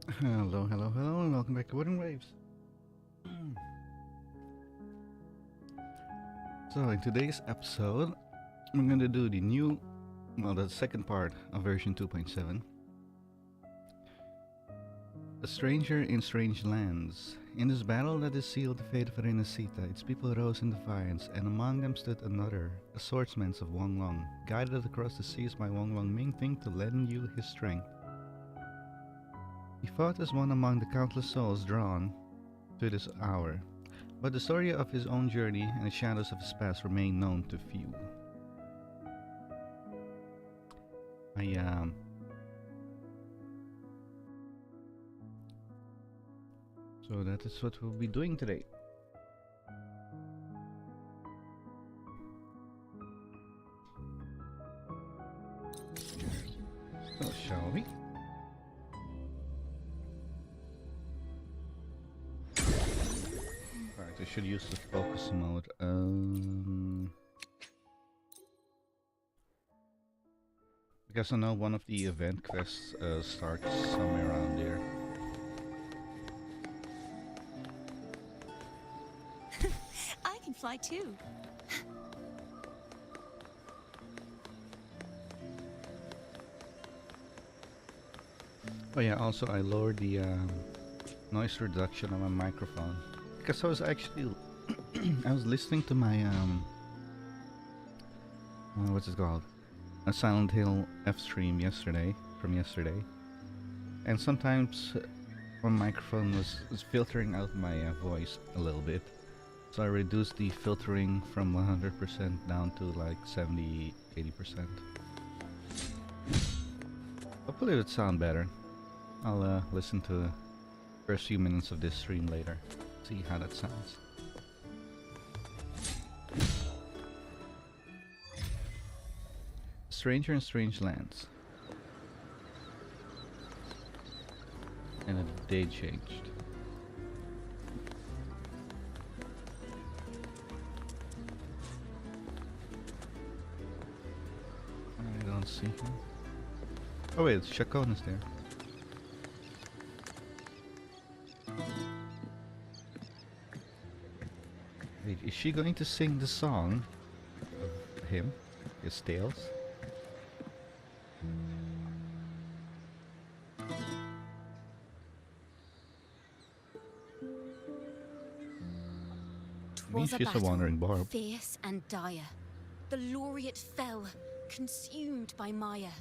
Hello, hello, hello, and welcome back to Wuthering Waves. So, in today's episode, we're going to do the second part of version 2.7, A Stranger in Strange Lands. In this battle that has sealed the fate of Rinascita, its people rose in defiance, and among them stood another, a swordsman of Huanglong, guided across the seas by Huanglong Mingting to lend you his strength. He fought as one among the countless souls drawn to this hour, but the story of his own journey and the shadows of his past remain known to few. I So that is what we'll be doing today. So shall we? Right, I should use the focus mode. Because I know one of the event quests starts somewhere around there. I can fly too. Oh yeah, also I lowered the noise reduction on my microphone. Because I was actually I was listening to my what's it called? A Silent Hill F stream from yesterday. And sometimes my microphone was filtering out my voice a little bit. So I reduced the filtering from 100% down to like 70-80%. Hopefully it would sound better. I'll listen to the first few minutes of this stream later. See how that sounds. Stranger in Strange Lands. And a day changed. I don't see him. Oh wait, Chacon is there. Wait, is she going to sing the song of him? His tales? Was a she's a battle, wandering barb. fierce and dire. The laureate fell, consumed by mire.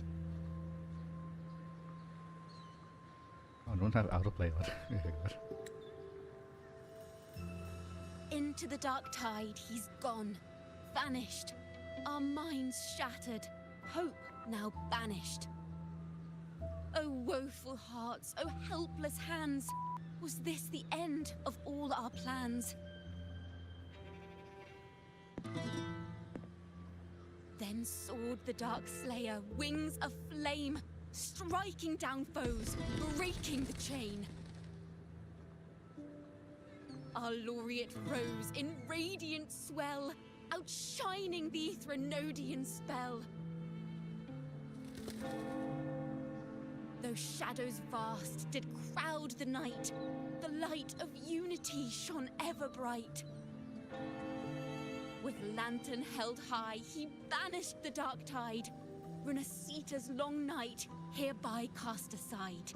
I don't have autoplay on. Into the dark tide he's gone, vanished. Our minds shattered, hope now banished. Oh woeful hearts, oh helpless hands, was this the end of all our plans? Then soared the dark slayer, wings aflame, striking down foes, breaking the chain. Our laureate rose in radiant swell, outshining the Threnodian spell. Though shadows vast did crowd the night, the light of unity shone ever bright. With lantern held high, he banished the dark tide, Rinascita's long night hereby cast aside.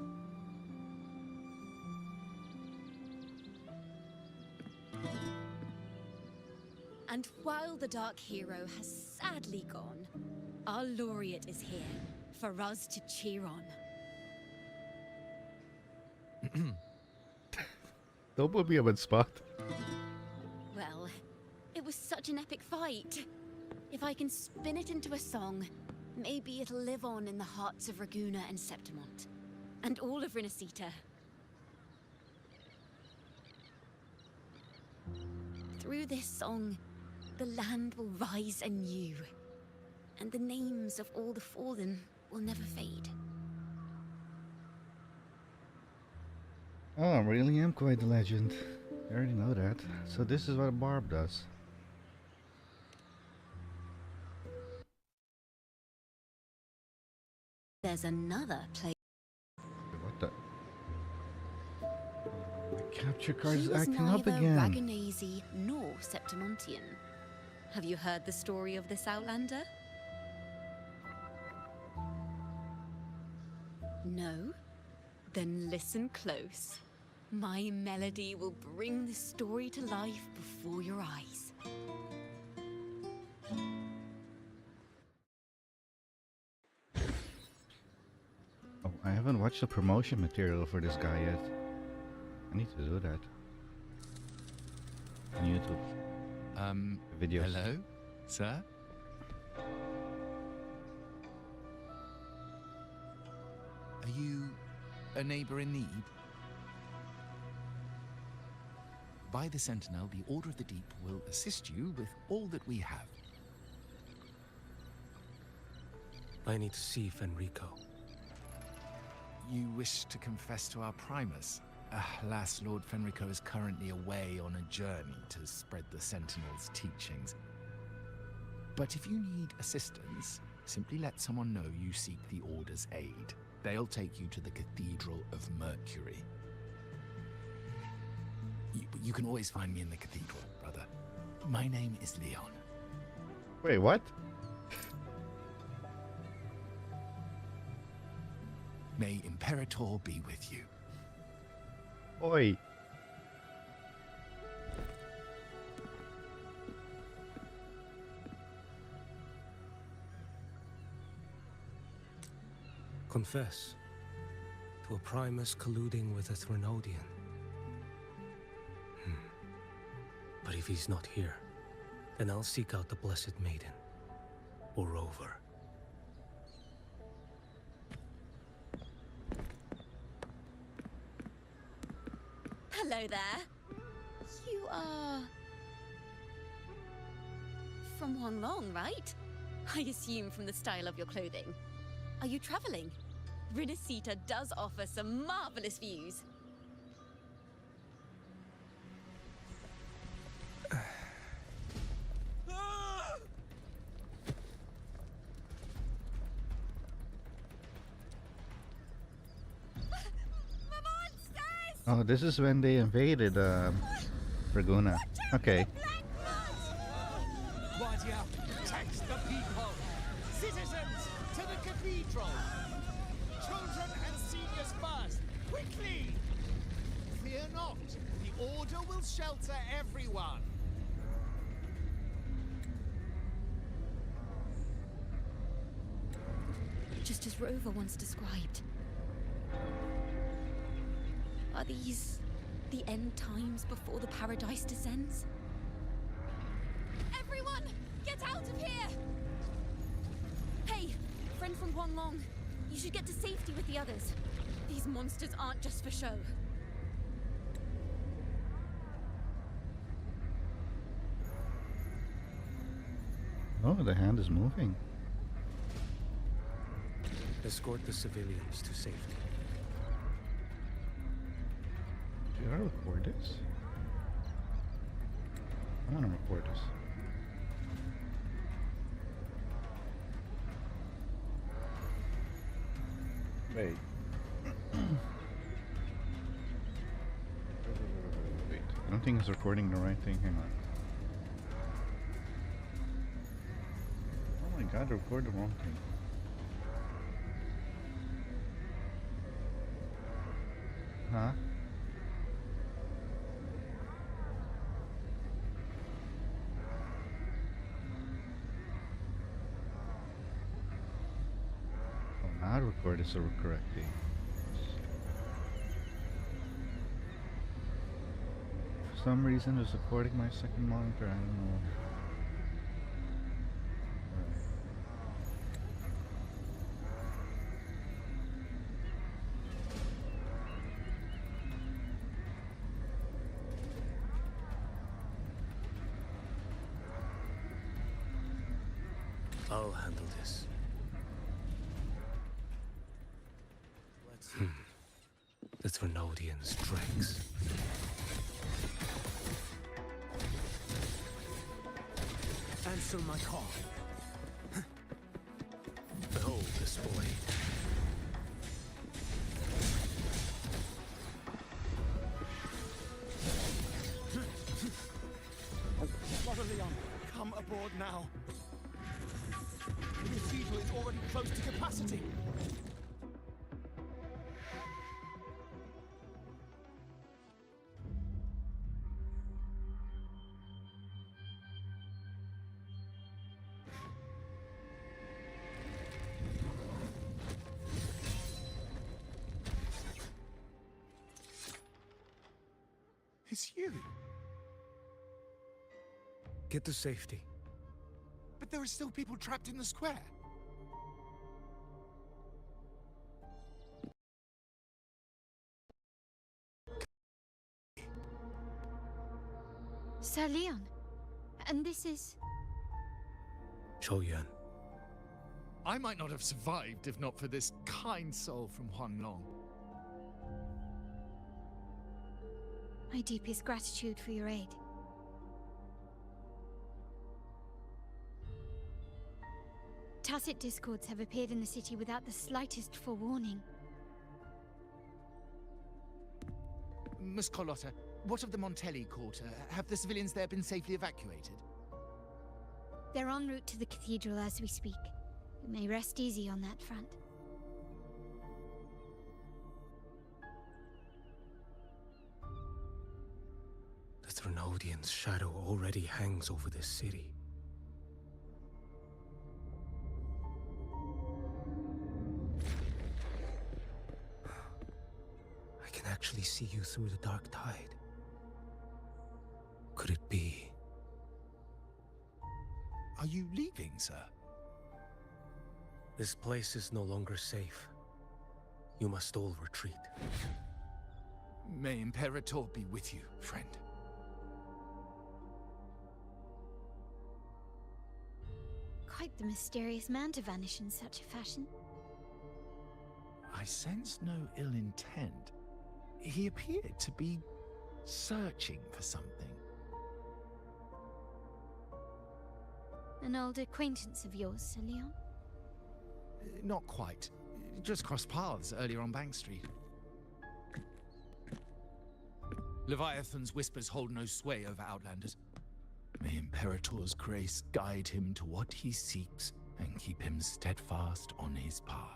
And while the dark hero has sadly gone, our laureate is here for us to cheer on. Don't put me on the spot. Well, it was such an epic fight. If I can spin it into a song, maybe it'll live on in the hearts of Raguna and Septimont, and all of Rinascita. Through this song, the land will rise anew, and the names of all the fallen will never fade. Oh, I really am quite the legend. I already know that. So this is what a barb does. There's another place. What the? capture card He is was acting up neither again. Ragonese nor Septimontian. Have you heard the story of this outlander? No? Then listen close. My melody will bring the story to life before your eyes. Oh, I haven't watched the promotion material for this guy yet. I need to do that. On YouTube. Videos. Hello, sir? Are you a neighbor in need? By the Sentinel, the Order of the Deep will assist you with all that we have. I need to see Fenrico. You wish to confess to our Primus? Alas, Lord Fenrico is currently away on a journey to spread the Sentinel's teachings. But if you need assistance, simply let someone know you seek the Order's aid. They'll take you to the Cathedral of Mercury. You can always find me in the cathedral, brother. My name is Leon. Wait, what? May Imperator be with you. Oi. Confess to a Primus colluding with a Threnodian. But if he's not here, then I'll seek out the Blessed Maiden, or Rover. Hello there. You are... from Huanglong, right? I assume from the style of your clothing. Are you traveling? Rinascita does offer some marvelous views. Oh, this is when they invaded Raguna. Okay. Guardia, protect the people! Citizens, to the cathedral! Children and seniors first! Quickly! Fear not, the Order will shelter everyone! Just as Rover once described. Are these the end times before the paradise descends? Everyone, get out of here! Hey, friend from Huanglong, you should get to safety with the others. These monsters aren't just for show. Oh, the hand is moving. Escort the civilians to safety. Should I record this? I want to record this. Wait. Wait. I don't think it's recording the right thing. Hang on. Oh my god, I recorded the wrong thing. Huh? Oh, now I record this correctly. For some reason it's recording my second monitor, I don't know. I'll handle this. The Threnodian's dregs. Answer my call. Behold this boy. now. The cathedral is already close to capacity. It's you. Get to safety. But there are still people trapped in the square. Sir Leon. And this is... Choyan. I might not have survived if not for this kind soul from Huanglong. My deepest gratitude for your aid. Tacit discords have appeared in the city without the slightest forewarning. Miss Carlotta, what of the Montelli quarter? Have the civilians there been safely evacuated? They're en route to the cathedral as we speak. You may rest easy on that front. The Threnodian's shadow already hangs over this city. I can actually see you through the dark tide. Could it be? Are you leaving, sir? This place is no longer safe. You must all retreat. May Imperator be with you, friend. Quite the mysterious man to vanish in such a fashion. I sense no ill intent. He appeared to be searching for something. An old acquaintance of yours, Sir Leon? Not quite. Just crossed paths earlier on Bank Street. Leviathan's whispers hold no sway over Outlanders. May Imperator's grace guide him to what he seeks and keep him steadfast on his path.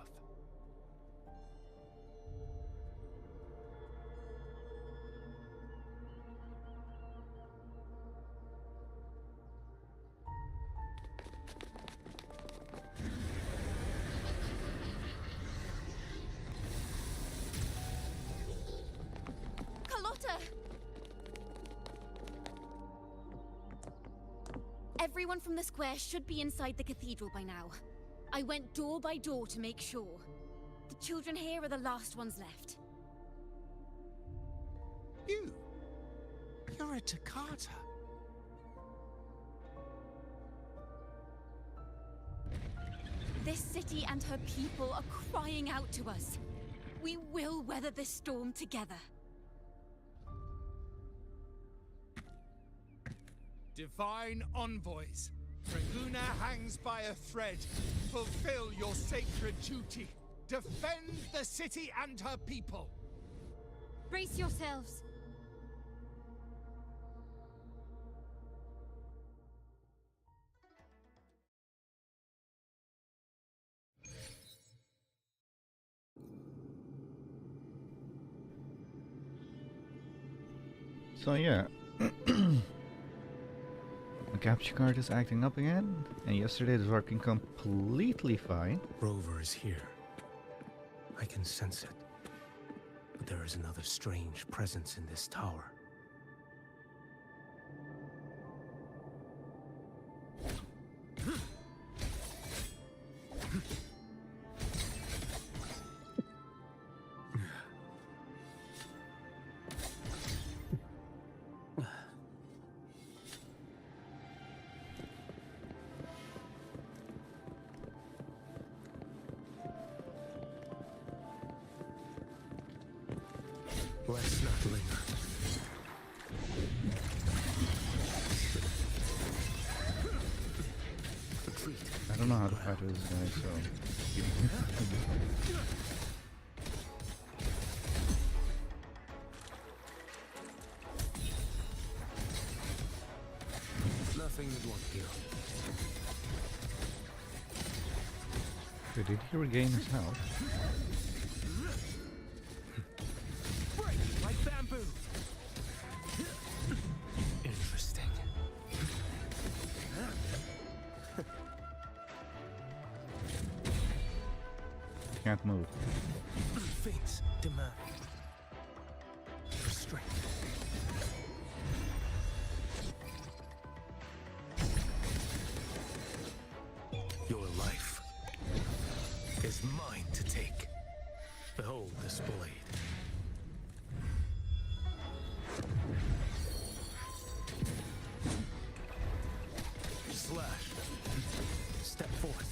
Everyone from the square should be inside the cathedral by now. I went door by door to make sure. The children here are the last ones left. You're a Toccata. This city and her people are crying out to us. We will weather this storm together. Divine envoys, Draguna hangs by a thread. Fulfill your sacred duty. Defend the city and her people. Brace yourselves. So yeah. The capture card is acting up again, and yesterday it was working completely fine. Rover is here. I can sense it. But there is another strange presence in this tower. Let's not linger. Retreat. I don't know how to fight with this guy, so... Nothing you'd want here. Wait, did he regain his health? Break like bamboo. Interesting. Can't move. Things demand restraint. Your life is mine to take. Behold this blade. Slash. Step forth.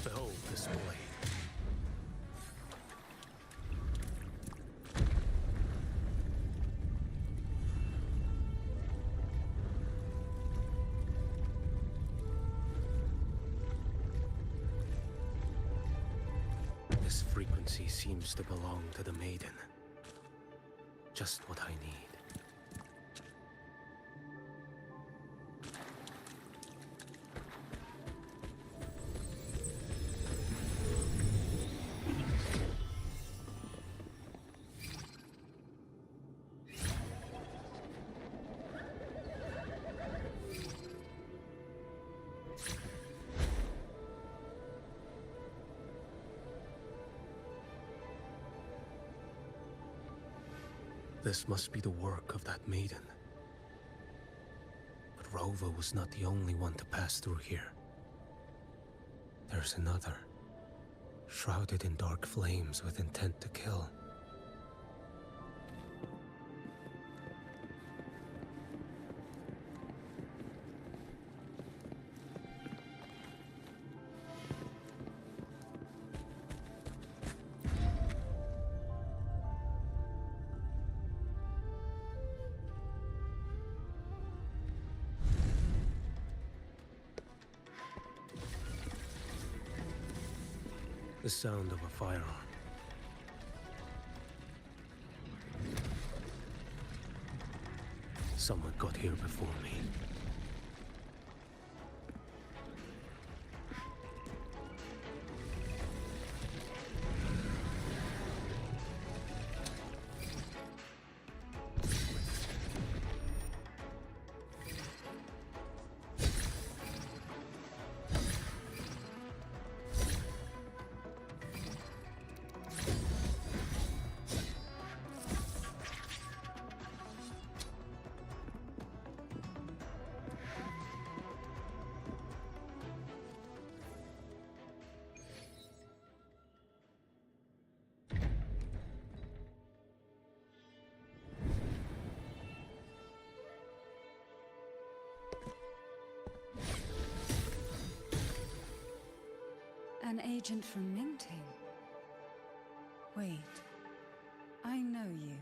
Behold this blade. This frequency seems to belong to the maiden. Just what I need. This must be the work of that maiden. But Rova was not the only one to pass through here. There's another, shrouded in dark flames with intent to kill. The sound of a firearm. Someone got here before me. An agent from Mingting. Wait, I know you.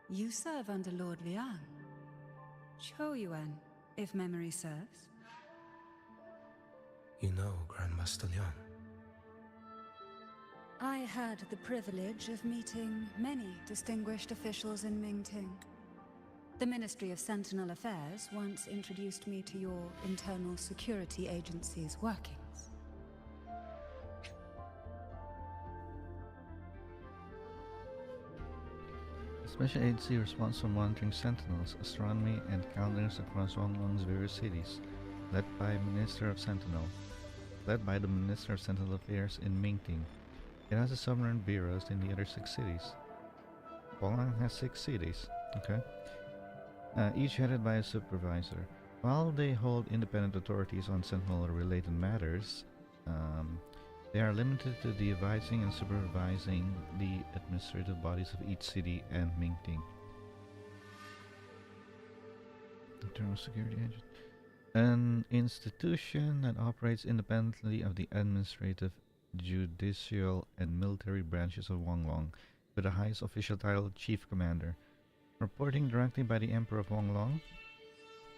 You serve under Lord Liang. Choyuan, if memory serves. You know Grandmaster Liang. I had the privilege of meeting many distinguished officials in Mingting. The Ministry of Sentinel Affairs once introduced me to your internal security agency's workings. Special agency responds for monitoring sentinels, astronomy, and calendars across Huanglong's various cities, led by the Minister of Sentinel Affairs in Mingting. It has a sovereign bureaus in the other 6 cities. Huanglong has 6 cities, okay? Each headed by a supervisor. While they hold independent authorities on sentinel-related matters, they are limited to devising and supervising the administrative bodies of each city and Mingting. Internal security agent. An institution that operates independently of the administrative, judicial, and military branches of Huanglong, with the highest official title Chief Commander. Reporting directly by the Emperor of Huanglong,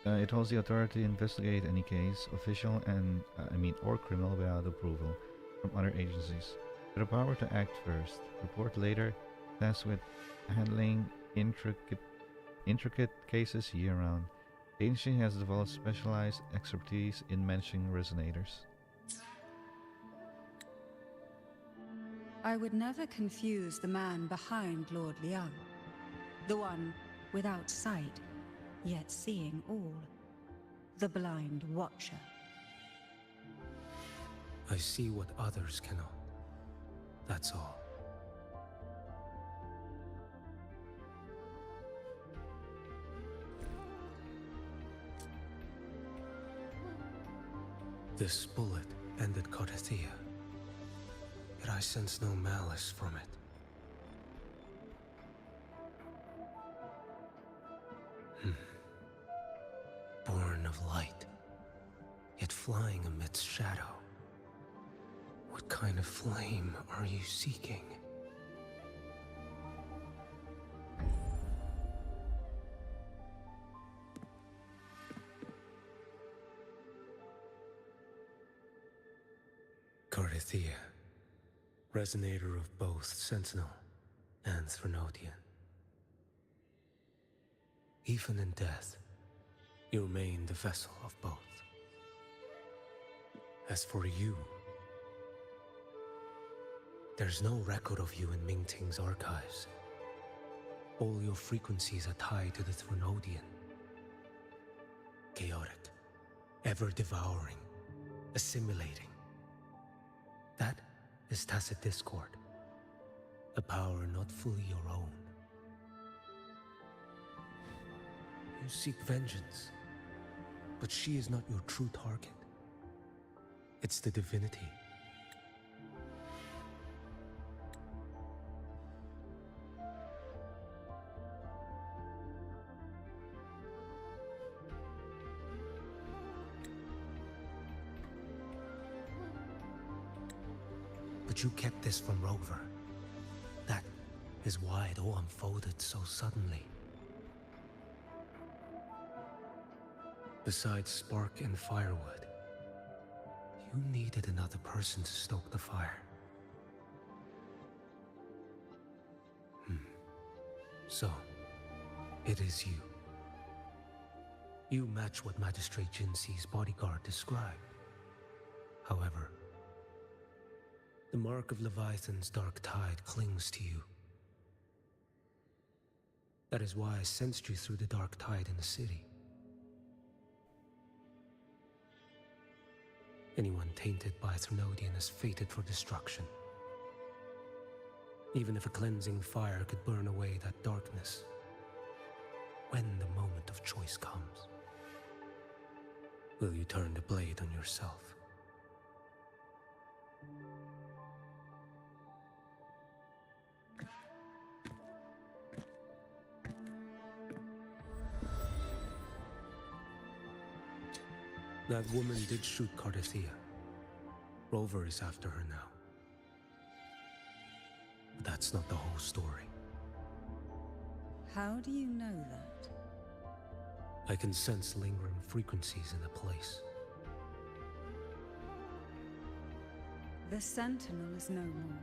it holds the authority to investigate any case, official or criminal, without approval from other agencies. The power to act first, report later, tasked with handling intricate cases year-round. The agency has developed specialized expertise in managing resonators. I would never confuse the man behind Lord Liang. The one without sight, yet seeing all. The blind watcher. I see what others cannot. That's all. This bullet ended Carthia, yet I sense no malice from it. Born of light, yet flying amidst shadow. What kind of flame are you seeking? Carthia, resonator of both Sentinel and Threnodian. Even in death, you remain the vessel of both. As for you, there's no record of you in Mingting's archives. All your frequencies are tied to the Threnodian. Chaotic, ever-devouring, assimilating. That is tacit discord, a power not fully your own. You seek vengeance, but she is not your true target. It's the divinity. But you kept this from Rover. That is why it all unfolded so suddenly. Besides spark and firewood, you needed another person to stoke the fire. So, it is you. You match what Magistrate Jinxi's bodyguard described. However, the mark of Leviathan's dark tide clings to you. That is why I sensed you through the dark tide in the city. Anyone tainted by Threnodian is fated for destruction. Even if a cleansing fire could burn away that darkness, when the moment of choice comes, will you turn the blade on yourself? That woman did shoot Carthia. Rover is after her now. But that's not the whole story. How do you know that? I can sense lingering frequencies in the place. The Sentinel is no more.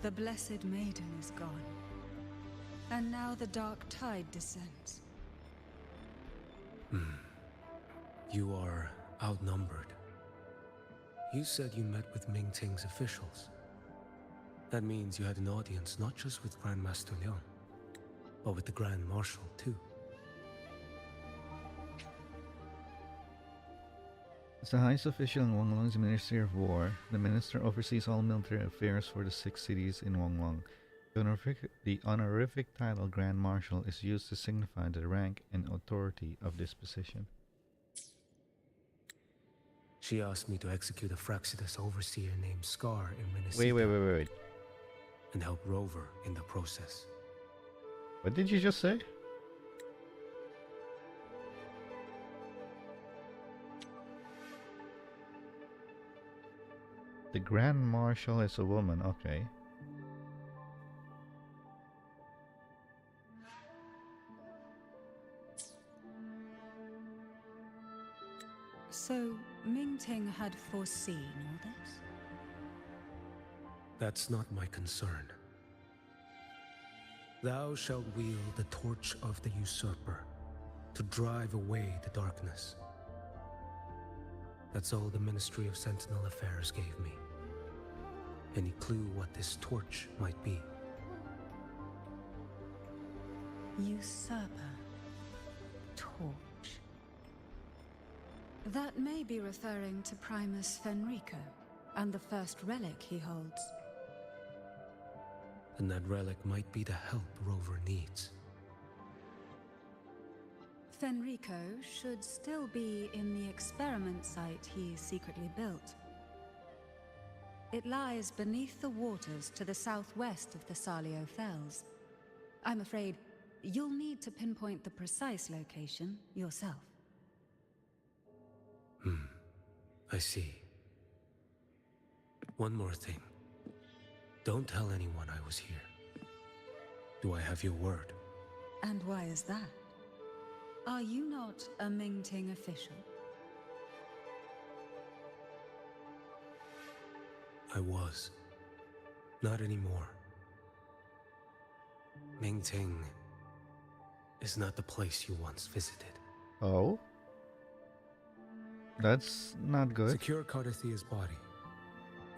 The Blessed Maiden is gone. And now the dark tide descends. You are outnumbered. You said you met with Mingting's officials. That means you had an audience not just with Grandmaster Liang, but with the Grand Marshal too. As the highest official in Huanglong's Ministry of War, the minister oversees all military affairs for the 6 cities in Huanglong. The honorific title Grand Marshal is used to signify the rank and authority of this position. She asked me to execute a Fraxitus overseer named Scar in Rinascita. Wait. And help Rover in the process. What did you just say? The Grand Marshal is a woman, okay. So, Mingting had foreseen all this? That's not my concern. Thou shalt wield the torch of the usurper to drive away the darkness. That's all the Ministry of Sentinel Affairs gave me. Any clue what this torch might be? Usurper. Torch. That may be referring to Primus Fenrico and the first relic he holds. And that relic might be the help Rover needs. Fenrico should still be in the experiment site he secretly built. It lies beneath the waters to the southwest of the Salio Fells. I'm afraid you'll need to pinpoint the precise location yourself. I see. One more thing. Don't tell anyone I was here. Do I have your word? And why is that? Are you not a Mingting official? I was. Not anymore. Mingting is not the place you once visited. Oh? That's not good. Secure Cardathia's body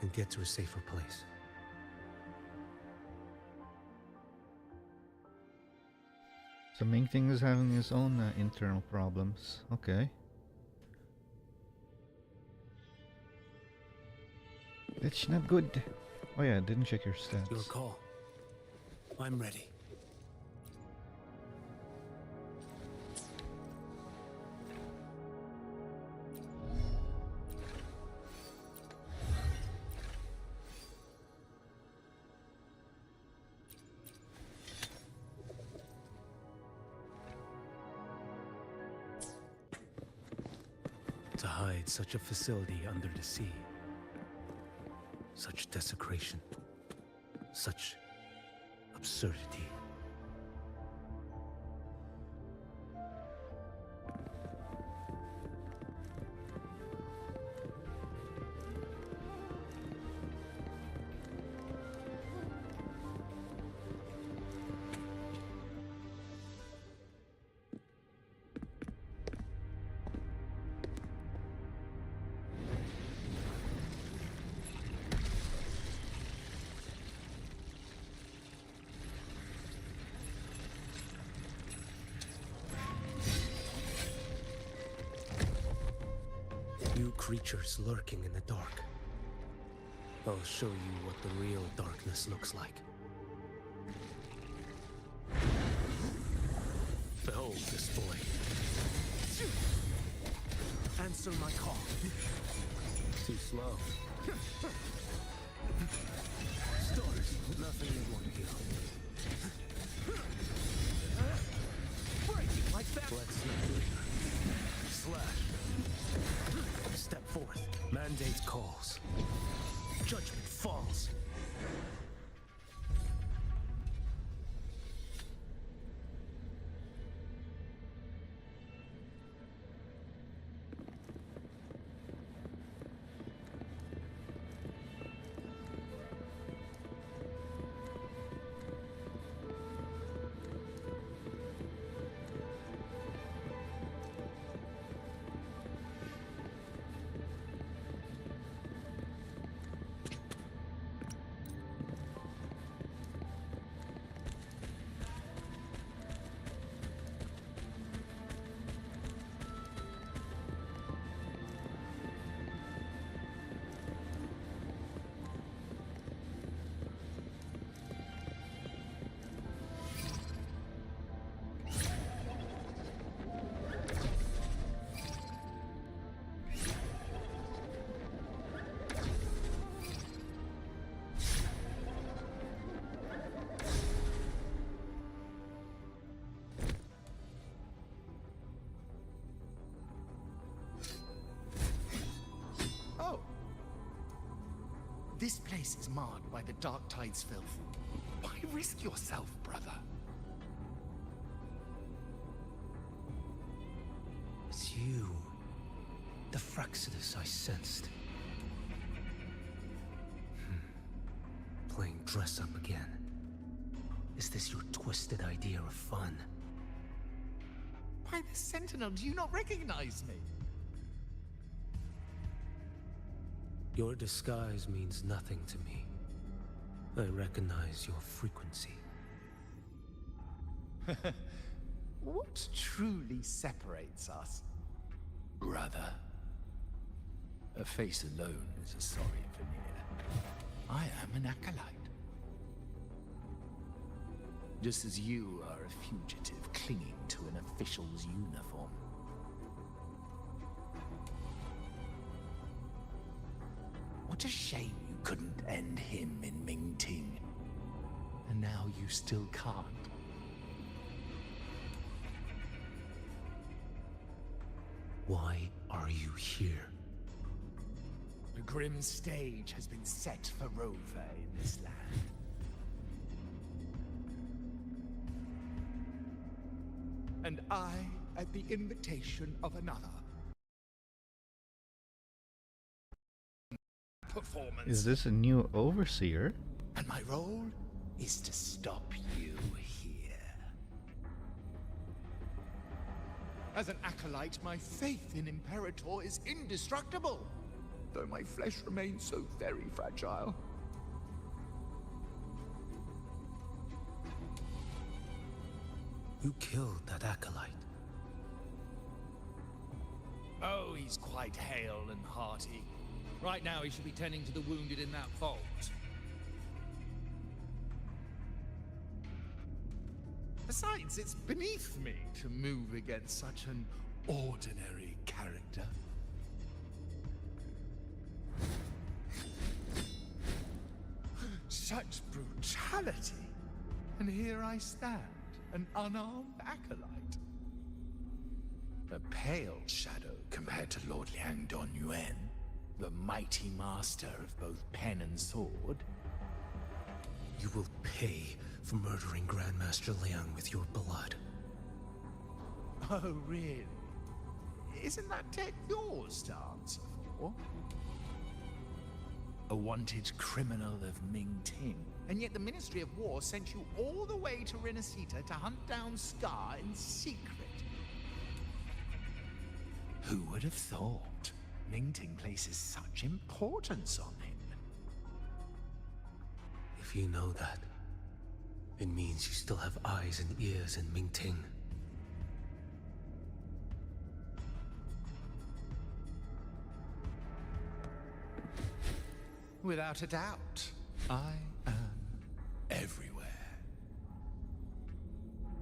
and get to a safer place. So Mingting is having his own internal problems. Okay. It's not good. Oh yeah, I didn't check your stats. Your call. I'm ready. To hide such a facility under the sea. Such desecration. Such absurdity. You creatures lurking in the dark. I'll show you what the real darkness looks like. Behold this boy. Answer my call. Too slow. Stars, nothing you want here. Break like that. Let's not do it. Slash. Step forth. Mandate calls. Judgment falls. This place is marred by the Dark Tide's filth. Why risk yourself, brother? It's you. The Fraxidus I sensed. dress up again? Is this your twisted idea of fun? Why, the Sentinel, do you not recognize me? Your disguise means nothing to me. I recognize your frequency. What truly separates us? Brother. A face alone is a sorry veneer. I am an acolyte. Just as you are a fugitive clinging to an official's uniform. What a shame you couldn't end him in Mingting. And now you still can't. Why are you here? A grim stage has been set for Rover in this land. And I, at the invitation of another, performance. Is this a new overseer? And my role is to stop you here. As an acolyte, my faith in Imperator is indestructible, though my flesh remains so very fragile. You killed that acolyte. Oh, he's quite hale and hearty. Right now, he should be tending to the wounded in that vault. Besides, it's beneath me to move against such an ordinary character. Such brutality! And here I stand, an unarmed acolyte. A pale shadow compared to Lord Liang Donyuan, the mighty master of both pen and sword. You will pay for murdering Grandmaster Liang with your blood. Oh, really? Isn't that tech yours to answer for? A wanted criminal of Mingting, and yet the Ministry of War sent you all the way to Rinascita to hunt down Scar in secret. Who would have thought Mingting places such importance on him? If you know that, it means you still have eyes and ears in Mingting. Without a doubt, I am everywhere.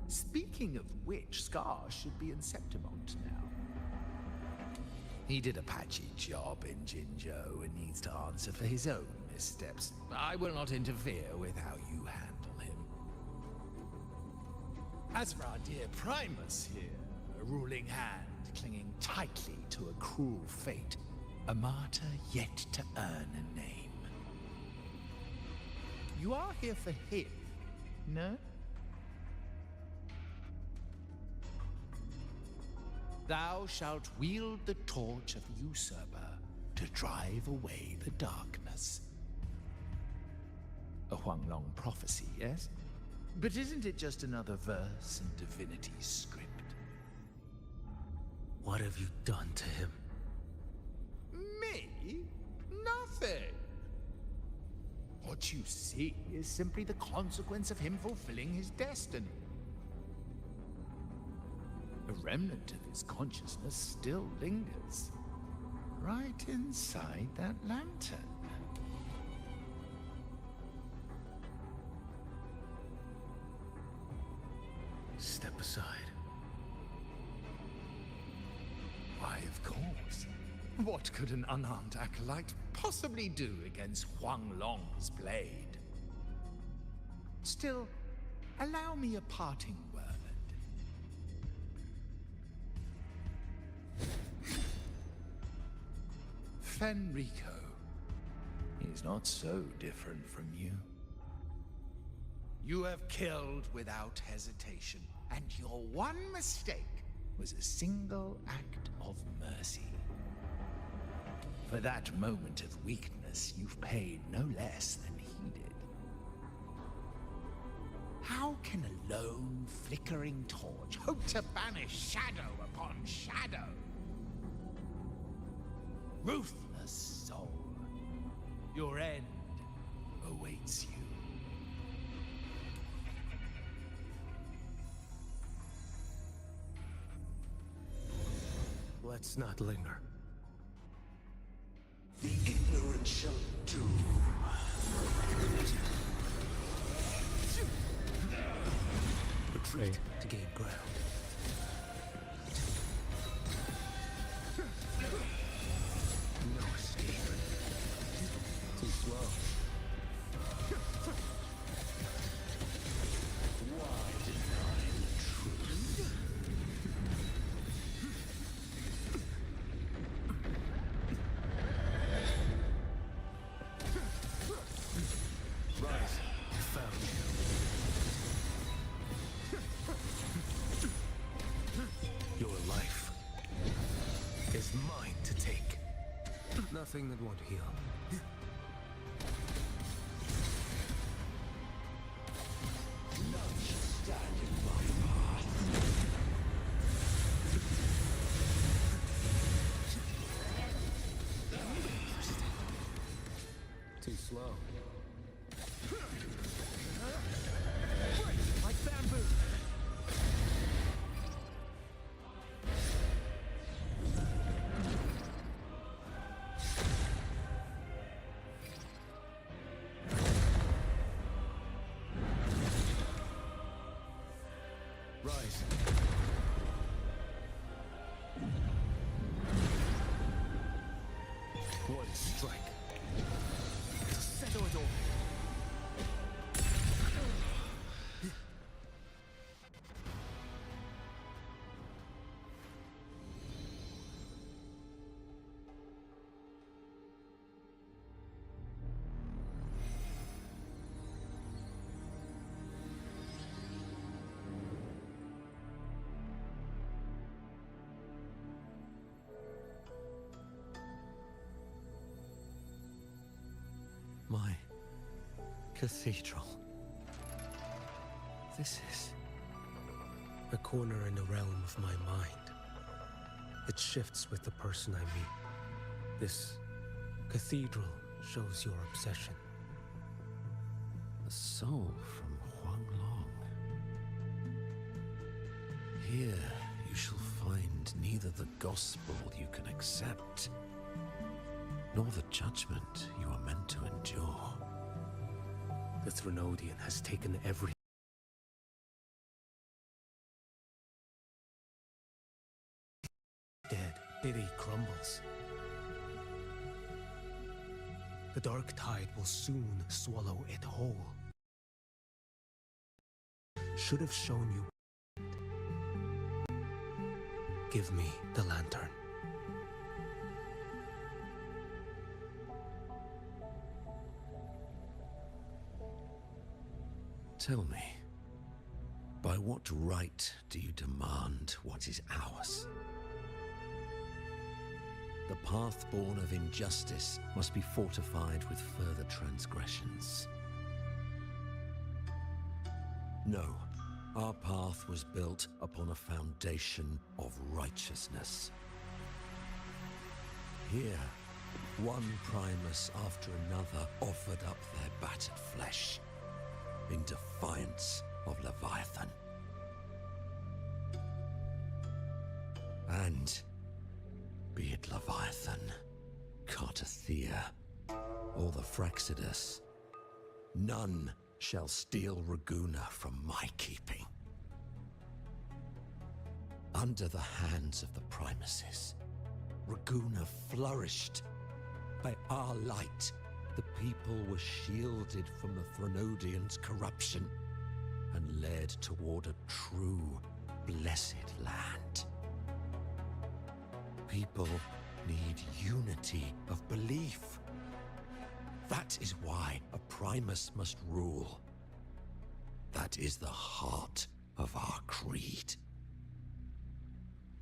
Speaking of which, Scar should be in Septimont now. He did a patchy job in Jinzhou and needs to answer for his own missteps. I will not interfere with how you handle him. As for our dear Primus here, a ruling hand clinging tightly to a cruel fate, a martyr yet to earn a name. You are here for him, no? Thou shalt wield the torch of the usurper to drive away the darkness. A Huanglong prophecy, yes? But isn't it just another verse in Divinity's script? What have you done to him? Me? Nothing. What you see is simply the consequence of him fulfilling his destiny. A remnant of his consciousness still lingers, right inside that lantern. Step aside. Why, of course. What could an unarmed acolyte possibly do against Huanglong's blade? Still, allow me a parting word. Fenrico is not so different from you. You have killed without hesitation, and your one mistake was a single act of mercy. For that moment of weakness, you've paid no less than he did. How can a lone, flickering torch hope to banish shadow upon shadow? Ruthless soul, your end awaits you. Let's not linger. The ignorant shall do. Retreat to gain ground. No escape. Too slow. Why deny the truth? Rise. I found you. Your life is mine to take. Nothing that won't heal. None shall stand in my path. Too slow. Like bamboo. Rise. One strike. To settle it all. My cathedral. This is... A corner in the realm of my mind. It shifts with the person I meet. This cathedral shows your obsession. a soul from Huanglong. Here you shall find neither the gospel you can accept, nor the judgment you are meant to endure. The Threnodian has taken every... Dead, pity crumbles. The dark tide will soon swallow it whole. Should have shown you. Give me the lantern. Tell me, by what right do you demand what is ours? The path born of injustice must be fortified with further transgressions. No, our path was built upon a foundation of righteousness. Here, one Primus after another offered up their battered flesh in defiance of Leviathan. And be it Leviathan, Cartathea, or the Fraxidus, none shall steal Raguna from my keeping. Under the hands of the Primuses, Raguna flourished. By our light, the people were shielded from the Threnodians' corruption and led toward a true, blessed land. People need unity of belief. That is why a Primus must rule. That is the heart of our creed.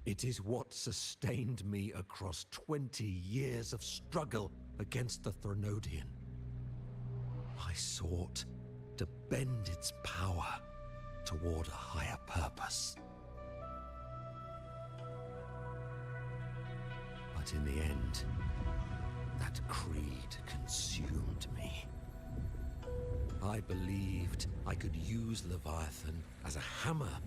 It is what sustained me across 20 years of struggle against the Threnodian. I sought to bend its power toward a higher purpose. But in the end, that creed consumed me. I believed I could use Leviathan as a hammer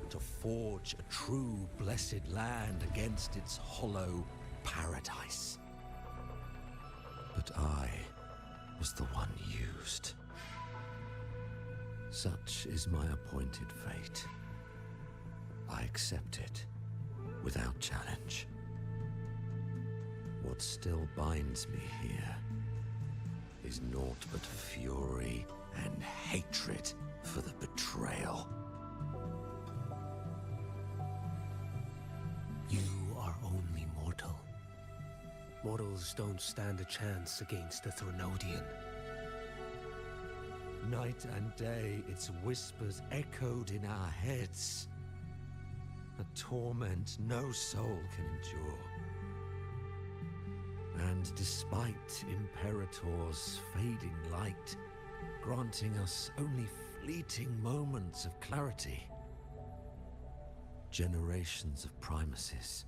to forge a true blessed land against its hollow paradise. But I was the one used. Such is my appointed fate. I accept it without challenge. What still binds me here is naught but fury and hatred for the betrayal. You are only mortal. Mortals don't stand a chance against the Threnodian. Night and day, its whispers echoed in our heads. A torment no soul can endure. And despite Imperator's fading light, granting us only fleeting moments of clarity, generations of primacies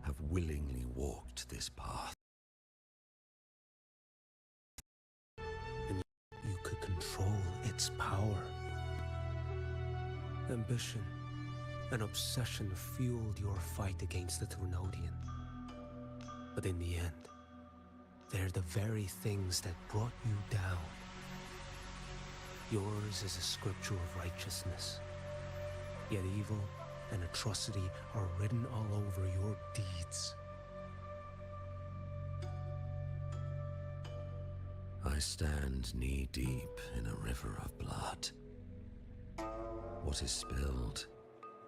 have willingly walked this path. And you could control its power. Ambition and obsession fueled your fight against the Threnodian. But in the end, they're the very things that brought you down. Yours is a scripture of righteousness, yet evil and atrocity are written all over your deeds. I stand knee-deep in a river of blood. What is spilled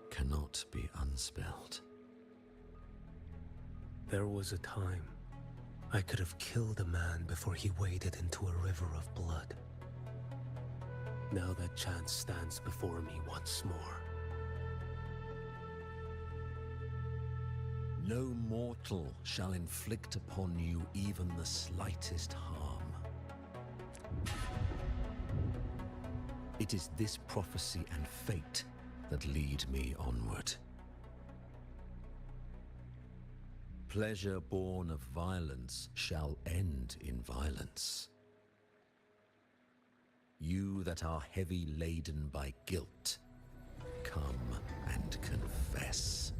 cannot be unspilled. There was a time I could have killed a man before he waded into a river of blood. Now that chance stands before me once more. No mortal shall inflict upon you even the slightest harm. It is this prophecy and fate that lead me onward. Pleasure born of violence shall end in violence. You that are heavy laden by guilt, come and confess.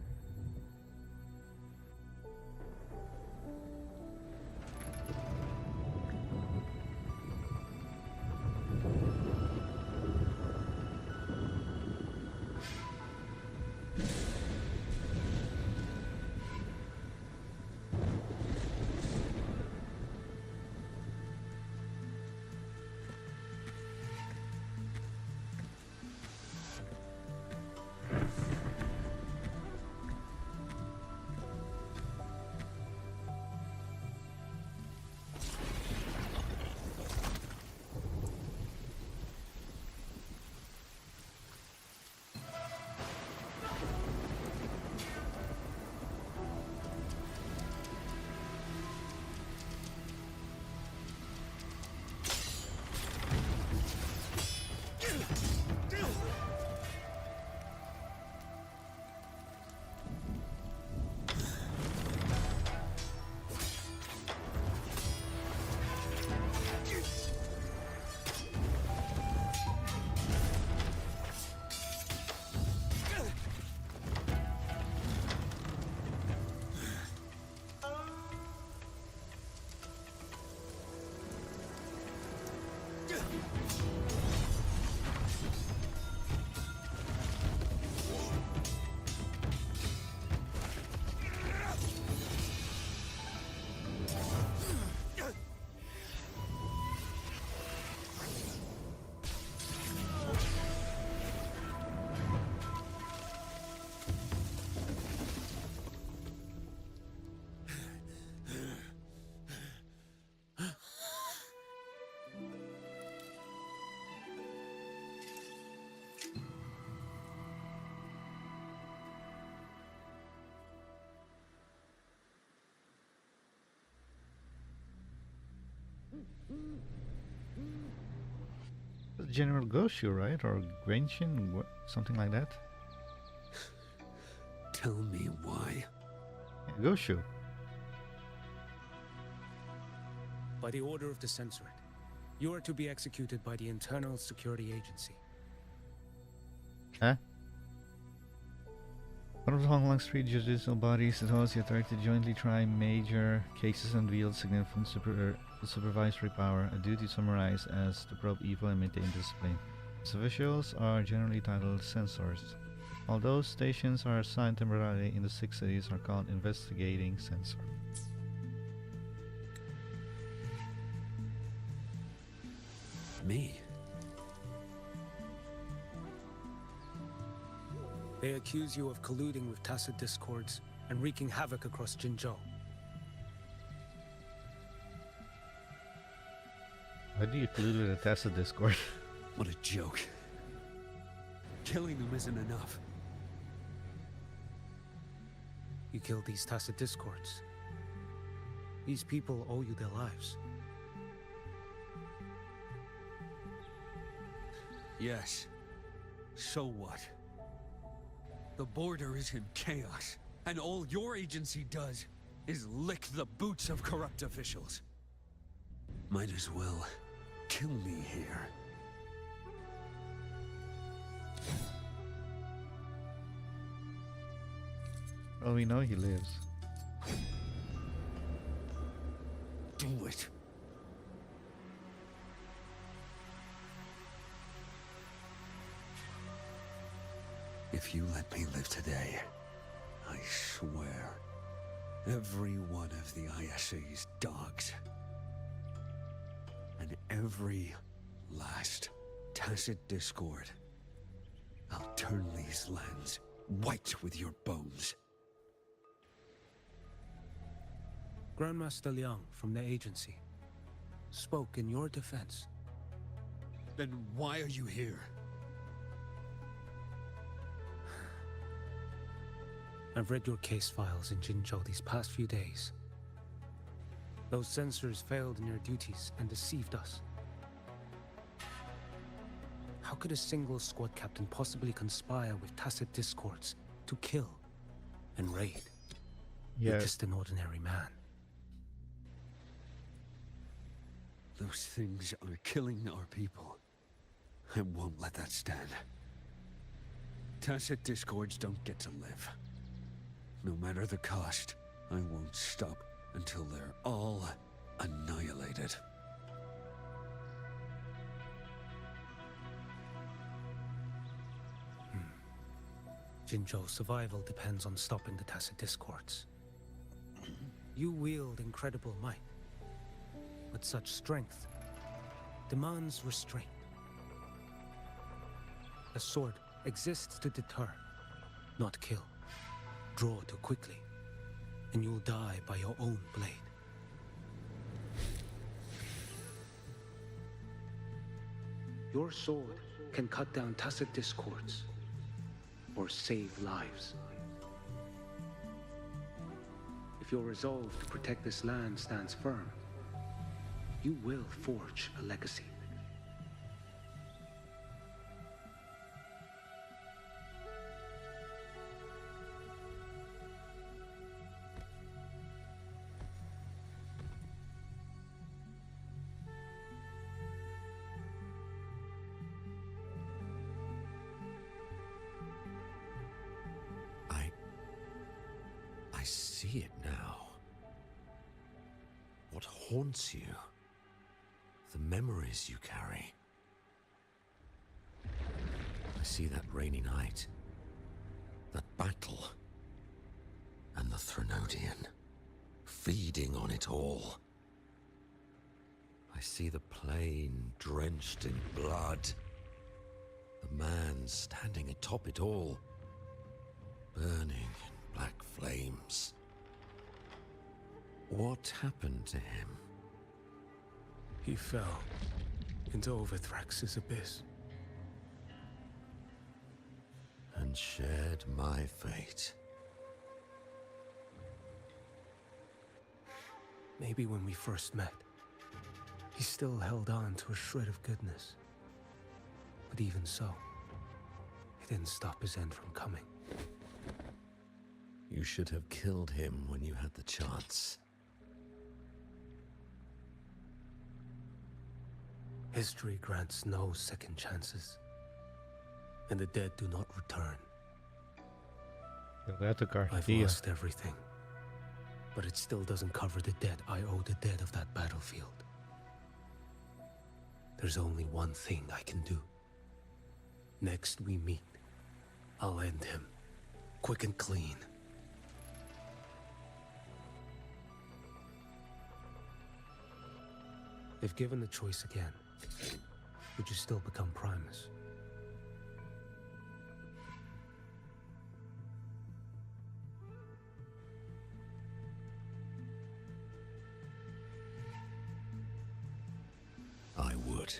General Goshu, right? Or Genshin, something like that. Tell me why. Yeah, Goshu. By the order of the censorate, you are to be executed by the Internal Security Agency. Huh? One of the Huanglong Street judicial bodies that holds the authority to jointly try major cases and wield significant supervisory power, a duty summarized as to probe evil and maintain discipline. Its officials are generally titled censors. Although stations are assigned temporarily in the 6 cities are called investigating censor. Me? They accuse you of colluding with tacit discords and wreaking havoc across Jinzhou. Why do you collude with a tacit discord? What a joke. Killing them isn't enough. You killed these tacit discords. These people owe you their lives. Yes. So what? The border is in chaos, and all your agency does is lick the boots of corrupt officials. Might as well kill me here. Well, we know he lives. Do it. If you let me live today, I swear, every one of the ISA's dogs, and every last tacit discord, I'll turn these lands white with your bones. Grandmaster Liang from the agency spoke in your defense. Then why are you here? I've read your case files in Jinzhou these past few days. Those censors failed in their duties and deceived us. How could a single squad captain possibly conspire with tacit discords to kill and raid? You're just an ordinary man. Those things are killing our people. I won't let that stand. Tacit discords don't get to live. No matter the cost, I won't stop until they're all annihilated. Jinzhou's survival depends on stopping the tacit discords. You wield incredible might, but such strength demands restraint. A sword exists to deter, not kill. Draw too quickly, and you'll die by your own blade. Your sword can cut down tacit discords, or save lives. If your resolve to protect this land stands firm, you will forge a legacy. I see it now. What haunts you? The memories you carry. I see that rainy night, that battle, and the Threnodian, feeding on it all. I see the plain drenched in blood, the man standing atop it all, burning in black flames. What happened to him? He fell into Overthrax's abyss. And shared my fate. Maybe when we first met, he still held on to a shred of goodness. But even so, it didn't stop his end from coming. You should have killed him when you had the chance. History grants no second chances, and the dead do not return. I've lost everything, but it still doesn't cover the debt I owe the dead of that battlefield. There's only one thing I can do. Next we meet, I'll end him, quick and clean. If given the choice again, would you still become Primus? I would.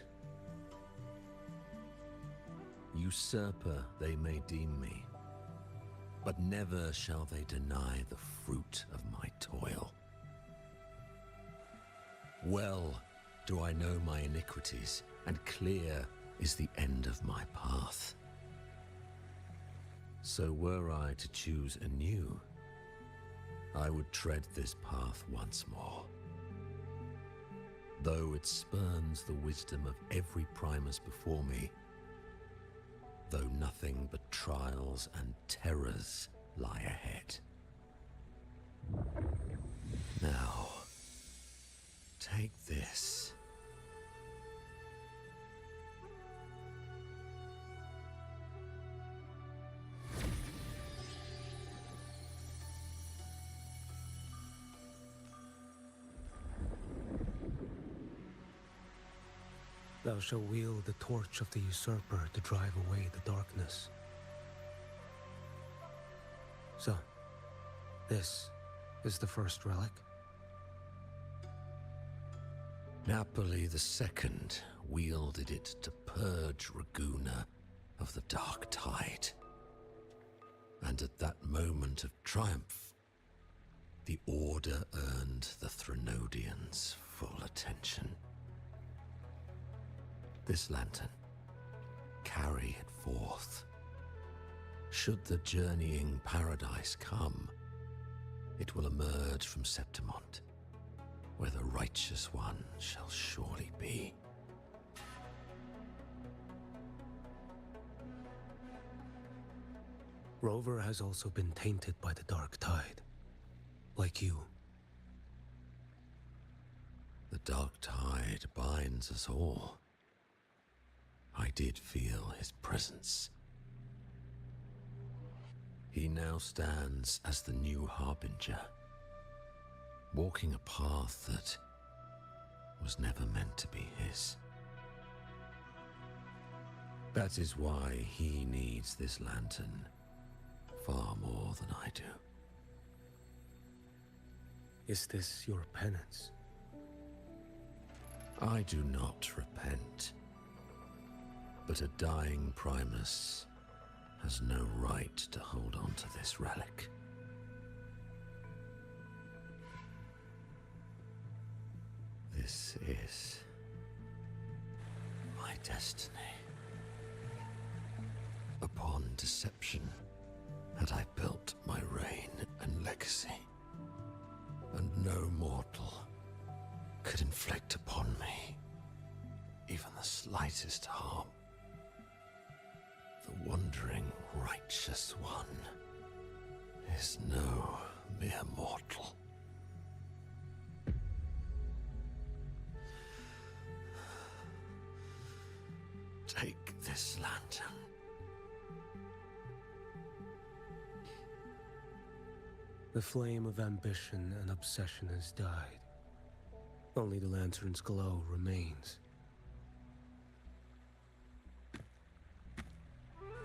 Usurper they may deem me, but never shall they deny the fruit of my toil. Well do I know my iniquities, and clear is the end of my path. So were I to choose anew, I would tread this path once more. Though it spurns the wisdom of every Primus before me, though nothing but trials and terrors lie ahead. Now, take this. Thou shalt wield the torch of the usurper to drive away the darkness. So, this is the first relic? Napoli II wielded it to purge Raguna of the dark tide. And at that moment of triumph, the Order earned the Threnodians full attention. This lantern, carry it forth. Should the journeying paradise come, it will emerge from Septimont, where the righteous one shall surely be. Rover has also been tainted by the dark tide, like you. The dark tide binds us all. I did feel his presence. He now stands as the new harbinger, walking a path that was never meant to be his. That is why he needs this lantern far more than I do. Is this your penance? I do not repent. But a dying Primus has no right to hold on to this relic. This is my destiny. Upon deception had I built my reign and legacy, and no mortal could inflict upon me even the slightest harm. The wandering righteous one is no mere mortal. Take this lantern. The flame of ambition and obsession has died. Only the lantern's glow remains.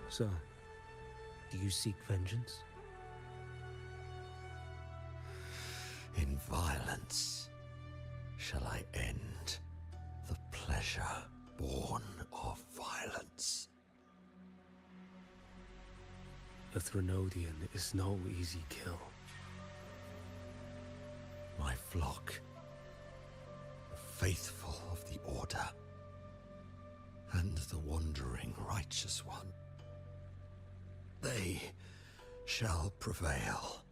So, do you seek vengeance? In violence shall I end the pleasure born of violence. A Threnodian is no easy kill. My flock, the faithful of the Order, and the wandering righteous one. They shall prevail.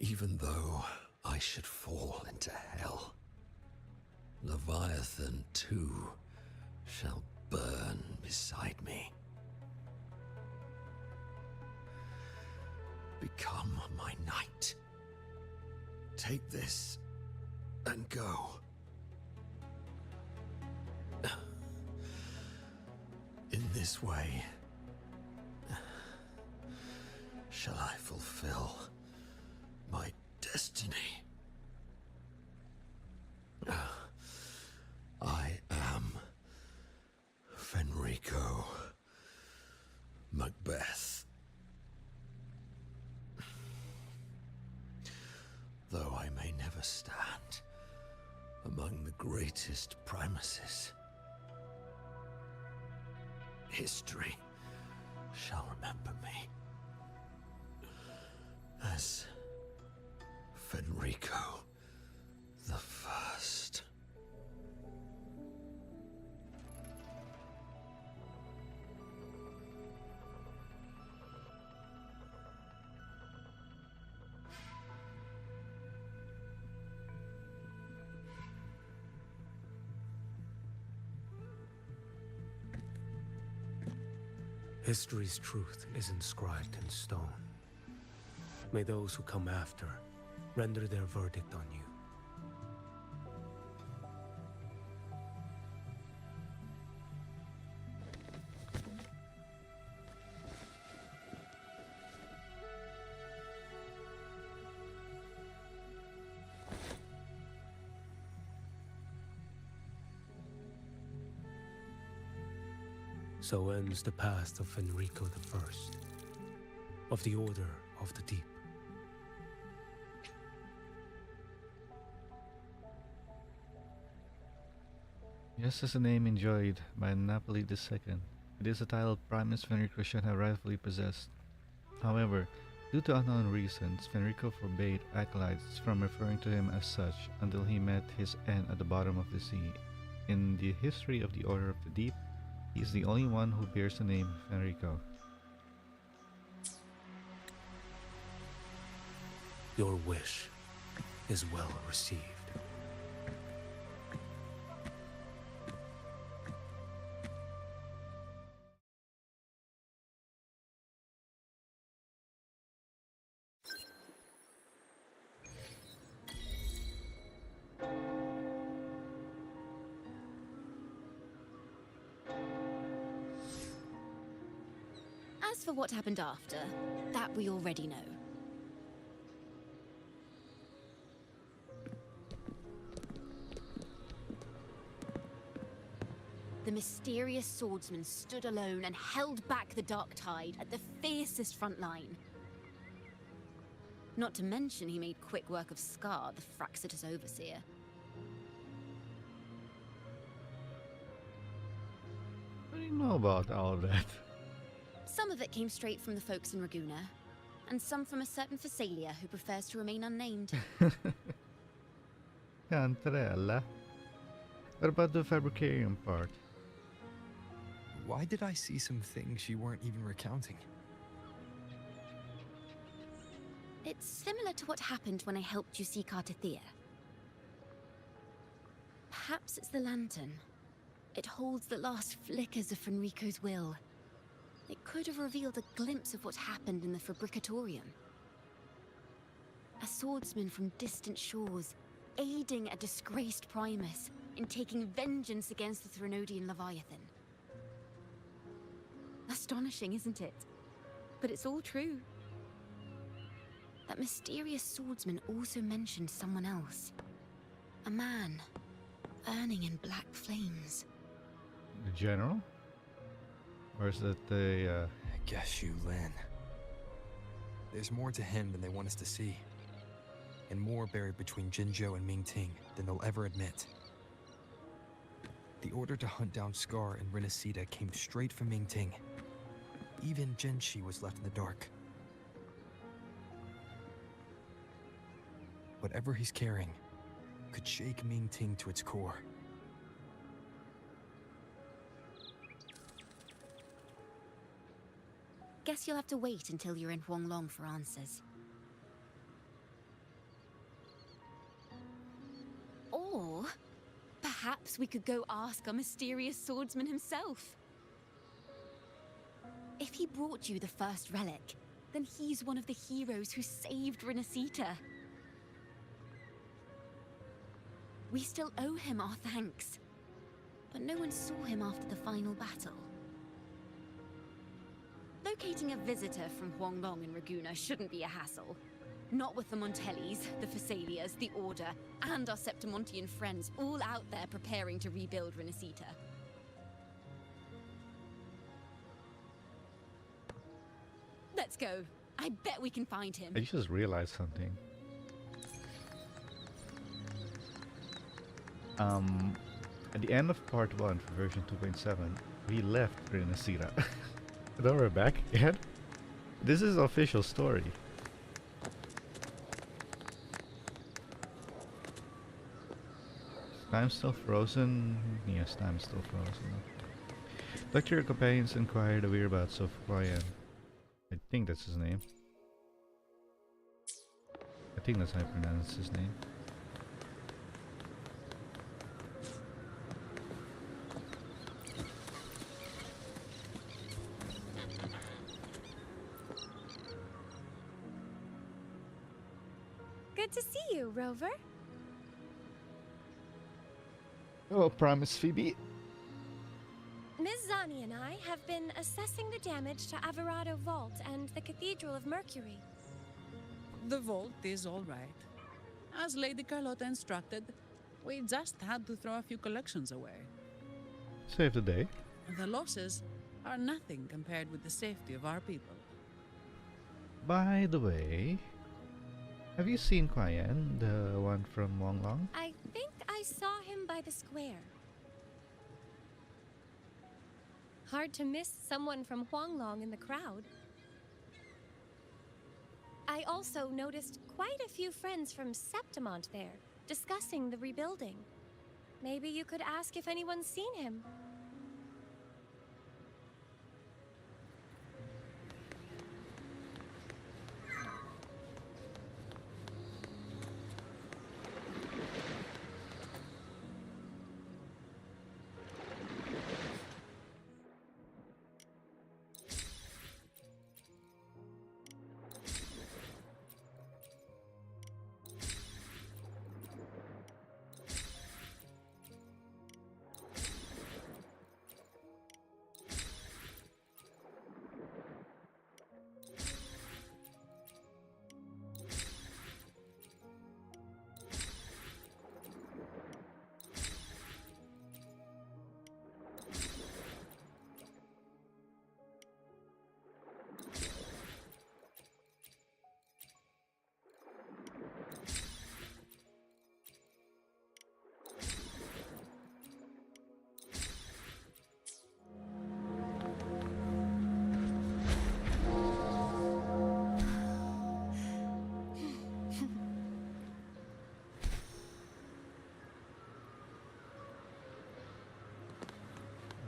Even though I should fall into hell, Leviathan too shall burn beside me. Become my knight. Take this and go. In this way, shall I fulfill my destiny. I am Fenrico Macbeth. Though I may never stand among the greatest primacies, history shall remember me as Fenrico the First. History's truth is inscribed in stone. May those who come after render their verdict on you. So ends the past of Fenrico the First, of the Order of the Deep. Just as a name enjoyed by Napoli II, it is a title Primus Fenrico should have rightfully possessed. However, due to unknown reasons, Fenrico forbade acolytes from referring to him as such until he met his end at the bottom of the sea. In the history of the Order of the Deep, he is the only one who bears the name Fenrico. Your wish is well received. As for what happened after, that we already know. The mysterious swordsman stood alone and held back the dark tide at the fiercest front line. Not to mention he made quick work of Scar, the Fraxita's overseer. What do you know about all of that? Some of it came straight from the folks in Raguna, and some from a certain Phasalia who prefers to remain unnamed. Cantarella. What about the Fabricarium part? Why did I see some things you weren't even recounting? It's similar to what happened when I helped you seek Artithea. Perhaps it's the lantern. It holds the last flickers of Fenrico's will. It could have revealed a glimpse of what happened in the Fabricatorium. A swordsman from distant shores, aiding a disgraced Primus in taking vengeance against the Threnodian Leviathan. Astonishing, isn't it? But it's all true. That mysterious swordsman also mentioned someone else. A man, burning in black flames. The general? Or is that the, Guess you, Lin. There's more to him than they want us to see. And more buried between Jinzhou and Mingting than they'll ever admit. The order to hunt down Scar and Rinascita came straight from Mingting. Even Genshi was left in the dark. Whatever he's carrying, could shake Mingting to its core. Guess you'll have to wait until you're in Huanglong for answers. Or perhaps we could go ask our mysterious swordsman himself. If he brought you the first relic, then he's one of the heroes who saved Rinascita. We still owe him our thanks, but no one saw him after the final battle. Locating a visitor from Huanglong and Raguna shouldn't be a hassle. Not with the Montellis, the Phassalias, the Order, and our Septimontian friends all out there preparing to rebuild Rinascita. Let's go. I bet we can find him. I just realized something. At the end of part 1 for version 2.7, we left Rinascita. Now we're back again. This is official story. Time still frozen? Yes, time still frozen. Talk to your companions, inquire the whereabouts of Huayan. I think that's his name. I think that's how I pronounce his name. Good to see you, Rover. Oh, promise, Phoebe. Ms. Zani and I have been assessing the damage to Averado Vault and the Cathedral of Mercury. The vault is all right. As Lady Carlotta instructed, we just had to throw a few collections away. Save the day. The losses are nothing compared with the safety of our people. By the way, have you seen Huayan, the one from Huanglong? I think I saw him by the square. Hard to miss someone from Huanglong in the crowd. I also noticed quite a few friends from Septimont there, discussing the rebuilding. Maybe you could ask if anyone's seen him.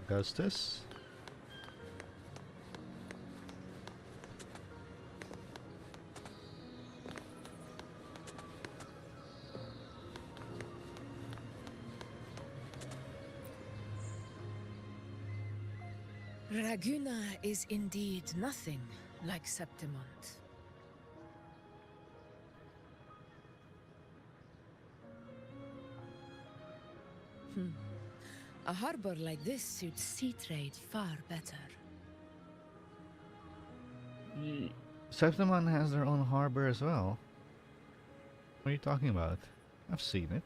Augustus? Raguna is indeed nothing like Septimont. A harbor like this suits sea trade far better. Septimon has their own harbor as well. What are you talking about? I've seen it.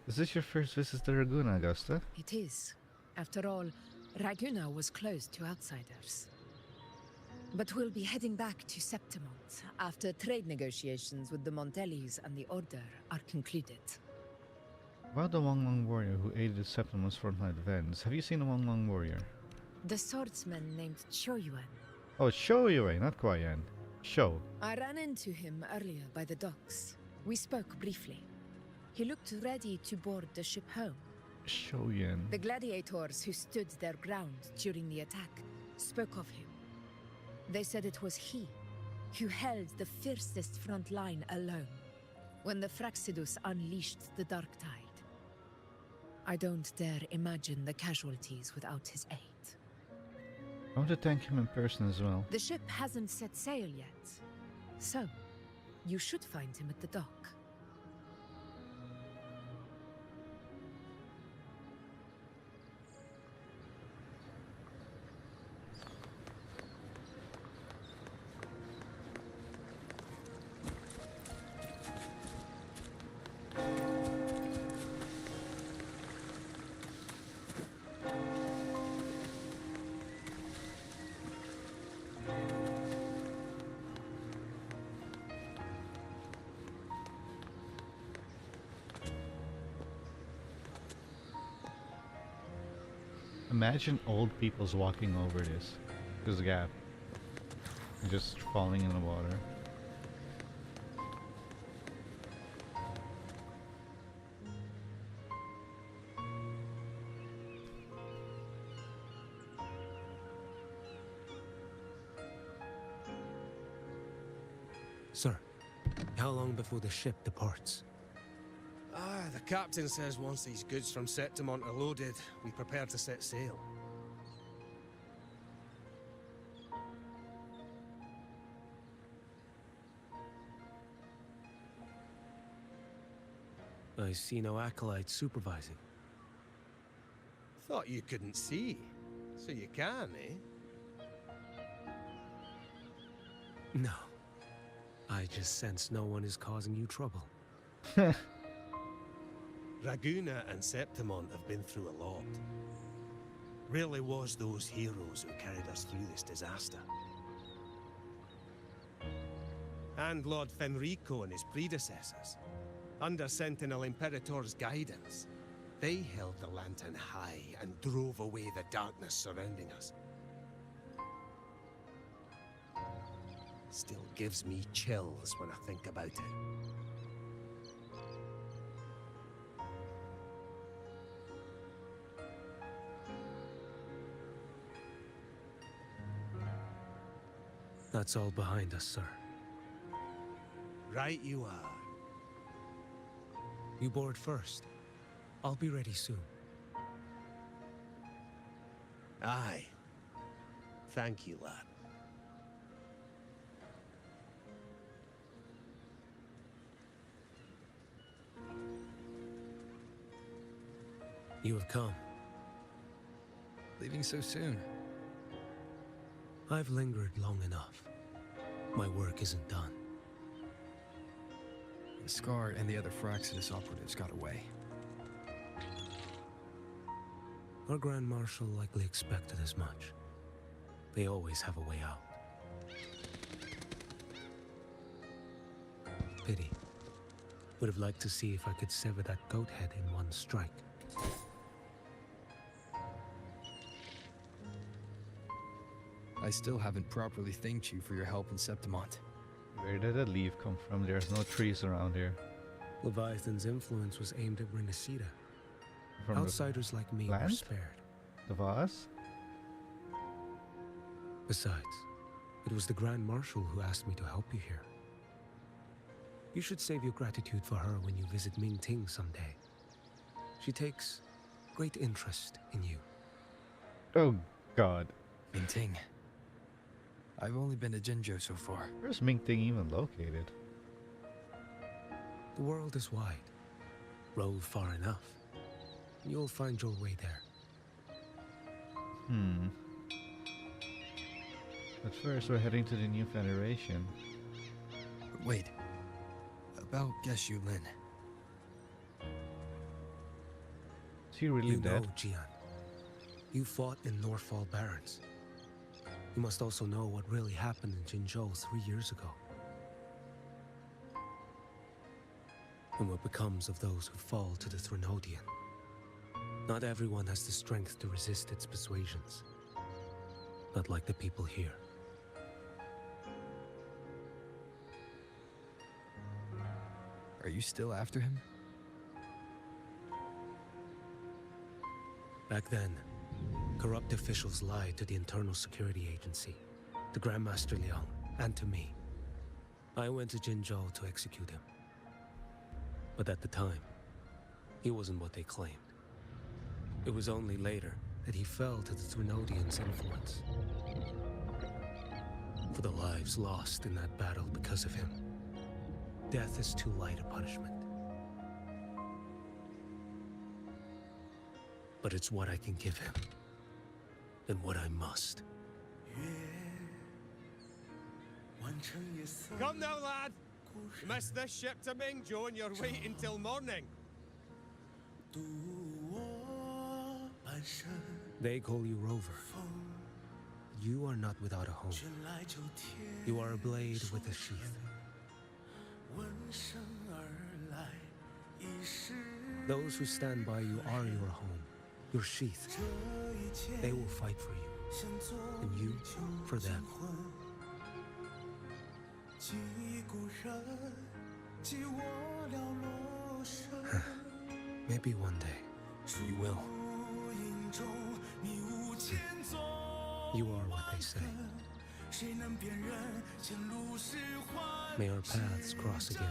Is this your first visit to Raguna, Augusta? It is. After all, Raguna was closed to outsiders. But we'll be heading back to Septimont after trade negotiations with the Montellis and the Order are concluded. About the Huanglong warrior who aided Septimon's frontline defense, have you seen the Huanglong warrior? The swordsman named Choyuan. Oh, Shoyue, not Huayan. Sho. I ran into him earlier by the docks. We spoke briefly. He looked ready to board the ship home. Shoyan. The gladiators who stood their ground during the attack spoke of him. They said it was he who held the fiercest front line alone when the Fraxidus unleashed the Dark Tide. I don't dare imagine the casualties without his aid. I want to thank him in person as well. The ship hasn't set sail yet, so you should find him at the dock. Imagine old people's walking over this gap, just falling in the water. Sir, how long before the ship departs? The captain says once these goods from Septimont are loaded, we prepare to set sail. I see no acolytes supervising. Thought you couldn't see. So you can, eh? No. I just sense no one is causing you trouble. Raguna and Septimont have been through a lot. Rarely was those heroes who carried us through this disaster. And Lord Fenrico and his predecessors, under Sentinel Imperator's guidance, they held the lantern high and drove away the darkness surrounding us. Still gives me chills when I think about it. That's all behind us, sir. Right you are. You board first. I'll be ready soon. Aye. Thank you, lad. You have come. Leaving so soon. I've lingered long enough. My work isn't done. The Scar and the other Fraxidus operatives got away. Our Grand Marshal likely expected as much. They always have a way out. Pity. Would have liked to see if I could sever that goat head in one strike. I still haven't properly thanked you for your help in Septimont. Where did that leaf come from? There's no trees around here. Leviathan's influence was aimed at Rinascita. From Outsiders like me were land? spared. The vase? Besides, it was the Grand Marshal who asked me to help you here. You should save your gratitude for her when you visit Mingting someday. She takes great interest in you. Oh, God. Mingting. I've only been to Jinzhou so far. Where's Mingting even located? The world is wide. Row far enough. You'll find your way there. But first, we're heading to the New Federation. But wait. About Geshu Lin. Is he really You dead? know, Jian. You fought in Norfall Barrens. You must also know what really happened in Jinzhou 3 years ago. And what becomes of those who fall to the Threnodian. Not everyone has the strength to resist its persuasions. Not like the people here. Are you still after him? Back then, corrupt officials lied to the Internal Security Agency, to Grandmaster Liang, and to me. I went to Jinzhou to execute him. But at the time, he wasn't what they claimed. It was only later that he fell to the Threnodians' influence. For the lives lost in that battle because of him, death is too light a punishment. But it's what I can give him, and what I must. Come now, lad! Miss this ship to Mingzhou and you're waiting till morning. They call you Rover. You are not without a home. You are a blade with a sheath. Those who stand by you are your home, your sheath. They will fight for you, and you for them. Maybe one day, you will. You are what they say. May our paths cross again.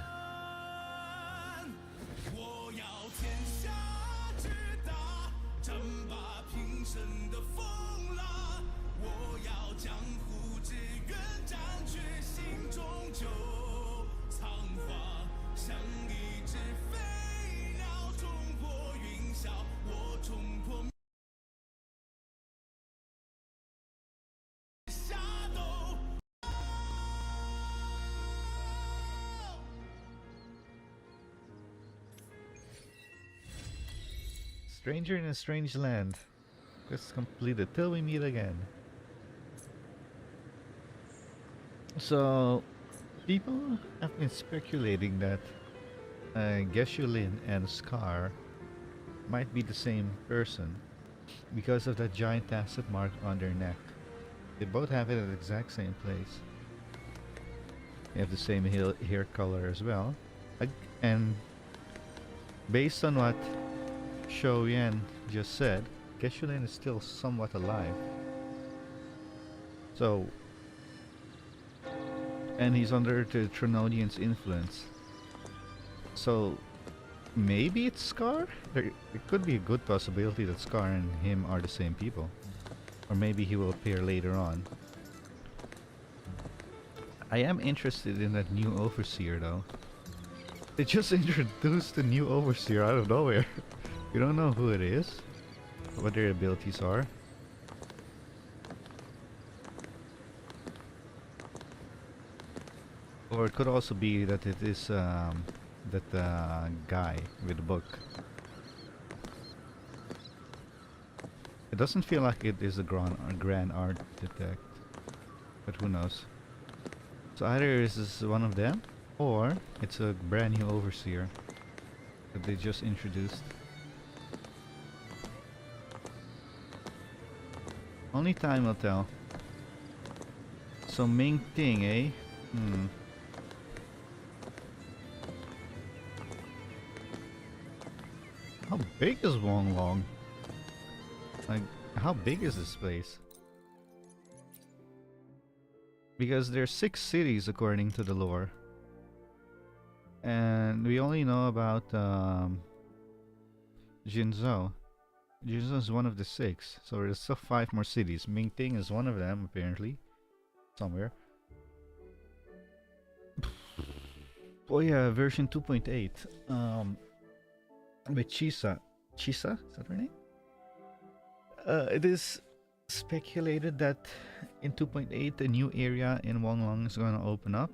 Stranger in a strange land. Quest completed. Till we meet again. So, people have been speculating that Geshulin and Scar might be the same person because of that giant asset mark on their neck. They both have it at the exact same place. They have the same hair color as well. And based on what Shou Yan just said, Geshulin is still somewhat alive. So, and he's under the Trinodian's influence. So, maybe it's Scar? It could be a good possibility that Scar and him are the same people. Or maybe he will appear later on. I am interested in that new Overseer though. They just introduced a new Overseer out of nowhere. We don't know who it is, what their abilities are. Or it could also be that it is that guy with the book. It doesn't feel like it is a grand architect, but who knows. So either this is one of them, or it's a brand new Overseer that they just introduced. Only time will tell. So Mingting, eh? How big is Huanglong? Like, how big is this place? Because there's 6 cities according to the lore. And we only know about Jinzhou. Jinzhou is one of the 6, so there's still 5 more cities. Mingting is one of them, apparently. Somewhere. Oh yeah, version 2.8. With Chisa. Chisa? Is that her name? It is speculated that in 2.8 a new area in Huanglong is going to open up.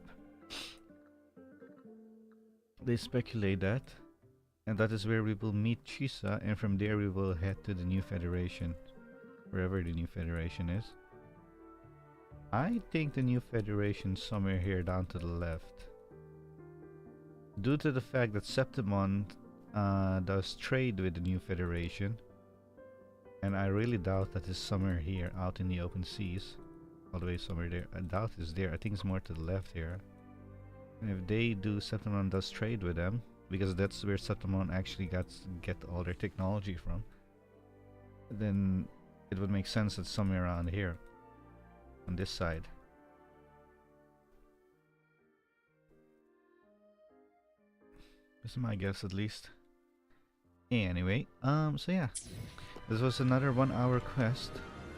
They speculate that. And that is where we will meet Chisa, and from there we will head to the New Federation. Wherever the New Federation is. I think the New Federation is somewhere here down to the left. Due to the fact that Septimon does trade with the New Federation. And I really doubt that it's somewhere here, out in the open seas. All the way somewhere there. I doubt it's there. I think it's more to the left here. And if they do, Septimon does trade with them. Because that's where Septimon actually get all their technology from. then it would make sense that somewhere around here, on this side. This is my guess, at least. Anyway, so yeah, this was another 1 hour quest,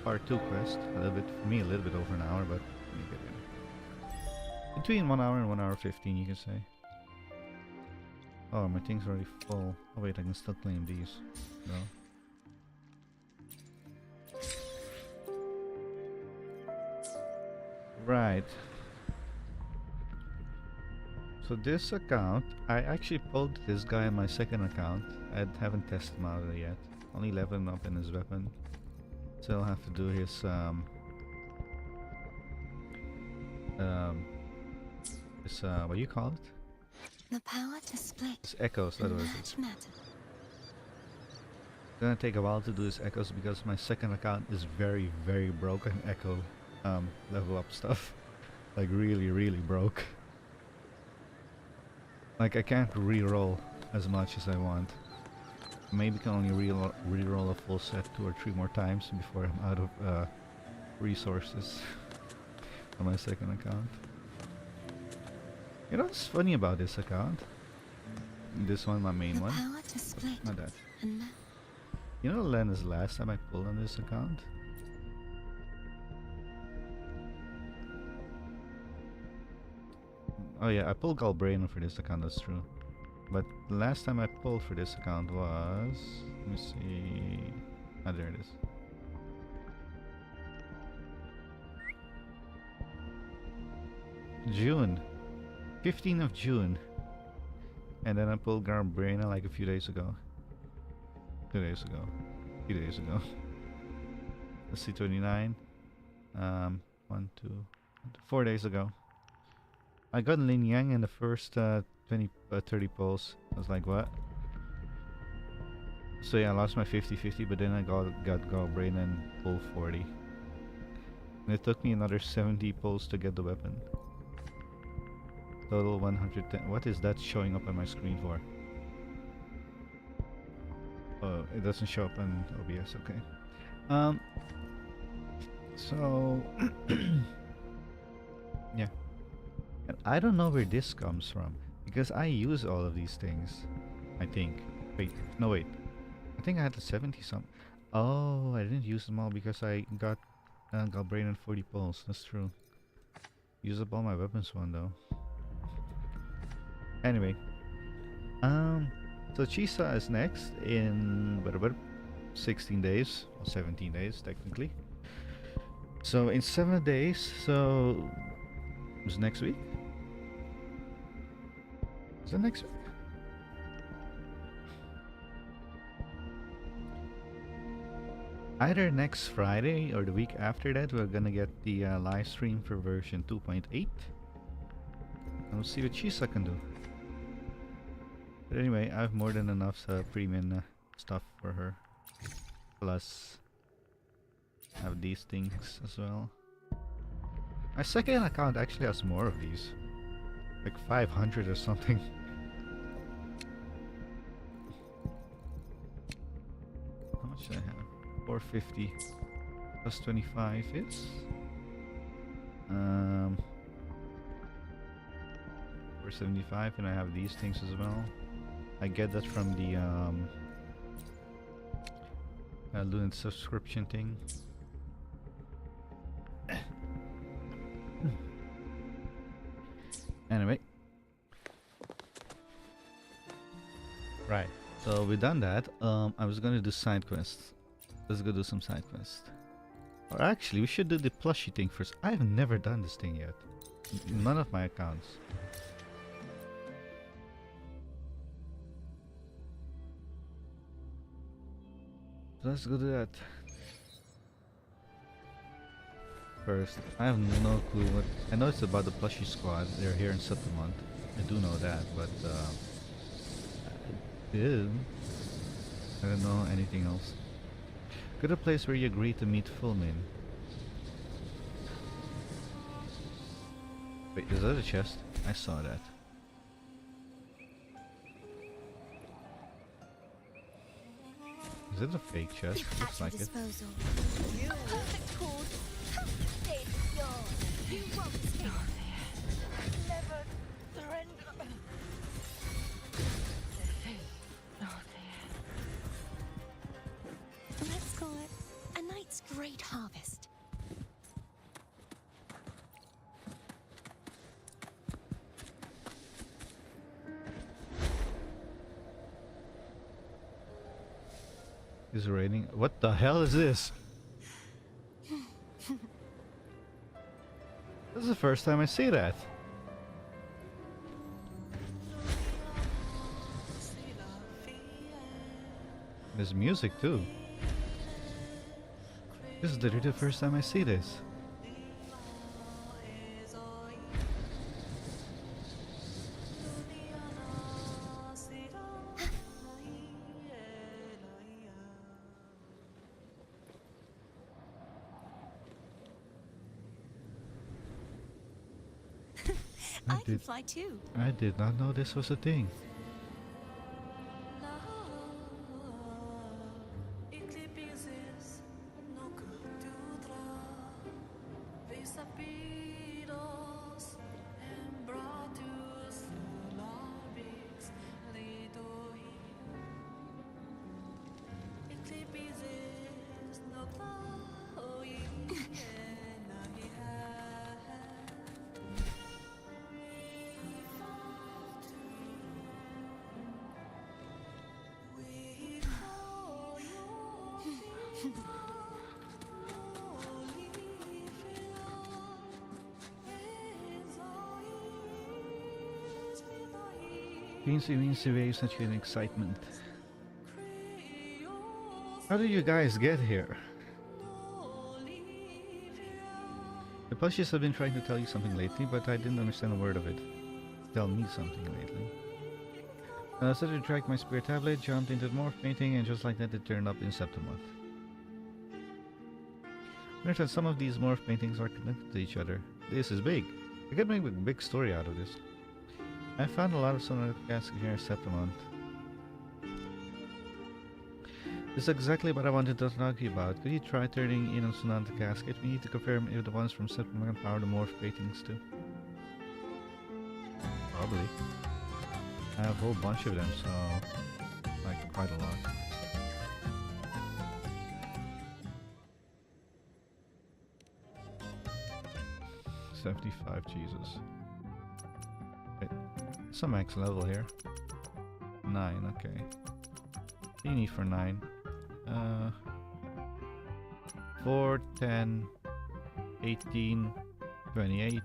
part 2 quest. A little bit for me, a little bit over an hour, but between 1 hour and 1 hour 15, you can say. Oh, my thing's already full. Oh wait, I can still claim these. No. Right. So this account, I actually pulled this guy on my second account. I haven't tested him out yet. Only leveling up in his weapon. Still have to do his what do you call it? The power to split. His echoes, that was it. Gonna take a while to do his echoes because my second account is very, very broken echo level up stuff. Like really broke. Like I can't re-roll as much as I want. Maybe can only re-roll a full set 2 or 3 more times before I'm out of resources on my second account. You know what's funny about this account? This one, my main one. Not that. You know when is the last time I pulled on this account? Oh yeah, I pulled Galbraith for this account, that's true. But the last time I pulled for this account was... Let me see... Ah, there it is. June. 15th of June. And then I pulled Galbraith like a few days ago. 2 days ago. 2 days ago. Let's see, 29. 1, 2, 4 days ago. I got Lin Yang in the first 30 pulls. I was like, what? So yeah, I lost my 50-50, but then I got Galbraith and pull 40. And it took me another 70 pulls to get the weapon. Total 110. What is that showing up on my screen for? Oh, it doesn't show up on OBS, okay. So... yeah. And I don't know where this comes from, because I use all of these things, I think. Wait, no wait. I think I had the 70 something. Oh, I didn't use them all because I got Galbraith and 40 pulls, that's true. Use up all my weapons one though. Anyway. So Chisa is next in 16 days, or 17 days technically. So in 7 days, so... Is next week? Is that next week? Either next Friday or the week after that, we're gonna get the live stream for version 2.8. And we'll see what Chisa can do. But anyway, I have more than enough premium stuff for her. Plus, I have these things as well. My second account actually has more of these. Like 500 or something. How much do I have? 450 plus 25 is 475, and I have these things as well. I get that from the Lunar subscription thing. Anyway, right, so we've done that. I was gonna do side quests. Let's go do some side quests. Or actually, we should do the plushie thing first. I've never done this thing yet. None of my accounts. So let's go do that. First, I have no clue what... I know it's about the plushie squad. They're here in Settlement. I do know that, but I don't know anything else. Go to a place where you agree to meet Fulmin. Wait, is that a chest? I saw that. Is it a fake chest? Looks like it. Disposal. You perfect cause. It's yours. You won't escape. Never surrender. Let's call it a night's great harvest. Is it raining? What the hell is this? This is the first time I see that. There's music too. This is literally the first time I see this. I can fly too. I did not know this was a thing. Wincy waves at you in excitement. How did you guys get here? The plushies have been trying to tell you something lately, but I didn't understand a word of it. Tell me something lately. I started to track my spirit tablet, jumped into the morph painting, and just like that it turned up in Septimont. Notice that some of these morph paintings are connected to each other. This is big. I could make a big story out of this. I found a lot of sonar casket here in Septimont. This is exactly what I wanted to talk to you about. Could you try turning in on Sonata Casket? We need to confirm if the ones from Septimont can power the morph paintings too. Probably. I have a whole bunch of them, so like quite a lot. $75, Jesus. Wait, some max level here. 9, okay. What do you need for 9? 4, 10, 18, 28,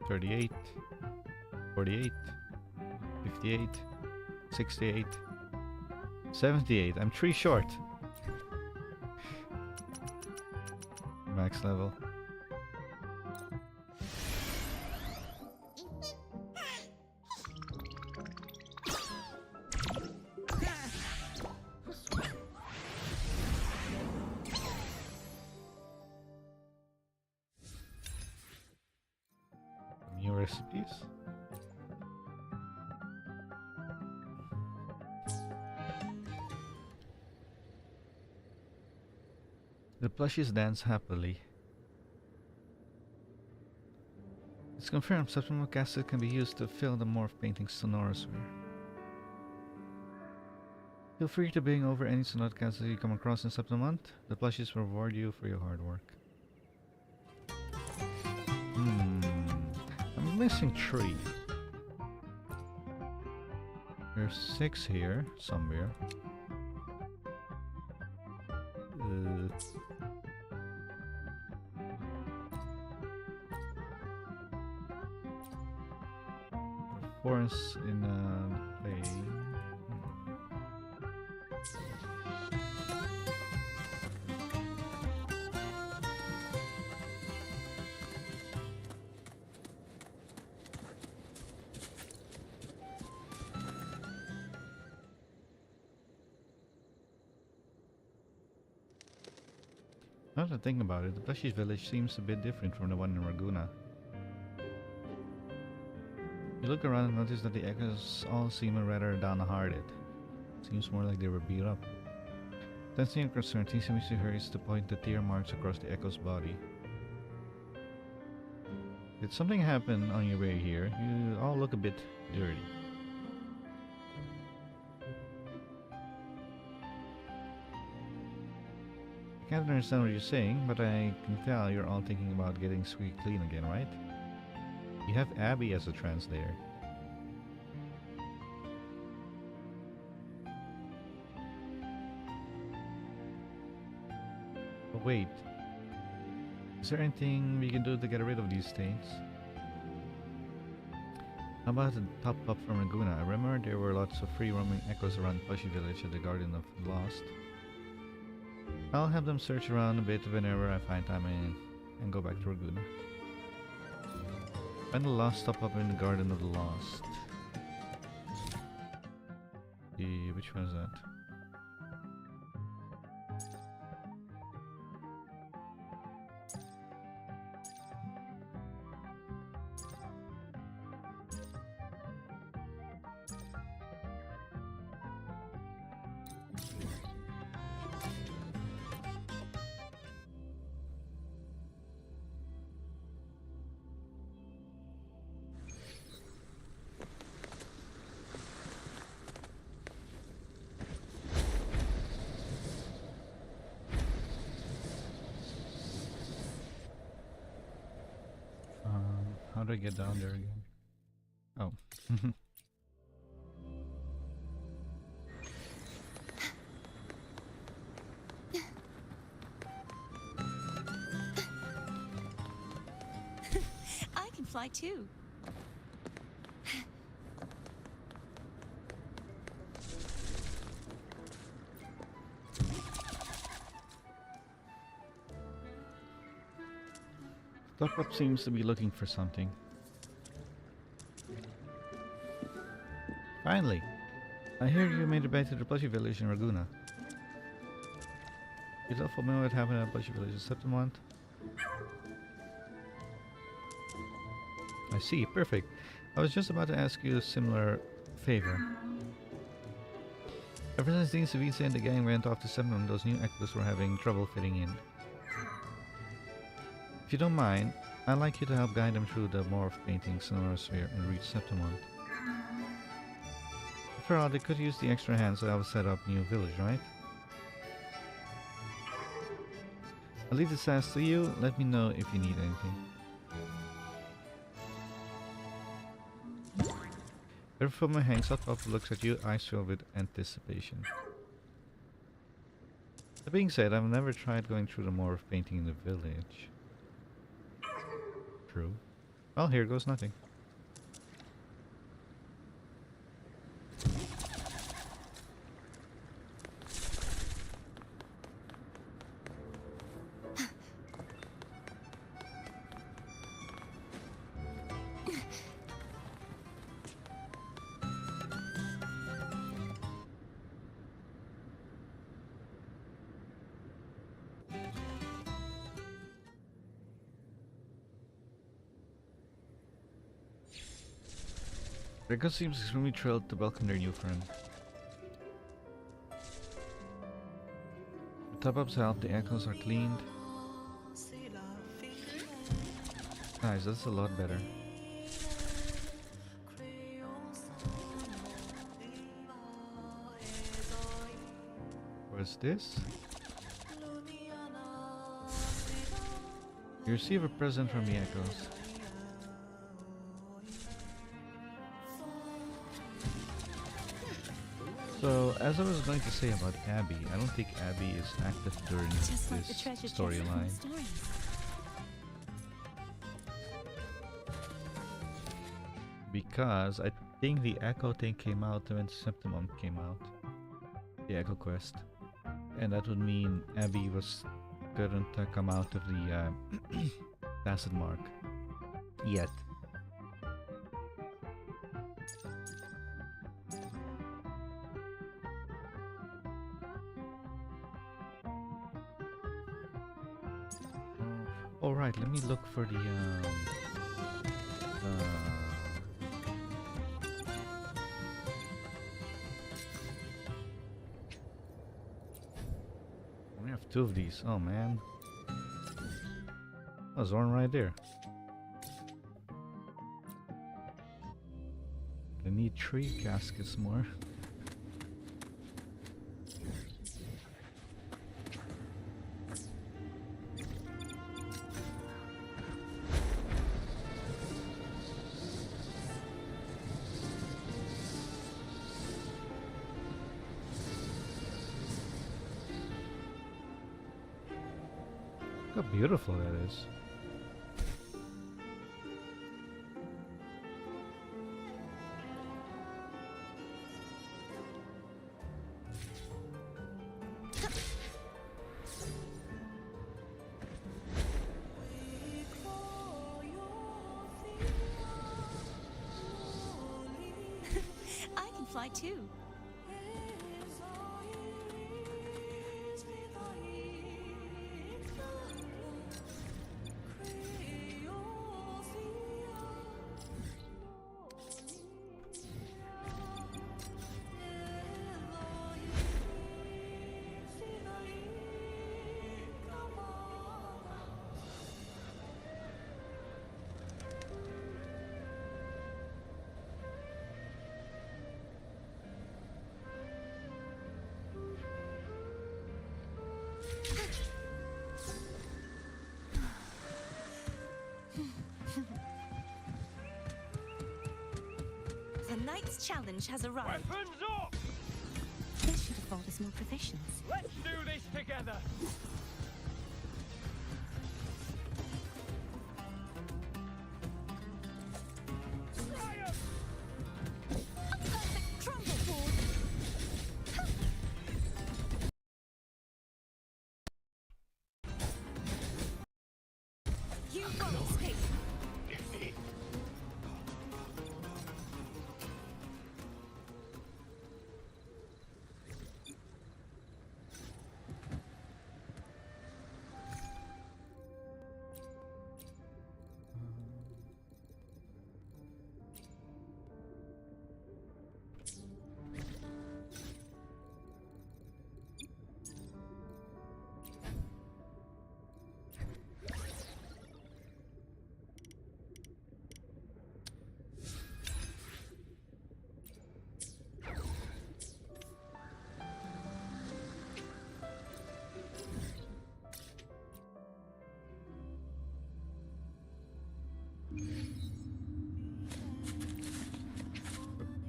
38, 48, 58, 68, 78. I'm 3 short. Max level. New recipes. The plushies dance happily. It's confirmed Septimont Castle can be used to fill the morph paintings Sonoras wear. Feel free to bring over any Sonora Castle you come across in Septimont. The plushies will reward you for your hard work. I'm missing 3. There's 6 here, somewhere. Forest in play. Now that I think about it, the Plushies village seems a bit different from the one in Raguna. You look around and notice that the echoes all seem rather downhearted. Seems more like they were beat up. Sensing your concern, Mitsumichi hurries to point the tear marks across the Echo's body. Did something happen on your way here? You all look a bit dirty. I can't understand what you're saying, but I can tell you're all thinking about getting squeaky clean again, right? You have Abby as a translator. But wait. Is there anything we can do to get rid of these stains? How about the top up from Laguna? I remember there were lots of free roaming echoes around Plushy Village at the Garden of the Lost. I'll have them search around a bit whenever I find time and go back to Laguna. Find the lost top up in the Garden of the Lost. Which one is that? How do I get down there again? Oh. I can fly too. Top-up seems to be looking for something. Finally! I hear you made it back to the Plushy Village in Laguna. You don't familiar with having a Plushy Village in Septimont? I see, perfect. I was just about to ask you a similar favor. Ever since Dean Savisa and the gang went off to Septimont, those new echoes were having trouble fitting in. If you don't mind, I'd like you to help guide them through the morph painting Sphere and reach Septimont. After all, they could use the extra hands to help set up new village, right? I'll leave this task to you. Let me know if you need anything. Every film hangs up, looks at you, eyes filled with anticipation. That being said, I've never tried going through the morph painting in the village. True. Well, here goes nothing. Rico seems extremely thrilled to welcome their new friend. The top-ups help, the echoes are cleaned. Nice, that's a lot better. What's this? You receive a present from the echoes. So, as I was going to say about Abby, I don't think Abby is active during this storyline. Because I think the Echo thing came out when Septimont came out. The Echo quest. And that would mean Abby couldn't come out of the Tacit Mark yet. Alright, let me look for the 2 of these. Oh man. Oh, Zorn right there. I need 3 caskets more. Look how beautiful that is. I can fly too. The knight's challenge has arrived. Weapons up! This should afford us more provisions. Let's do this together! Triumph! A perfect trumpet board! You won't escape!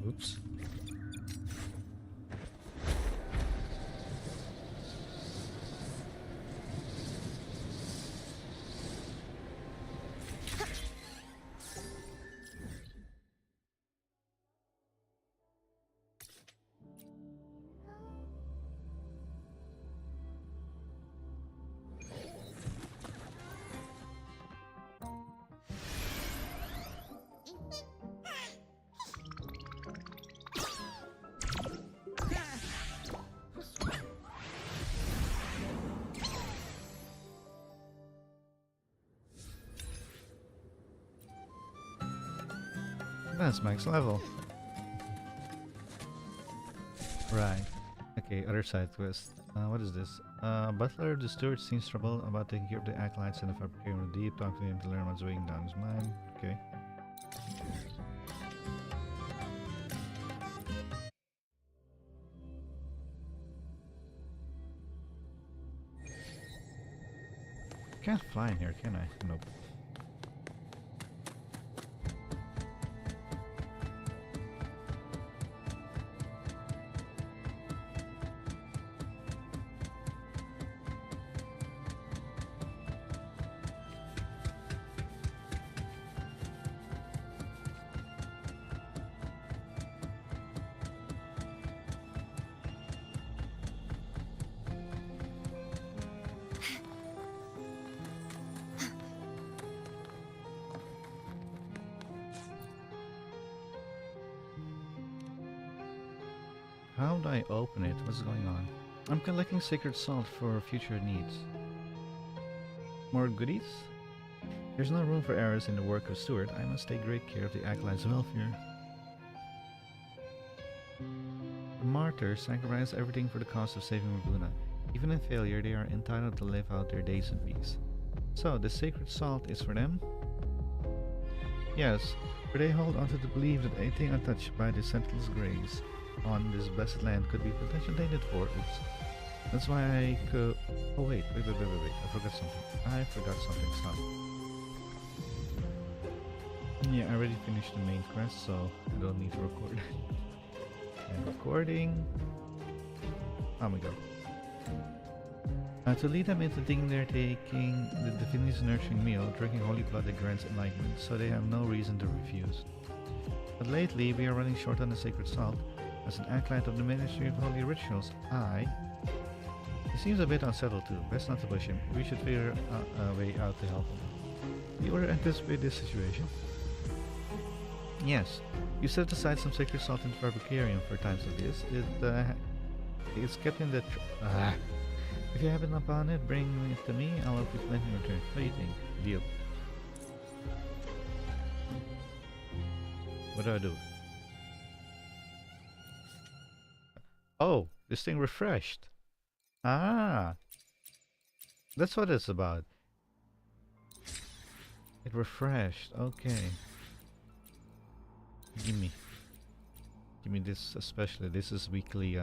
Oops. That's max level. Right. Okay, other side quest. What is this? Butler, the steward seems trouble about taking care of the acolytes and the fabricator of the deep. Talk to him to learn what's weighing down his mind. Okay. Can't fly in here, can I? Nope. How do I open it? What's going on? I'm collecting sacred salt for future needs. More goodies? There's no room for errors in the work of steward. I must take great care of the acolytes' welfare. The martyr sacrificed everything for the cause of saving Rabuna. Even in failure, they are entitled to live out their days in peace. So, the sacred salt is for them? Yes, for they hold onto the belief that anything untouched by the Sentinel's grace on this blessed land could be potentially tainted for oops. That's why I could... Oh wait. I forgot something. Stop. Yeah, I already finished the main quest, so I don't need to record. And recording. Oh my god. To lead them into thinking they're taking the Divinity's nurturing meal, drinking holy blood that grants enlightenment, so they have no reason to refuse. But lately, we are running short on the sacred salt. As an acolyte of the Ministry of Holy Rituals, he seems a bit unsettled too. Best not to push him. We should figure a way out to help him. Do you anticipate this situation? Yes. You set aside some sacred salt in the Fabricarium for times like this. It's kept in the... If you happen upon it, bring it to me. I'll help you plenty in return. What do you think? Deal. What do I do? Oh, this thing refreshed. Ah, that's what it's about. It refreshed. Okay. Give me this especially. This is weekly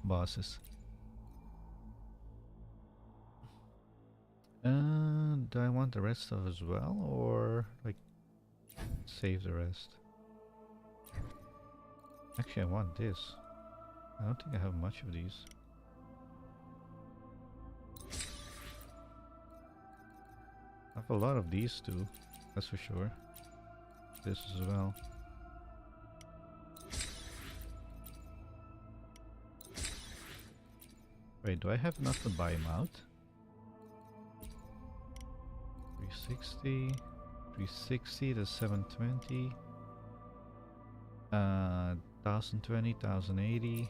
bosses. Do I want the rest of as well, or like save the rest? Actually, I want this. I don't think I have much of these. I have a lot of these too, that's for sure. This as well. Wait, do I have enough to buy him out? 360 to 720. 1020, 1080.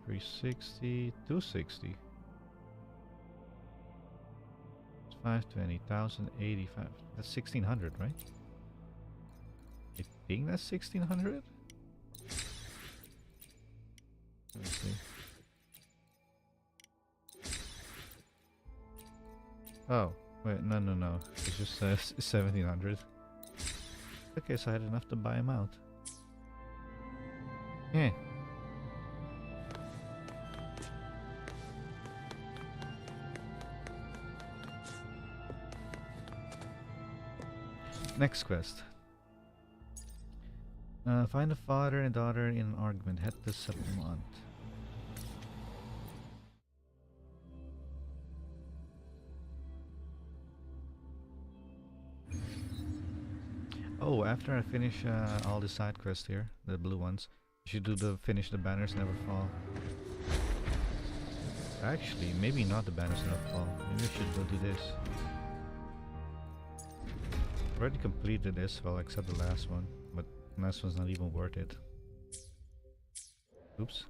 360, 260. 520, 1085. That's 1600, right? I think that's 1600? Let me see. Oh, wait, no. It just says 1700. Okay, so I had enough to buy him out. Yeah. Next quest. Find a father and daughter in an argument. Head to Septimont. Oh, after I finish all the side quests here, the blue ones, I should do finish the banners never fall. Actually, maybe not the banners never fall. Maybe I should go do this. Already completed this, well, except the last one, but the last one's not even worth it. Oops.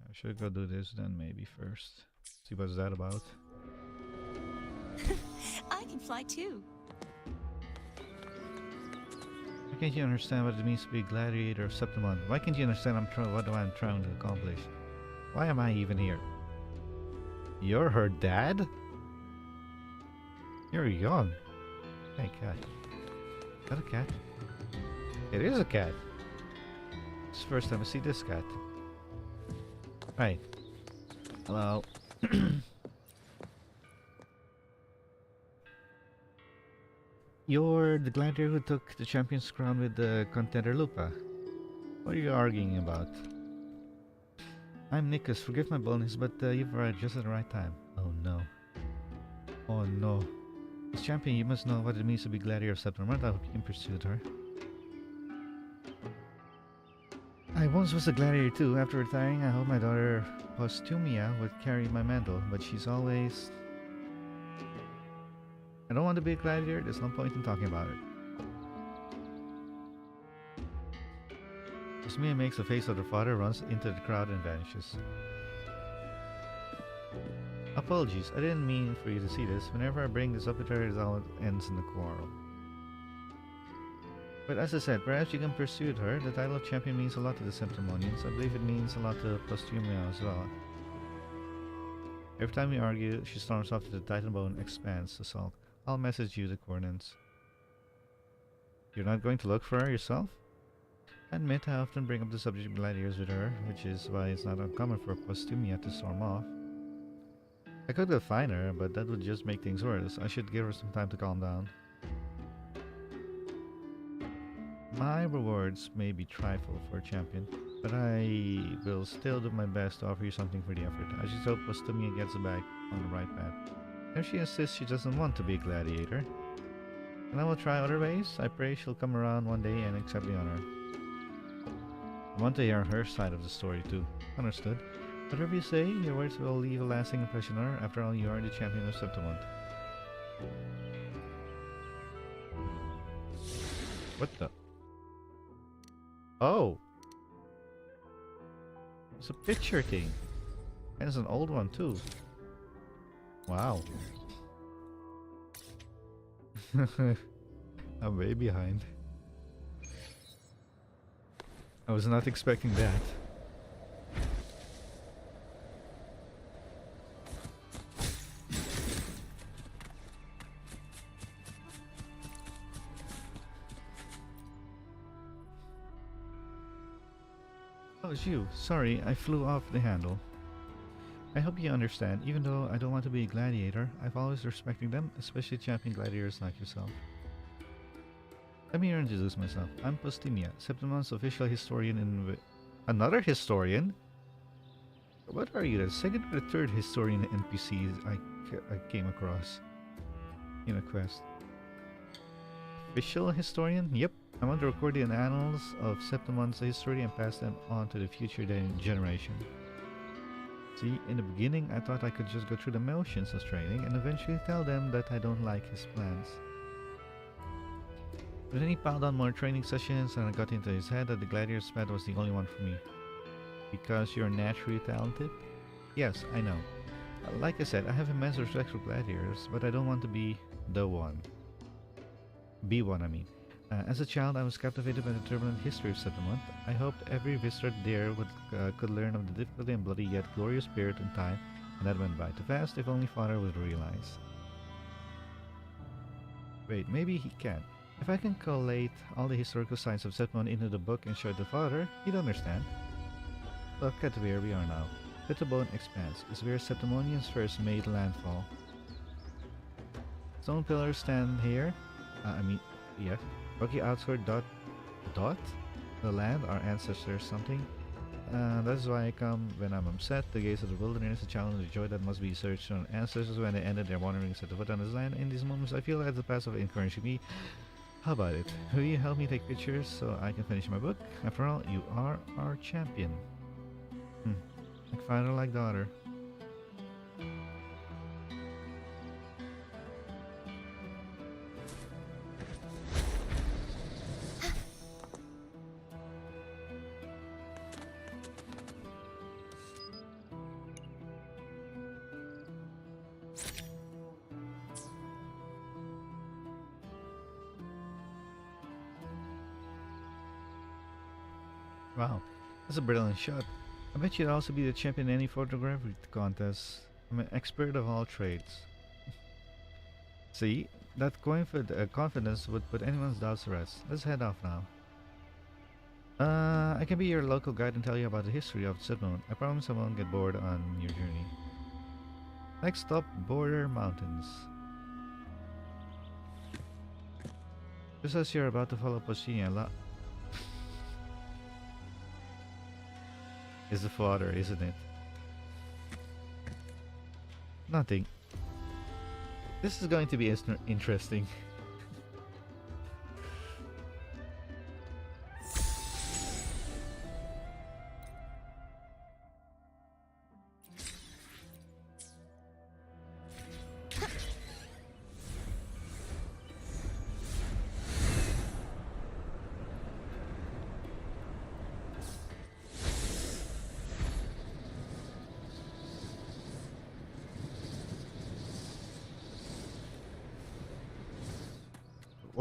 I should go do this then, maybe first. See what's that about. I can fly too. Why can't you understand what it means to be a gladiator of Septimont? Why can't you understand what I'm trying to accomplish? Why am I even here? You're her dad? You're young. Hey, cat. Is that a cat? It is a cat. It's the first time I see this cat. Right. Hello. You're the gladiator who took the champion's crown with the contender Lupa. What are you arguing about? I'm Nikus, forgive my boldness, but you've arrived just at the right time. Oh no. Oh no. As champion, you must know what it means to be gladiator of Septimont. I can pursue her. I once was a gladiator too. After retiring, I hope my daughter Postumia would carry my mantle, but she's always... I don't want to be a gladiator, there's no point in talking about it. Postumia makes a face of her father, runs into the crowd and vanishes. Apologies, I didn't mean for you to see this. Whenever I bring this up with her, it always ends in a quarrel. But as I said, perhaps you can pursue her. The title of champion means a lot to the Septimonians. I believe it means a lot to Postumia as well. Every time we argue, she storms off to the Titanbone Expanse assault. I'll message you the coordinates. You're not going to look for her yourself? I admit I often bring up the subject of gladiators with her, which is why it's not uncommon for Postumia to storm off. I could go find her, but that would just make things worse. I should give her some time to calm down. My rewards may be trifle for a champion, but I will still do my best to offer you something for the effort. I just hope Postumia gets back on the right path. If she insists she doesn't want to be a gladiator, then I will try other ways. I pray she'll come around one day and accept the honor. I want to hear her side of the story too. Understood. Whatever you say, your words will leave a lasting impression on her. After all, you are the champion of Septimont. What the? Oh! It's a picture thing. And it's an old one too. Wow. I'm way behind. I was not expecting that. Oh, it's you. Sorry, I flew off the handle. I hope you understand. Even though I don't want to be a gladiator, I've always respected them, especially champion gladiators like yourself. Let me introduce myself. I'm Postumia, Septimon's official historian in... Another historian? What are you, the second or the third historian NPCs I came across in a quest? Official historian? Yep. I want to record the annals of Septimon's history and pass them on to the future generation. See, in the beginning I thought I could just go through the motions of training and eventually tell them that I don't like his plans. But then he piled on more training sessions and I got into his head that the gladiator's path was the only one for me. Because you're naturally talented? Yes, I know. Like I said, I have immense respect for gladiators, but I don't want to be the one. Be one, I mean. As a child, I was captivated by the turbulent history of Septimont. I hoped every visitor there could learn of the difficulty and bloody yet glorious period in time, and that went by too fast. If only Father would realize. Wait, maybe he can. If I can collate all the historical sites of Septimont into the book and show it to Father, he'd understand. Look at where we are now. Titanbone Expanse is where Septimonians first made landfall. Stone pillars stand here. Yes. Rocky outsword dot? The land, our ancestors, something. That's why I come when I'm upset. The gates of the wilderness, a challenge, the joy that must be searched on ancestors when they ended their wanderings at the foot on this land. In these moments, I feel like the past of encouraging me. How about it? Will you help me take pictures so I can finish my book? After all, you are our champion. Like father, like daughter. Wow, that's a brilliant shot. I bet you'd also be the champion in any photography contest. I'm an expert of all trades. See, that confidence would put anyone's doubts to rest. Let's head off now. I can be your local guide and tell you about the history of Septimont. I promise I won't get bored on your journey. Next stop, Border Mountains. Just as you're about to follow Postumia, is the father, isn't it? Nothing. This is going to be interesting.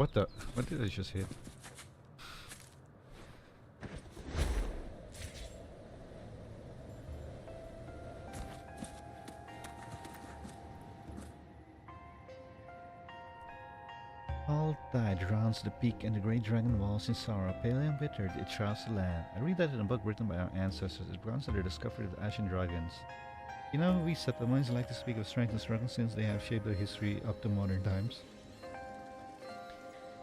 What the? What did I just hit? All tide rounds the peak and the great dragon walls in sorrow, pale and withered, it shrouds the land. I read that in a book written by our ancestors. It runs under the discovery of the Ashen Dragons. You know, we settlements like to speak of strength and struggle since they have shaped our history up to modern times.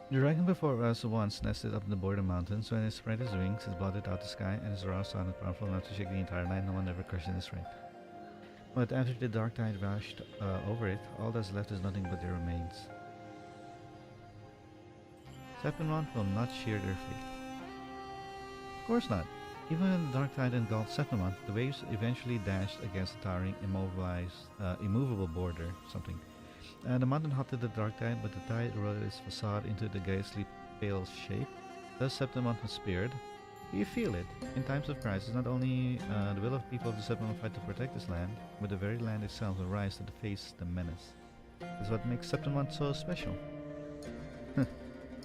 The dragon before us once nested up in the border mountains. When it spread his wings, it blotted out the sky, and his roar sounded powerful enough to shake the entire land. No one ever questioned his strength. But after the dark tide washed over it, all that's left is nothing but the remains. Septimont will not share their fate. Of course not. Even when the dark tide engulfed Septimont, the waves eventually dashed against the towering, immovable border. The mountain halted the dark tide, but the tide eroded its facade into the ghastly pale shape. Thus Septimont was spared. You feel it. In times of crisis, not only the will of people of the Septimont fight to protect this land, but the very land itself will rise to face the menace. That's what makes Septimont so special.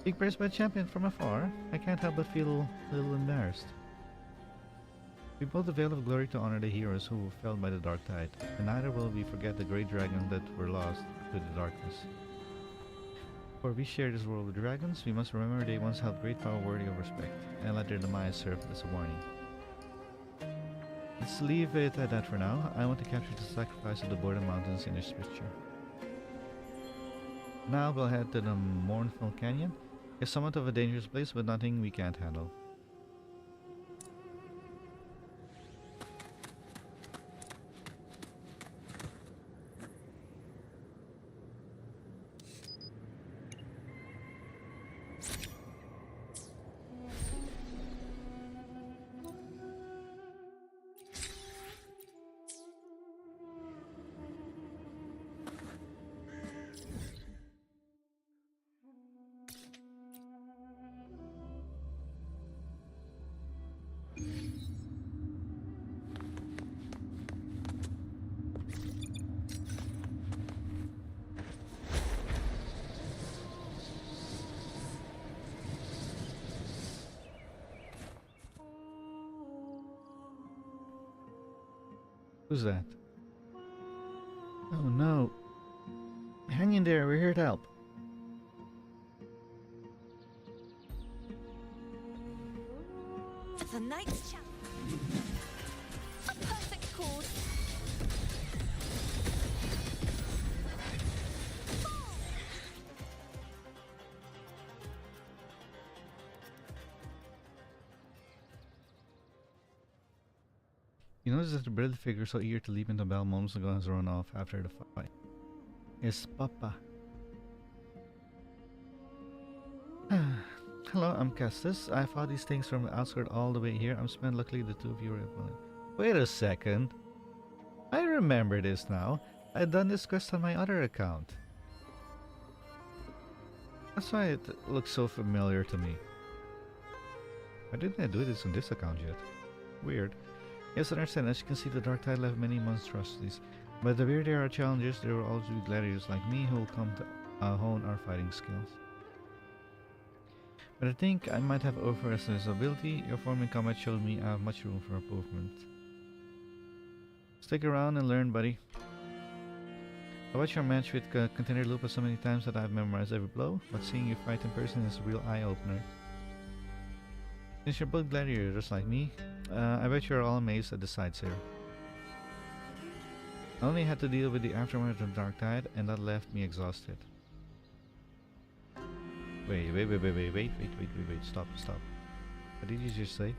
Being praised by a champion from afar, I can't help but feel a little embarrassed. We built the Veil of Glory to honor the heroes who fell by the dark tide, and neither will we forget the great dragons that were lost to the darkness. For we share this world with dragons, we must remember they once held great power worthy of respect, and let their demise serve as a warning. Let's leave it at that for now. I want to capture the sacrifice of the border mountains in this picture. Now we'll head to the Mournful Canyon. It's somewhat of a dangerous place, but nothing we can't handle. Who's that? Oh no. Hang in there, we're here to help. The knight's challenge. A perfect chord. You notice that the brilliant figure so eager to leap into battle moments ago has run off after the fight. It's Papa. Hello, I'm Castus. I fought these things from the outskirts all the way here. I'm spent. Luckily the two of you were willing. Wait a second. I remember this now. I've done this quest on my other account. That's why it looks so familiar to me. Why didn't I do this on this account yet? Weird. Yes, I understand. As you can see, the Dark Tide left many monstrosities. But the weird there are challenges, there will always be gladiators like me who will come to hone our fighting skills. But I think I might have overestimated his ability. Your form in combat showed me I have much room for improvement. Stick around and learn, buddy. I watched your match with Contender Lupa so many times that I've memorized every blow, but seeing you fight in person is a real eye-opener. Since you're both gladiators like me, I bet you're all amazed at the sights here. I only had to deal with the aftermath of the Dark Tide, and that left me exhausted. Wait, stop. What did you just say?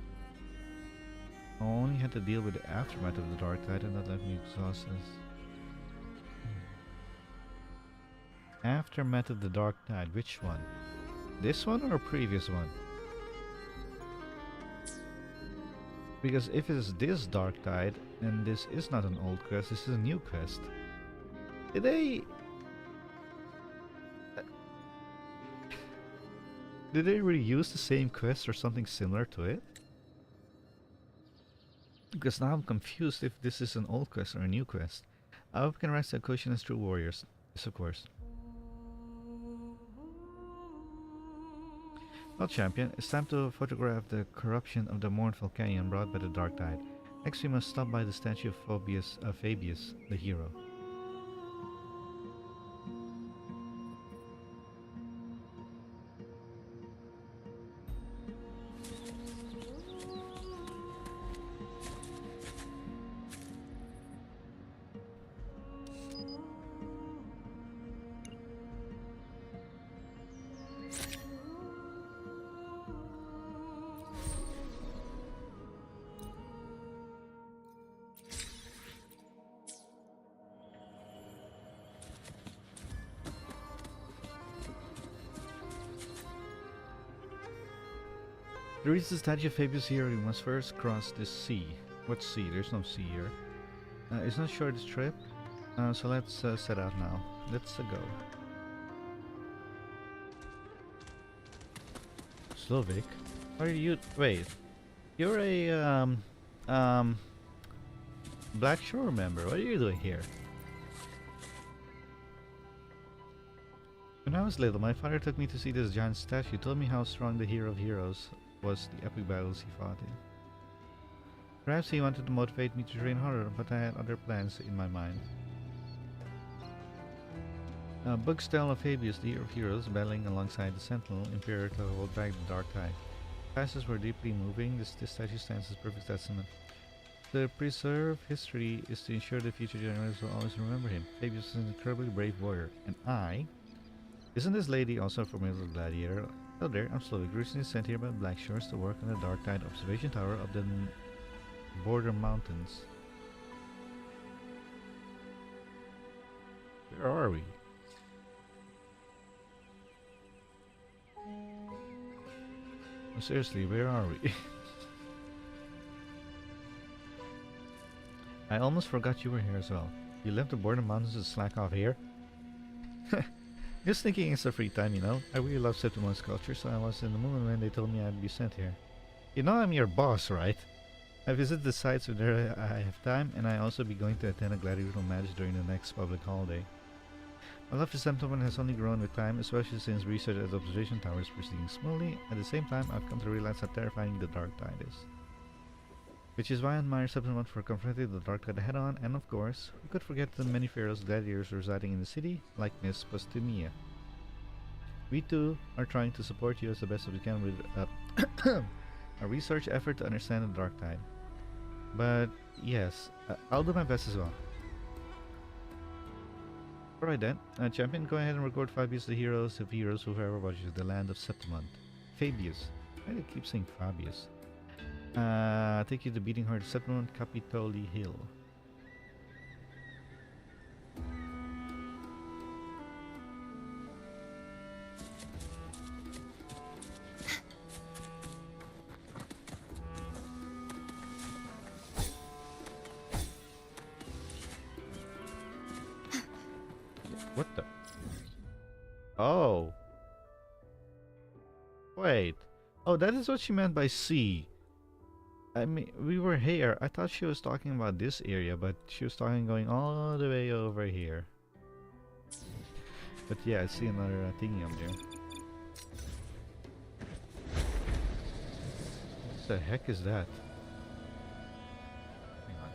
I only had to deal with the aftermath of the Dark Tide, and that left me exhausted. Aftermath of the Dark Tide, which one? This one or previous one? Because if it's this Dark Tide, then this is not an old quest, this is a new quest. Did they really use the same quest or something similar to it? Because now I'm confused if this is an old quest or a new quest. I hope we can rise to the occasion as true warriors. Yes, of course. Well, champion, it's time to photograph the corruption of the mournful canyon brought by the dark tide. Next, we must stop by the statue of Fabius, the hero. To reach the statue of Fabius here, we must first cross this sea. What sea? There's no sea here. It's not short this trip, so let's set out now. Let's go. Slovak? Are you? Wait, you're a Black Shore member. What are you doing here? When I was little, my father took me to see this giant statue. He told me how strong the hero of heroes was, the epic battles he fought in. Perhaps he wanted to motivate me to train harder, but I had other plans in my mind. Books tell of Fabius, the hero of heroes, battling alongside the Sentinel Imperator to hold back the Dark Tide. Passes were deeply moving. This statue stands as perfect testament. To preserve history is to ensure that future generations will always remember him. Fabius is an incredibly brave warrior, and isn't this lady also a formidable gladiator? Elder, I'm Slovak, recently sent here by Black Shores to work on the Dark Tide Observation Tower of the border mountains. Where are we? Oh, seriously, where are we? I almost forgot you were here as well. You left the border mountains to slack off here? Just thinking it's a free time, you know. I really love Septimon's culture, so I was in the mood when they told me I'd be sent here. You know I'm your boss, right? I visit the sites whenever I have time, and I also be going to attend a gladiatorial match during the next public holiday. My love for Septimon has only grown with time, especially since research at the observation tower is proceeding smoothly. At the same time, I've come to realize how terrifying the Dark Tide is. Which is why I admire Septimon for confronting the Dark Tide head-on, and of course, we could forget the many fearless gladiators residing in the city, like Miss Postumia. We too are trying to support you as the best we can with a research effort to understand the Dark Tide. But yes, I'll do my best as well. Alright then, champion, go ahead and record Fabius, the heroes of heroes whoever watches the land of Septimon. Fabius. Why do I keep saying Fabius? Take you to beating heart Septimon Capitoli Hill. What the? Oh. Wait. Oh, that is what she meant by sea. I mean, we were here. I thought she was talking about this area, but she was talking going all the way over here. But yeah, I see another thingy up there. What the heck is that? Hang on.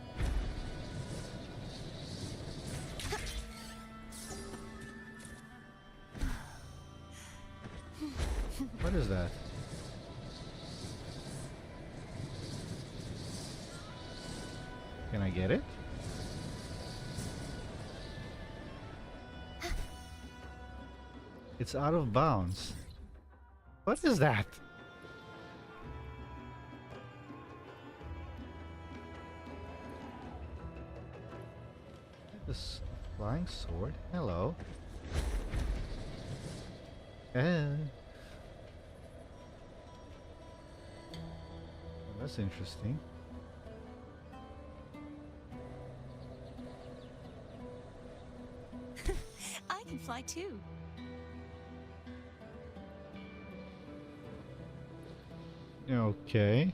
What is that? Can I get it? It's out of bounds. What is that? This flying sword? Hello. That's interesting. I can fly too. Okay.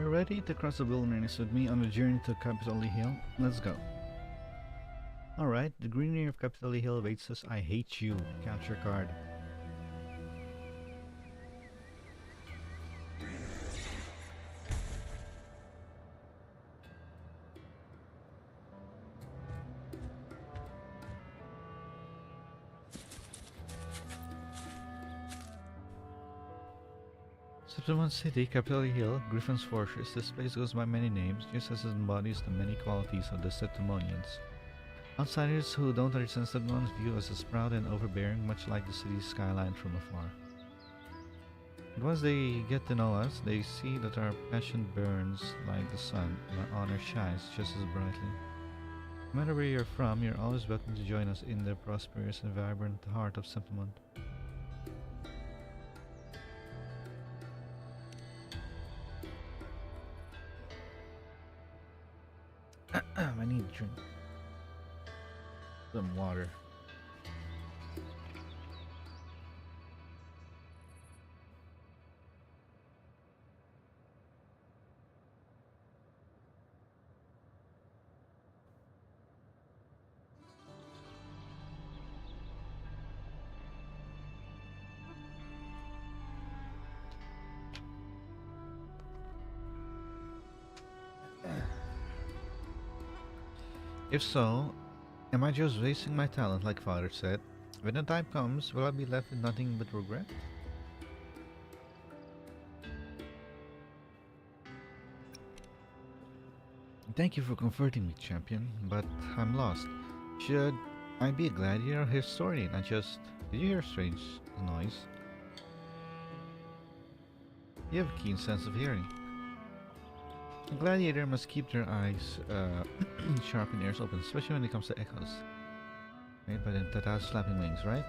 You're ready to cross the wilderness with me on the journey to Capitol Hill? Let's go. Alright, the greenery of Capitol Hill waits us. I hate you. Capture card. Septimont City, Capitol Hill, Griffin's Fortress. This place goes by many names, just as it embodies the many qualities of the Septimonians. Outsiders who don't understand Septimont view us as proud and overbearing, much like the city's skyline from afar. But once they get to know us, they see that our passion burns like the sun, and our honor shines just as brightly. No matter where you're from, you're always welcome to join us in the prosperous and vibrant heart of Septimont. I need to drink some water. If so, am I just wasting my talent like father said? When the time comes, will I be left with nothing but regret? Thank you for comforting me, champion, but I'm lost. Should I be a gladiator or historian? Did you hear a strange noise? You have a keen sense of hearing. A gladiator must keep their eyes sharp and ears open, especially when it comes to echoes. Right, but then Tata's slapping wings, right?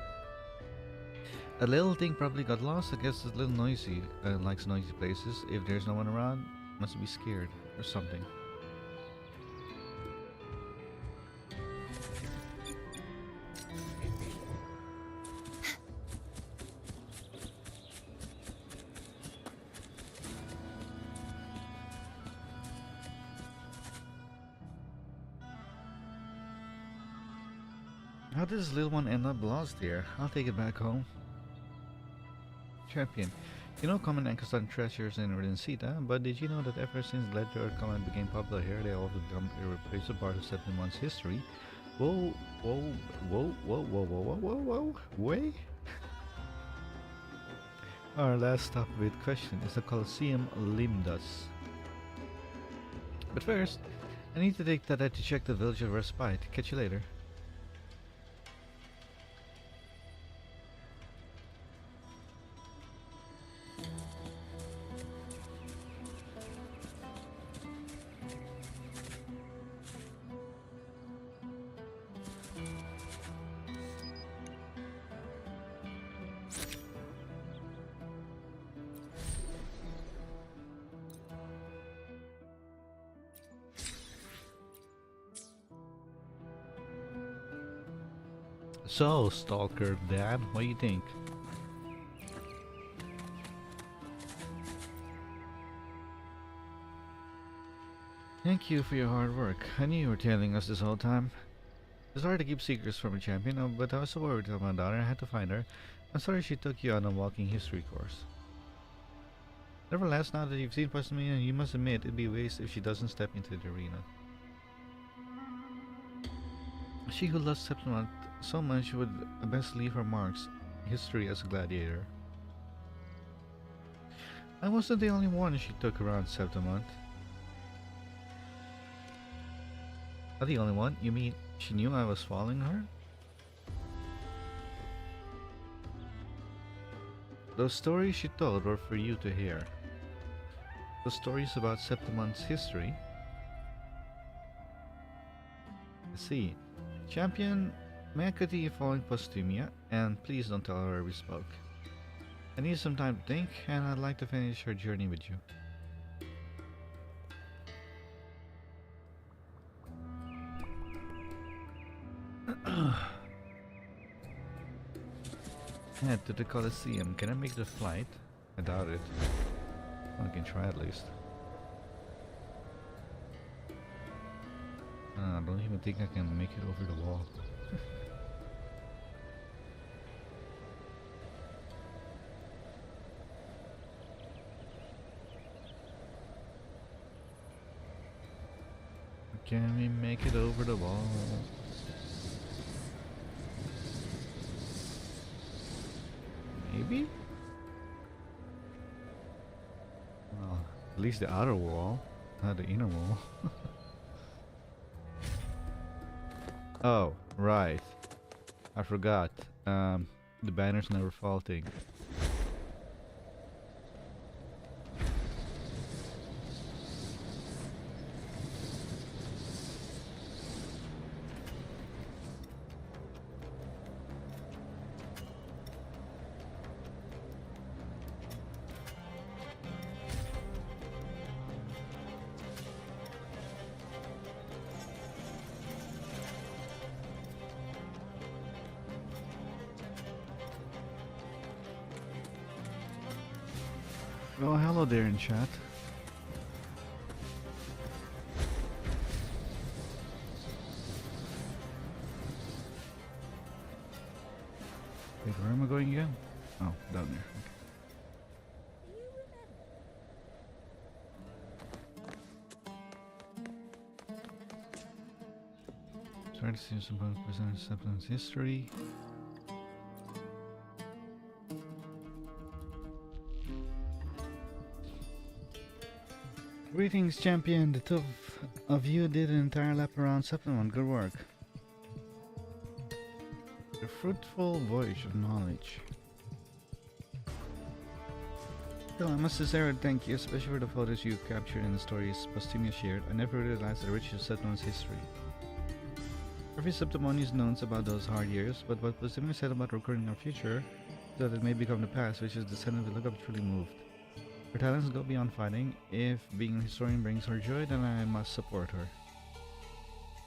A little thing probably got lost. I guess it's a little noisy, likes noisy places. If there's no one around, must be scared or something. How did this little one end up lost here? I'll take it back home. Champion, you know common Ancestor treasures in Rinascita, but did you know that ever since Ledger Common became popular here, they all become a irreplaceable part of Septimont's history? Whoa, whoa, whoa, whoa, whoa, whoa, whoa, whoa, whoa, way? Our last stop with question is the Colosseum Limdus. But first, I need to take Tata to check the village of Respite. Catch you later. So, Stalker Dad, what do you think? Thank you for your hard work. I knew you were tailing us this whole time. It's hard to keep secrets from a champion, but I was so worried about my daughter. I had to find her. I'm sorry she took you on a walking history course. Nevertheless, now that you've seen Pastamina, you must admit it'd be a waste if she doesn't step into the arena. She who loves Septimont so much would best leave her marks history as a gladiator. I wasn't the only one she took around Septimont. Not the only one? You mean she knew I was following her? Those stories she told were for you to hear. The stories about Septimont's history. Let's see. Champion, may I continue following Postumia? And please don't tell her we spoke. I need some time to think, and I'd like to finish her journey with you. Head to the Colosseum. Can I make the flight? I doubt it. I can try at least. I don't even think I can make it over the wall. Can we make it over the wall? Maybe? Well, at least the outer wall, not the inner wall. Oh, right. I forgot. The banner's never faulting. Well, hello there in chat. Wait, where am I going again? Oh, down there. Okay. Try to see some present Septimon's history. Greetings, champion. The two of you did an entire lap around Septimon. Good work. A fruitful voyage of knowledge. Still, I must sincerely thank you, especially for the photos you captured in the stories Postumia shared. I never realized the richness of Septimon's history. Every Septimonian knows about those hard years, but what Postumia said about recording our future, so that it may become the past, which is the descendant we look up, truly moved. Her talents go beyond fighting. If being a historian brings her joy, then I must support her.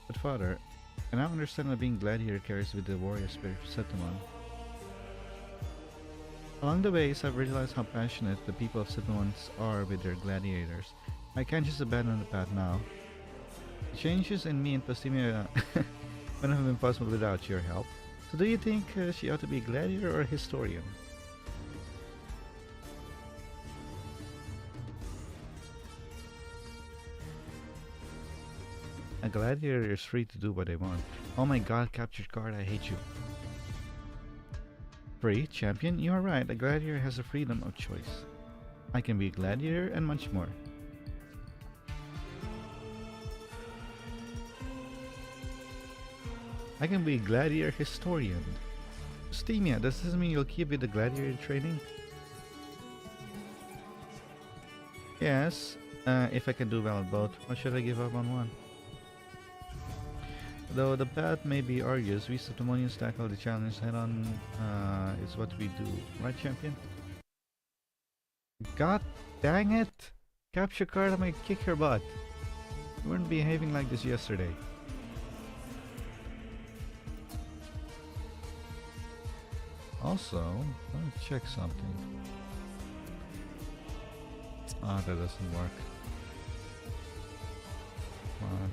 But father, I now understand what being gladiator carries with the warrior spirit of Septimon. Along the ways, I've realized how passionate the people of Septimon are with their gladiators. I can't just abandon the path now. The changes in me and Postumia wouldn't have been possible without your help. So do you think she ought to be a gladiator or a historian? A gladiator is free to do what they want. Oh my god, captured card, I hate you. Free, champion, you are right. A gladiator has the freedom of choice. I can be a gladiator and much more. I can be a gladiator historian. Postumia, does this mean you'll keep with the gladiator training? Yes, if I can do well at both. Why should I give up on one? Though the path may be arduous, we Septimonians tackle the challenge head on, is what we do. Right, champion? God dang it! Capture card, I might kick your butt. You weren't behaving like this yesterday. Also, let me check something. Ah, that doesn't work. Come on.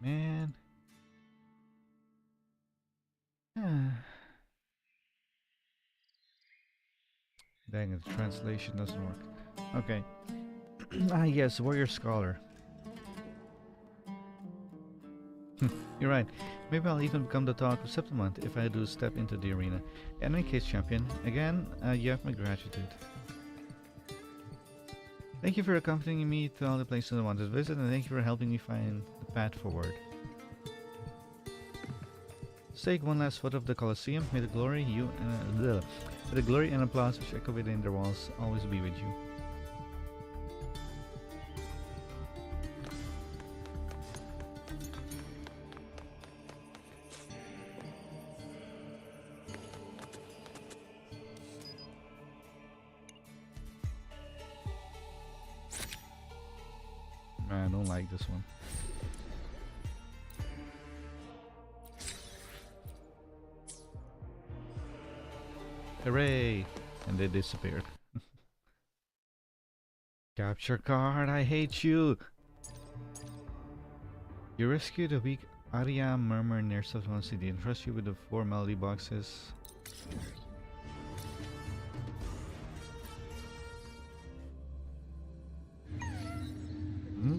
Man. Dang it, the translation doesn't work. Okay. Ah yes, warrior scholar. You're right. Maybe I'll even become the talk of Septimon if I do step into the arena. In any case, champion, again, you have my gratitude. Thank you for accompanying me to all the places I wanted to visit, and thank you for helping me find the path forward. Let's take one last photo of the Colosseum. May the glory and applause which echo within the walls always be with you. I don't like this one. Hooray! And they disappeared. Capture card, I hate you! You rescued a weak Arya murmur near Southern City and trust you with the 4 melody boxes. Hmm?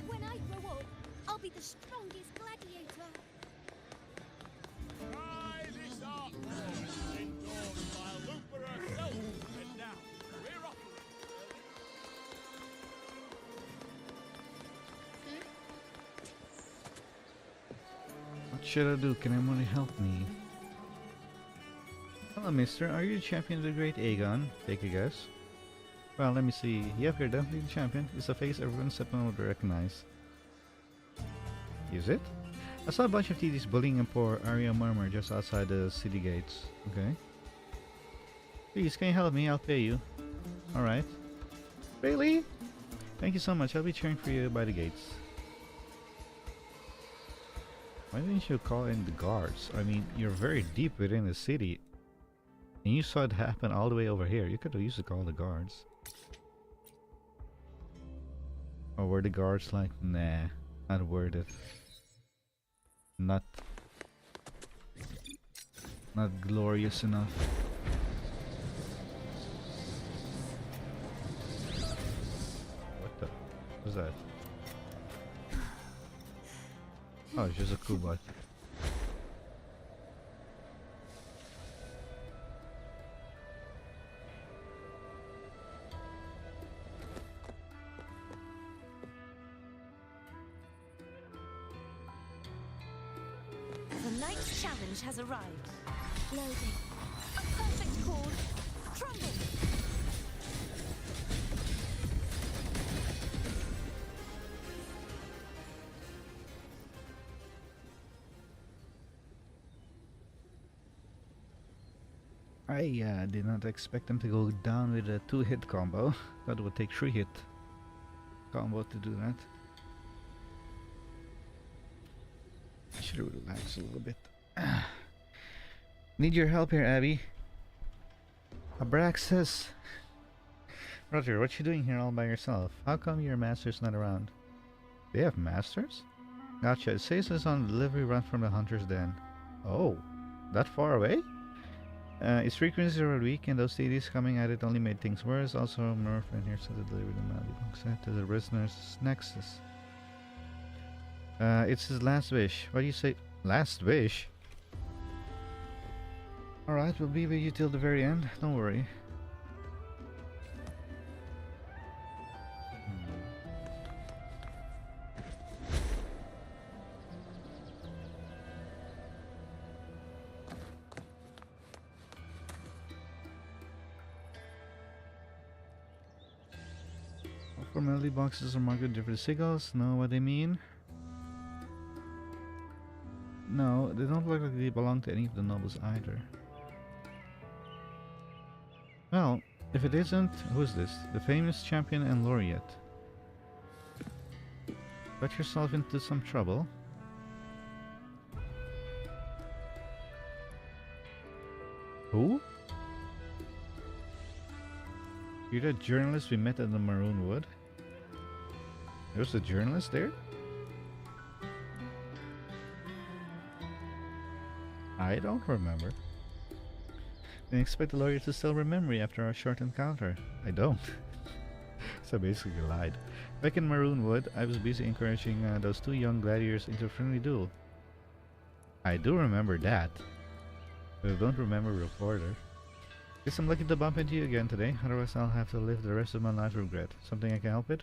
When I grow up, I'll be the strongest gladiator. Try this art form, endorsed by Lupa herself. And now, we're off. What should I do? Can anyone help me? Hello, mister. Are you the champion of the Great Aegon? Take a guess. Well, let me see. Yep, you're definitely the champion. It's a face everyone September would recognize. Is it? I saw a bunch of TDs bullying a poor Arya Murmur just outside the city gates. Okay. Please, can you help me? I'll pay you. Alright. Really? Thank you so much. I'll be cheering for you by the gates. Why didn't you call in the guards? I mean, you're very deep within the city. And you saw it happen all the way over here. You could have used to call the guards. Or were the guards like, nah, not worth it. Not glorious enough. What the? What's that? Oh, it's just a Kubot. The knight's challenge has arrived. Loading. A perfect call. Crumble. I did not expect them to go down with a 2-hit combo. Thought it would take 3-hit combo to do that. I should relax a little bit. Need your help here, Abby. Abraxas! Roger, what you doing here all by yourself? How come your master's not around? They have masters? Gotcha, it says it's on a delivery run from the hunter's den. Oh, that far away? Its frequencies are weak and those TDs coming at it only made things worse. Also, Murph and here said to deliver the Mally box set to the prisoner's nexus. It's his last wish. What do you say? Last wish? Alright, we'll be with you till the very end. Don't worry. Formality boxes are marked with different sigils. Know what they mean? No, they don't look like they belong to any of the nobles either. Well, if it isn't, who's this? The famous champion and laureate. Got yourself into some trouble. Who? You're the journalist we met at the Maroon Wood? There's a journalist there? I don't remember. Didn't expect the lawyer to still remember me after our short encounter. I don't. So basically lied. Back in Maroon Wood, I was busy encouraging those 2 young gladiators into a friendly duel. I do remember that. But I don't remember reporter. Guess I'm lucky to bump into you again today, otherwise I'll have to live the rest of my life with regret. Something I can help with?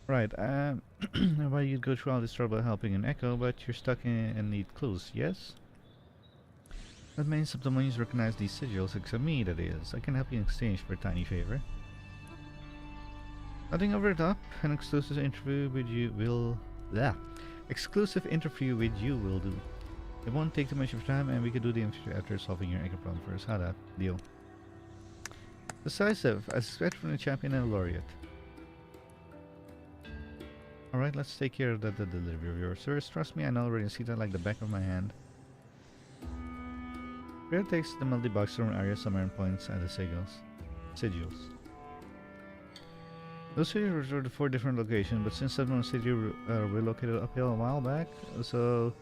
Right, why you'd go through all this trouble helping an Echo, but you're stuck in and need clues, yes? That means some Septimians recognize these sigils, except me, that is. I can help you in exchange for a tiny favor. Nothing over the top, an exclusive interview with you will... Exclusive interview with you will do. It won't take too much of your time, and we can do the interview after solving your Echo problem first. How that? Deal. Decisive, as expected from the champion and laureate. Alright, let's take care of the delivery of yours. Sirs, trust me, I know Rinascita like the back of my hand. Prayer takes the multi-box from area somewhere and points at the sigils. Those figures were the 4 different locations, but since Settlement City relocated uphill a while back, so...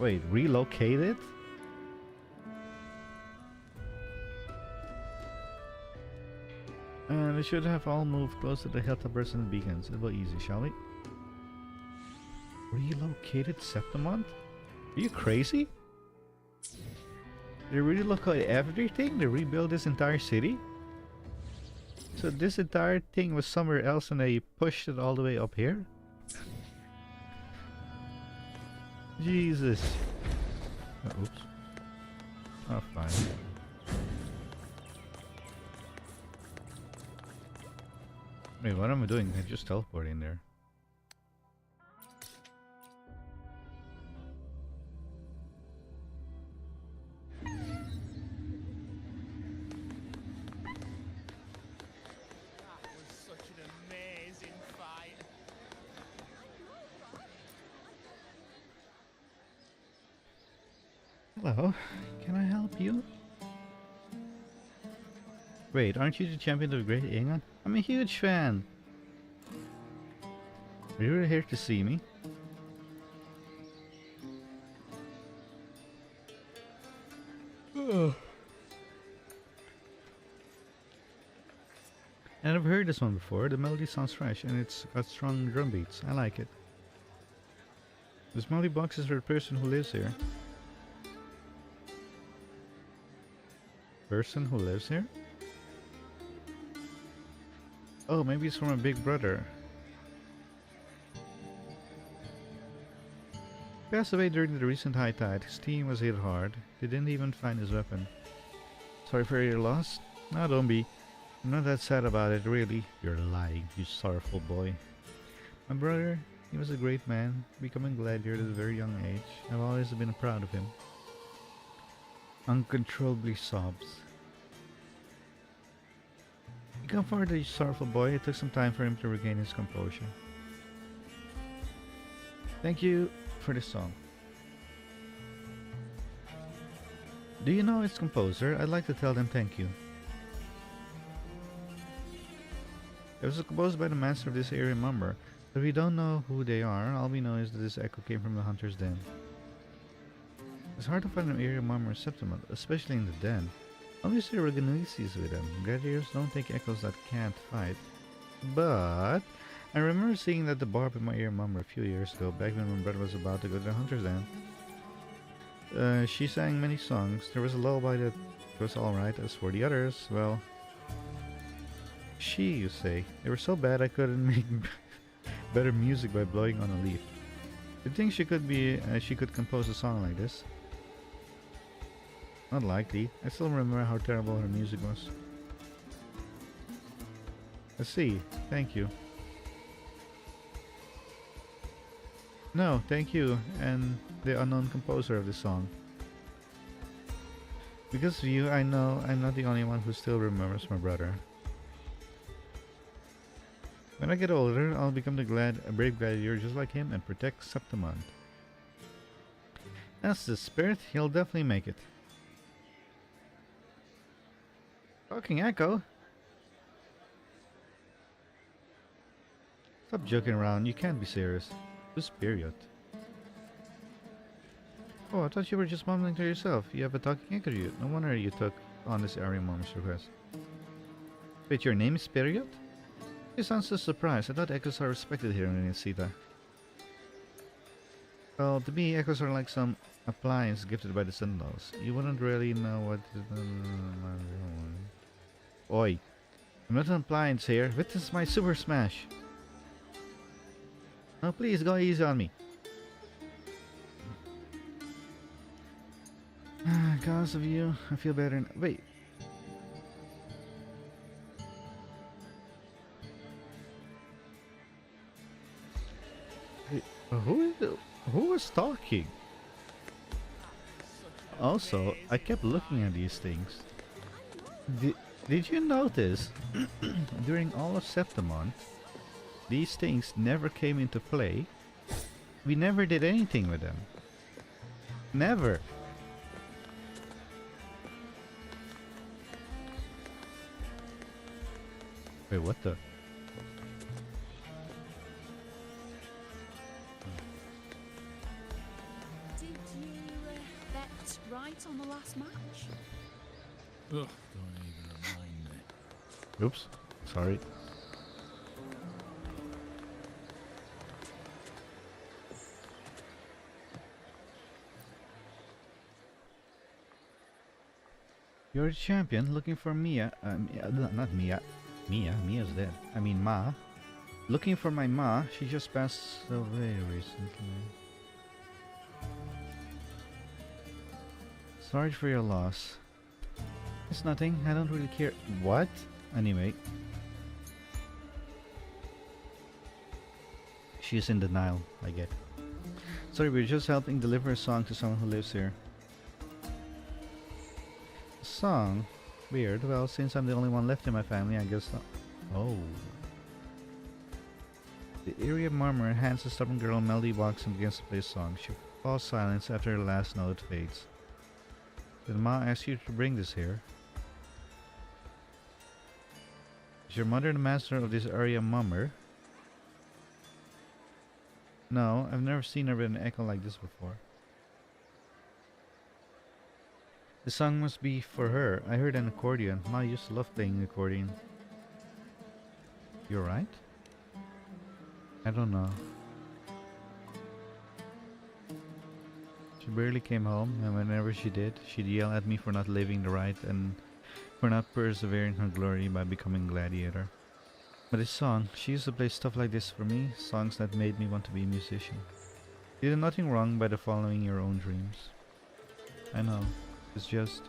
Wait, relocated? And we should have all moved close to the hilltoppers and the beacons. It will be easy, shall we? Relocated Septimont? Are you crazy? They relocate everything? They rebuild this entire city? So this entire thing was somewhere else and they pushed it all the way up here? Jesus. Oops. Oh, fine. Wait, what am I doing? I just teleported in there. Hello, can I help you? Wait, aren't you the champion of the Great Ingon? I'm a huge fan! Are you here to see me? And I've heard this one before. The melody sounds fresh and it's got strong drum beats. I like it. This melody box is for the person who lives here. Person who lives here? Oh, maybe it's from a big brother. He passed away during the recent high tide. His team was hit hard. They didn't even find his weapon. Sorry for your loss? No, don't be. I'm not that sad about it, really. You're lying, you sorrowful boy. My brother, he was a great man, becoming gladiator at a very young age. I've always been proud of him. Uncontrollably sobs. You come forward, you sorrowful boy. It took some time for him to regain his composure. Thank you for this song. Do you know its composer? I'd like to tell them thank you. It was composed by the master of this area member, but we don't know who they are. All we know is that this echo came from the hunter's den. It's hard to find an area member Septimont, especially in the den. Obviously we're gonna see with them. Gladiators don't take echoes that can't fight. But I remember seeing that the barb in my ear member a few years ago, back when my brother was about to go to the hunter's den. She sang many songs. There was a lullaby that was alright. As for the others, well... She, you say. They were so bad I couldn't make better music by blowing on a leaf. Do you think she could compose a song like this? Not likely. I still remember how terrible her music was. I see. Thank you. No, thank you, and the unknown composer of the song. Because of you, I know I'm not the only one who still remembers my brother. When I get older, I'll become a brave gladiator just like him and protect Septimont. That's the spirit, he'll definitely make it. Talking echo? Stop joking around, you can't be serious. Who's period? Oh, I thought you were just mumbling to yourself. You have a talking echo. No wonder you took on this area mom's request. Wait, your name is Period? You sound so surprised. I thought echoes are respected here in Rinascita. Well, to me, echoes are like some appliance gifted by the Sentinels. You wouldn't really know what... Oi! I'm not an appliance here. Witness my super smash! No, please, go easy on me. Because of you, I feel better now. Wait. Hey, who was talking? Also, I kept looking at these things. Did you notice, during all of Septimont, these things never came into play? We never did anything with them. Never. Wait, what the? Did you bet right on the last match? Ugh, don't even remind me. Oops. Sorry. You're a champion looking for Mia. Not Mia. Mia's dead. I mean Ma. Looking for my Ma. She just passed away recently. Sorry for your loss. It's nothing. I don't really care. What? Anyway. She's in denial, I get. Sorry, we're just helping deliver a song to someone who lives here. Song? Weird. Well, since I'm the only one left in my family, I guess not. Oh. The eerie murmur hands the stubborn girl melody box and begins to play a song. She falls silent after her last note fades. Did Ma ask you to bring this here? Is your mother the master of this area mummer? No, I've never seen her with an echo like this before. The song must be for her. I heard an accordion. Ma used to love playing the accordion. You're right? I don't know. She barely came home, and whenever she did, she'd yell at me for not living the right and for not persevering her glory by becoming gladiator. But this song, she used to play stuff like this for me, songs that made me want to be a musician. You did nothing wrong by the following your own dreams. I know. It's just...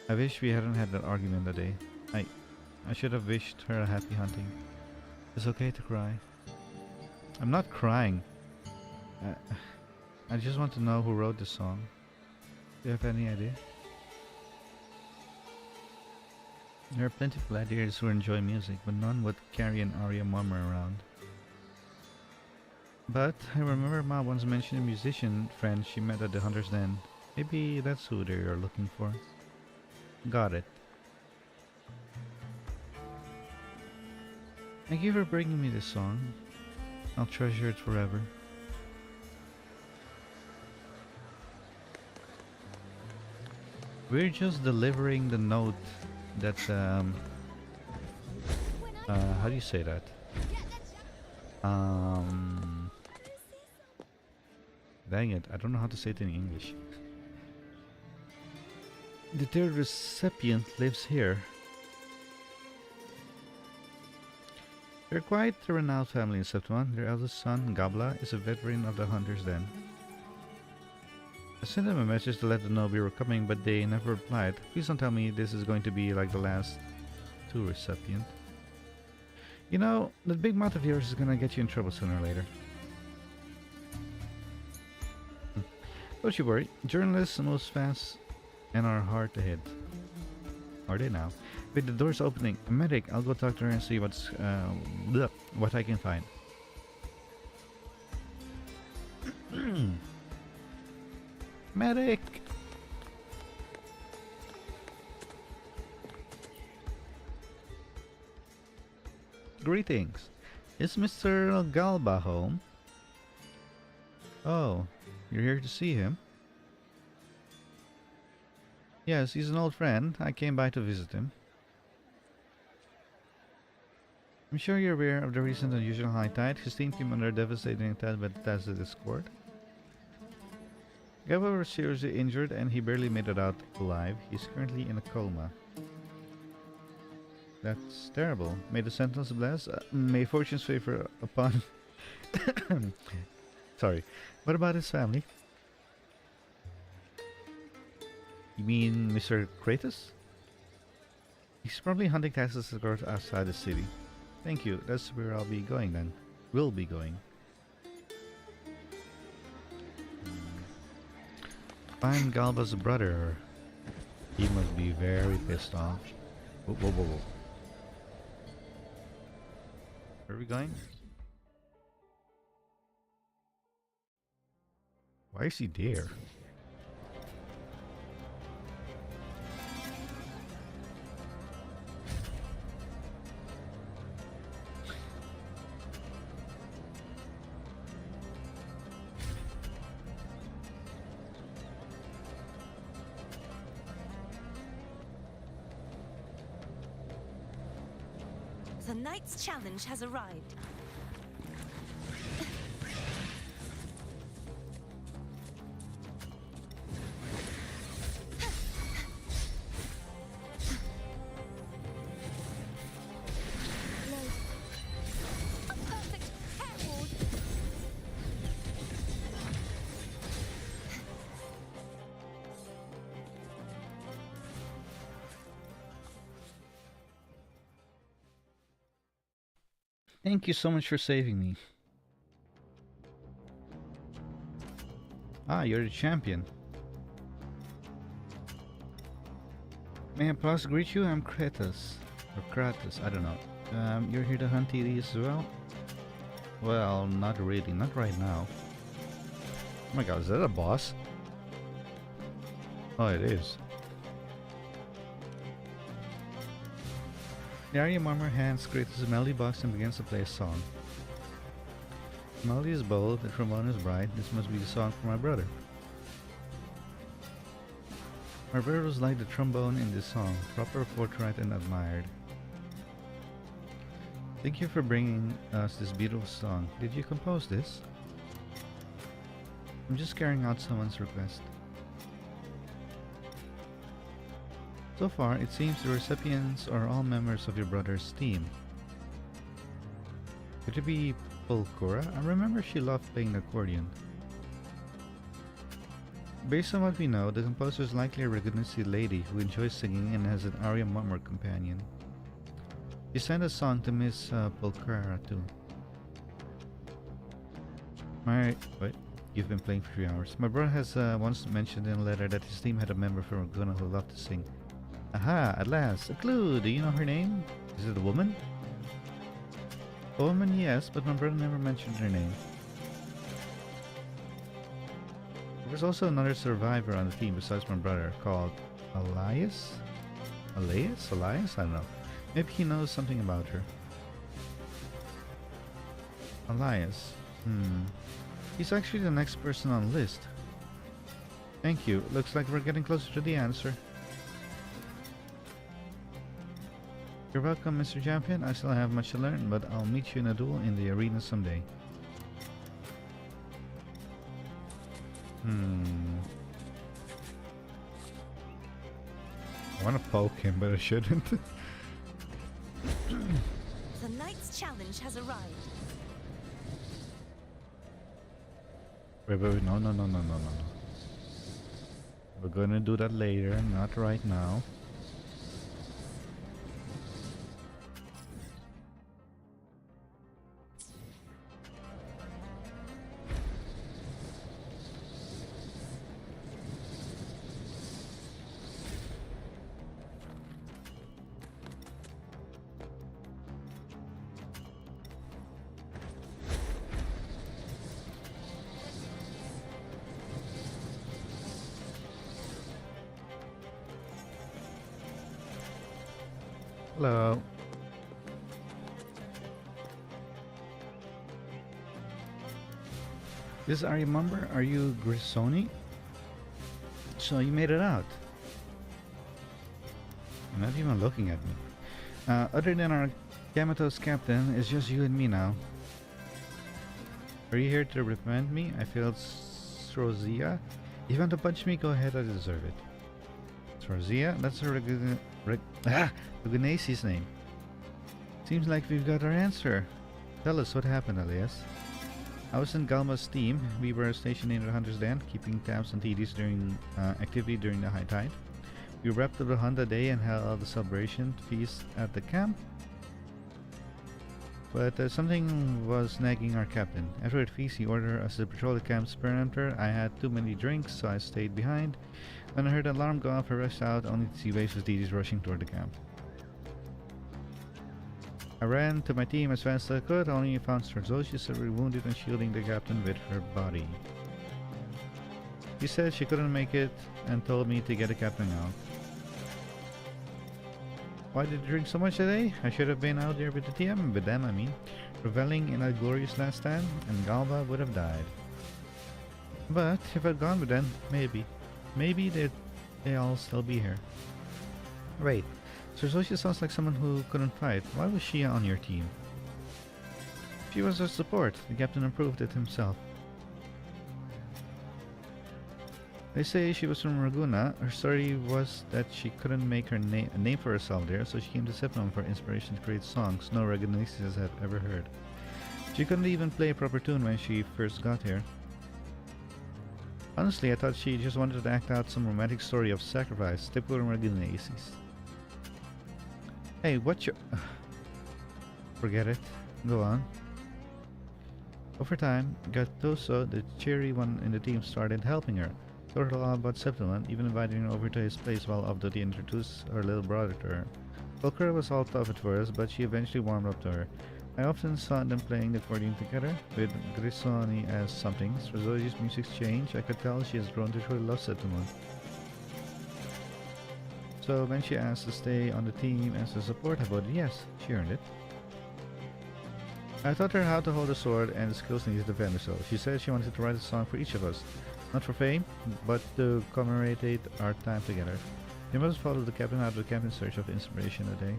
I wish we hadn't had that argument that day. I should have wished her a happy hunting. It's okay to cry. I'm not crying. I just want to know who wrote this song. Do you have any idea? There are plenty of gladiators who enjoy music, but none would carry an aria murmur around. But I remember Ma once mentioned a musician friend she met at the Hunter's Den. Maybe that's who they are looking for. Got it. Thank you for bringing me this song. I'll treasure it forever. We're just delivering the note that, how do you say that? Dang it, I don't know how to say it in English. The third recipient lives here. They're quite a renowned family in Septimont. Their eldest son, Gabla, is a veteran of the Hunter's Den. I sent them a message to let them know we were coming, but they never replied. Please don't tell me this is going to be like the last two recipient. You know, that big mouth of yours is gonna get you in trouble sooner or later. Don't you worry, journalists move fast and are hard to hit. Are they now? With the doors opening, a medic, I'll go talk to her and see what I can find. Medic! Greetings. Is Mr. Galba home? Oh, you're here to see him? Yes, he's an old friend. I came by to visit him. I'm sure you're aware of the recent unusual high tide. His team came under a devastating attack by the Tacit Discord. Gabba was seriously injured and he barely made it out alive. He's currently in a coma. That's terrible. May the Sentinels bless. May fortune's favor upon... Sorry. What about his family? You mean Mr. Kratos? He's probably hunting Tacit Discord outside the city. Thank you. That's where I'll be going then. Will be going. Find Galba's brother. He must be very pissed off. Whoa, whoa, whoa, whoa. Where are we going? Why is he there? The knight's challenge has arrived. Thank you so much for saving me. Ah, you're the champion. May I plus greet you? I'm Kratos. Or Kratos, I don't know. You're here to hunt TDs as well? Well, not really, not right now. Oh my god, is that a boss? Oh, it is. The Arya Marmor hands Kratos a melody box and begins to play a song. The melody is bold, the trombone is bright. This must be the song for my brother. My brother was like the trombone in this song, proper, forthright, and admired. Thank you for bringing us this beautiful song. Did you compose this? I'm just carrying out someone's request. So far, it seems the recipients are all members of your brother's team. Could it be Pulchora? I remember she loved playing the accordion. Based on what we know, the composer is likely a Rinascita lady who enjoys singing and has an Arya Marmor companion. She sent a song to Miss Pulchora too. Wait, you've been playing for 3 hours. My brother has once mentioned in a letter that his team had a member from Raguna who loved to sing. Aha, at last, a clue! Do you know her name? Is it a woman? A woman, yes, but my brother never mentioned her name. There was also another survivor on the team besides my brother called Elias? Elias? I don't know. Maybe he knows something about her. Elias. He's actually the next person on the list. Thank you. Looks like we're getting closer to the answer. You're welcome, Mr. Champion. I still have much to learn, but I'll meet you in a duel in the arena someday. I want to poke him, but I shouldn't. The knight's challenge has arrived. Wait, no. We're gonna do that later, not right now. Hello. This are you member? Are you Grisoni? So you made it out. You're not even looking at me. Other than our Yamato's captain, it's just you and me now. Are you here to reprimand me? I failed Srozia. If you want to punch me, go ahead, I deserve it. Srozia? That's a Regunace's name. Seems like we've got our answer. Tell us what happened, Elias. I was in Galma's team. We were stationed in the Hunter's Den, keeping tabs on TDs during activity during the high tide. We wrapped up the hunt that day and held a celebration feast at the camp. But something was nagging our captain. After the feast, he ordered us to patrol the camp's perimeter. I had too many drinks, so I stayed behind. When I heard the alarm go off, I rushed out, only to see waves of TDs rushing toward the camp. I ran to my team as fast as I could, only found Srozia severely wounded and shielding the captain with her body. She said she couldn't make it and told me to get the captain out. Why did you drink so much today? I should have been out there with the team, with them I mean, reveling in that glorious last stand, and Galba would have died. But if I'd gone with them, maybe they'd all still be here. Wait, Serzosia sounds like someone who couldn't fight. Why was she on your team? She was our support. The captain approved it himself. They say she was from Raguna. Her story was that she couldn't make a name for herself there, so she came to Septimum for inspiration to create songs no Ragunistas had ever heard. She couldn't even play a proper tune when she first got here. Honestly, I thought she just wanted to act out some romantic story of sacrifice, typical Ragunaces. Hey, what's your... Forget it. Go on. Over time, Gattuso, the cheery one in the team, started helping her. Told her all about Septimum, even inviting her over to his place while Abdoti introduced her little brother to her. Volker was all tough at first, but she eventually warmed up to her. I often saw them playing the accordion together, with Grisoni as something. Strozosia's music's changed. I could tell she has grown to truly love Septimum. So when she asked to stay on the team as a support, I voted yes. She earned it. I taught her how to hold a sword and the skills needed to defend herself. She said she wanted to write a song for each of us. Not for fame, but to commemorate our time together. You must follow the captain out of the camp in search of inspiration today.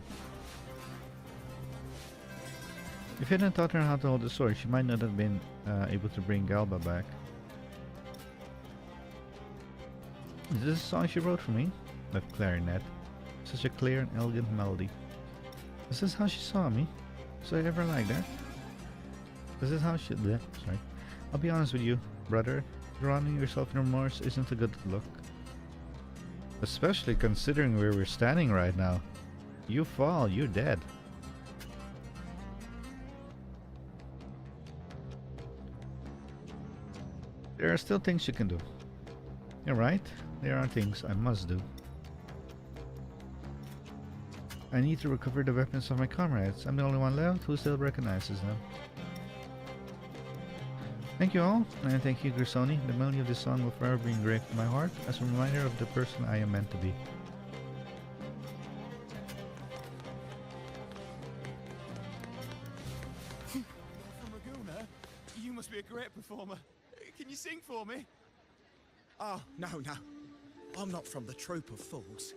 If you hadn't taught her how to hold the sword, she might not have been able to bring Galba back. Is this a song she wrote for me? The clarinet. Such a clear and elegant melody. Is this how she saw me? So I ever like that? Is this how she... Sorry. I'll be honest with you, brother. Drowning yourself in remorse isn't a good look. Especially considering where we're standing right now. You fall, you're dead. There are still things you can do. You're right, there are things I must do. I need to recover the weapons of my comrades. I'm the only one left who still recognizes them. Thank you all, and thank you Grisoni. The melody of this song will forever be engraved in my heart as a reminder of the person I am meant to be. From Raguna? You must be a great performer. Can you sing for me? Oh, no. I'm not from the troop of fools.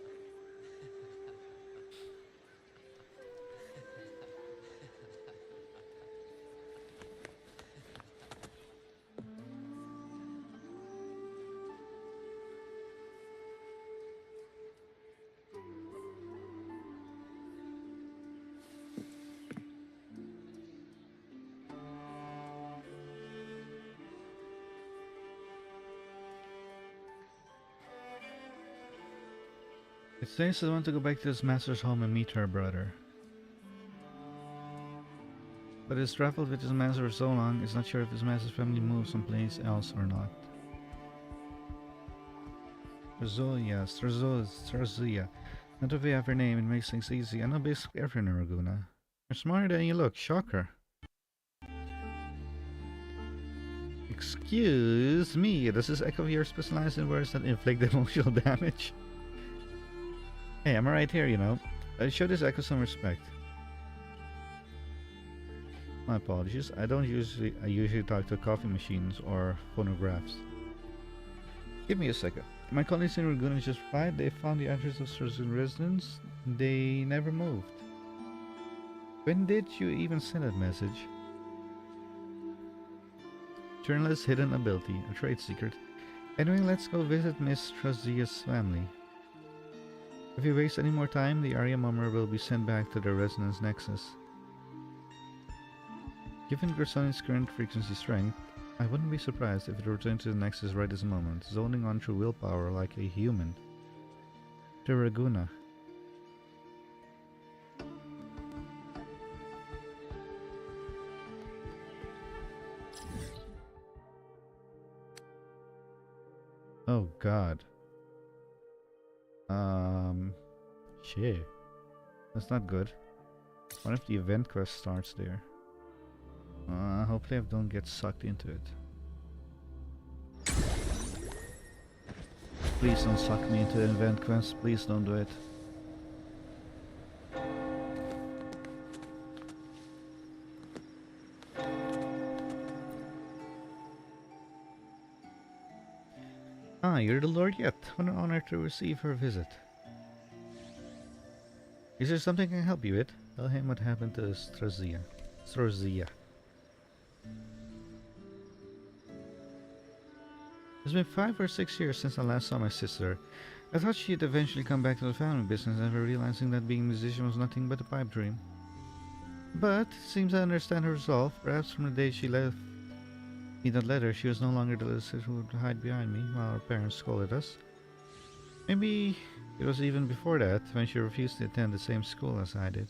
It says I want to go back to his master's home and meet her brother. But he's traveled with his master for so long, he's not sure if his master's family moves someplace else or not. Strozia. Not if we have her name, it makes things easy. I know basically everyone in Raguna. You're smarter than you look, shocker. Excuse me, does this echo here specialize in words that inflict emotional damage? Hey, I'm right here, you know. I show this echo some respect. My apologies. I usually talk to coffee machines or phonographs. Give me a second. My colleagues in Raguna just replied. They found the address of certain residents. They never moved. When did you even send that message? Journalist's hidden ability, a trade secret. Anyway, let's go visit Miss Trozia's family. If we waste any more time, the Arya Mummer will be sent back to the Resonance Nexus. Given Gersoni's current frequency strength, I wouldn't be surprised if it returned to the Nexus right this moment, zoning on through willpower like a human. To Raguna. Oh god. Shit. That's not good. What if the event quest starts there? Hopefully I don't get sucked into it. Please don't suck me into the event quest. Please don't do it. Ah, you're the Lord yet. What an honor to receive her visit. Is there something I can help you with? Tell him what happened to Strazia. Strazia. It's been 5 or 6 years since I last saw my sister. I thought she'd eventually come back to the family business, never realizing that being a musician was nothing but a pipe dream. But it seems I understand her resolve. Perhaps from the day she left me that letter, she was no longer the little sister who would hide behind me while our parents scolded us. Maybe it was even before that, when she refused to attend the same school as I did.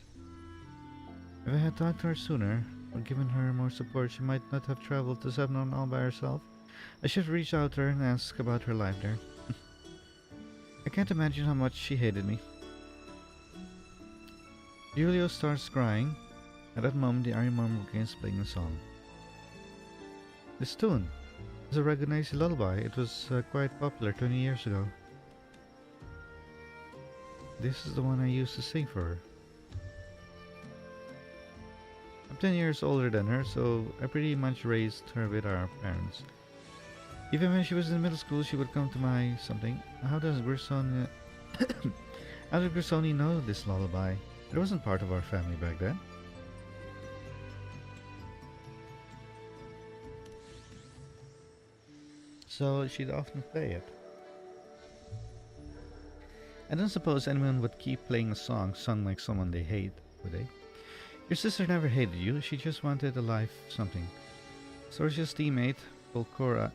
If I had talked to her sooner, or given her more support, she might not have traveled to Sepnon all by herself. I should reach out to her and ask about her life there. I can't imagine how much she hated me. Julio starts crying. At that moment, the Iron Murmur begins playing a song. This tune is a Rinascita lullaby. It was quite popular 20 years ago. This is the one I used to sing for her. I'm 10 years older than her, so I pretty much raised her with our parents. Even when she was in middle school, she would come to my something. How does Grisoni how did Grisoni know this lullaby? It wasn't part of our family back then. So she'd often play it. I don't suppose anyone would keep playing a song sung like someone they hate, would they? Your sister never hated you, she just wanted a life something. Sorcia's teammate, Polcora,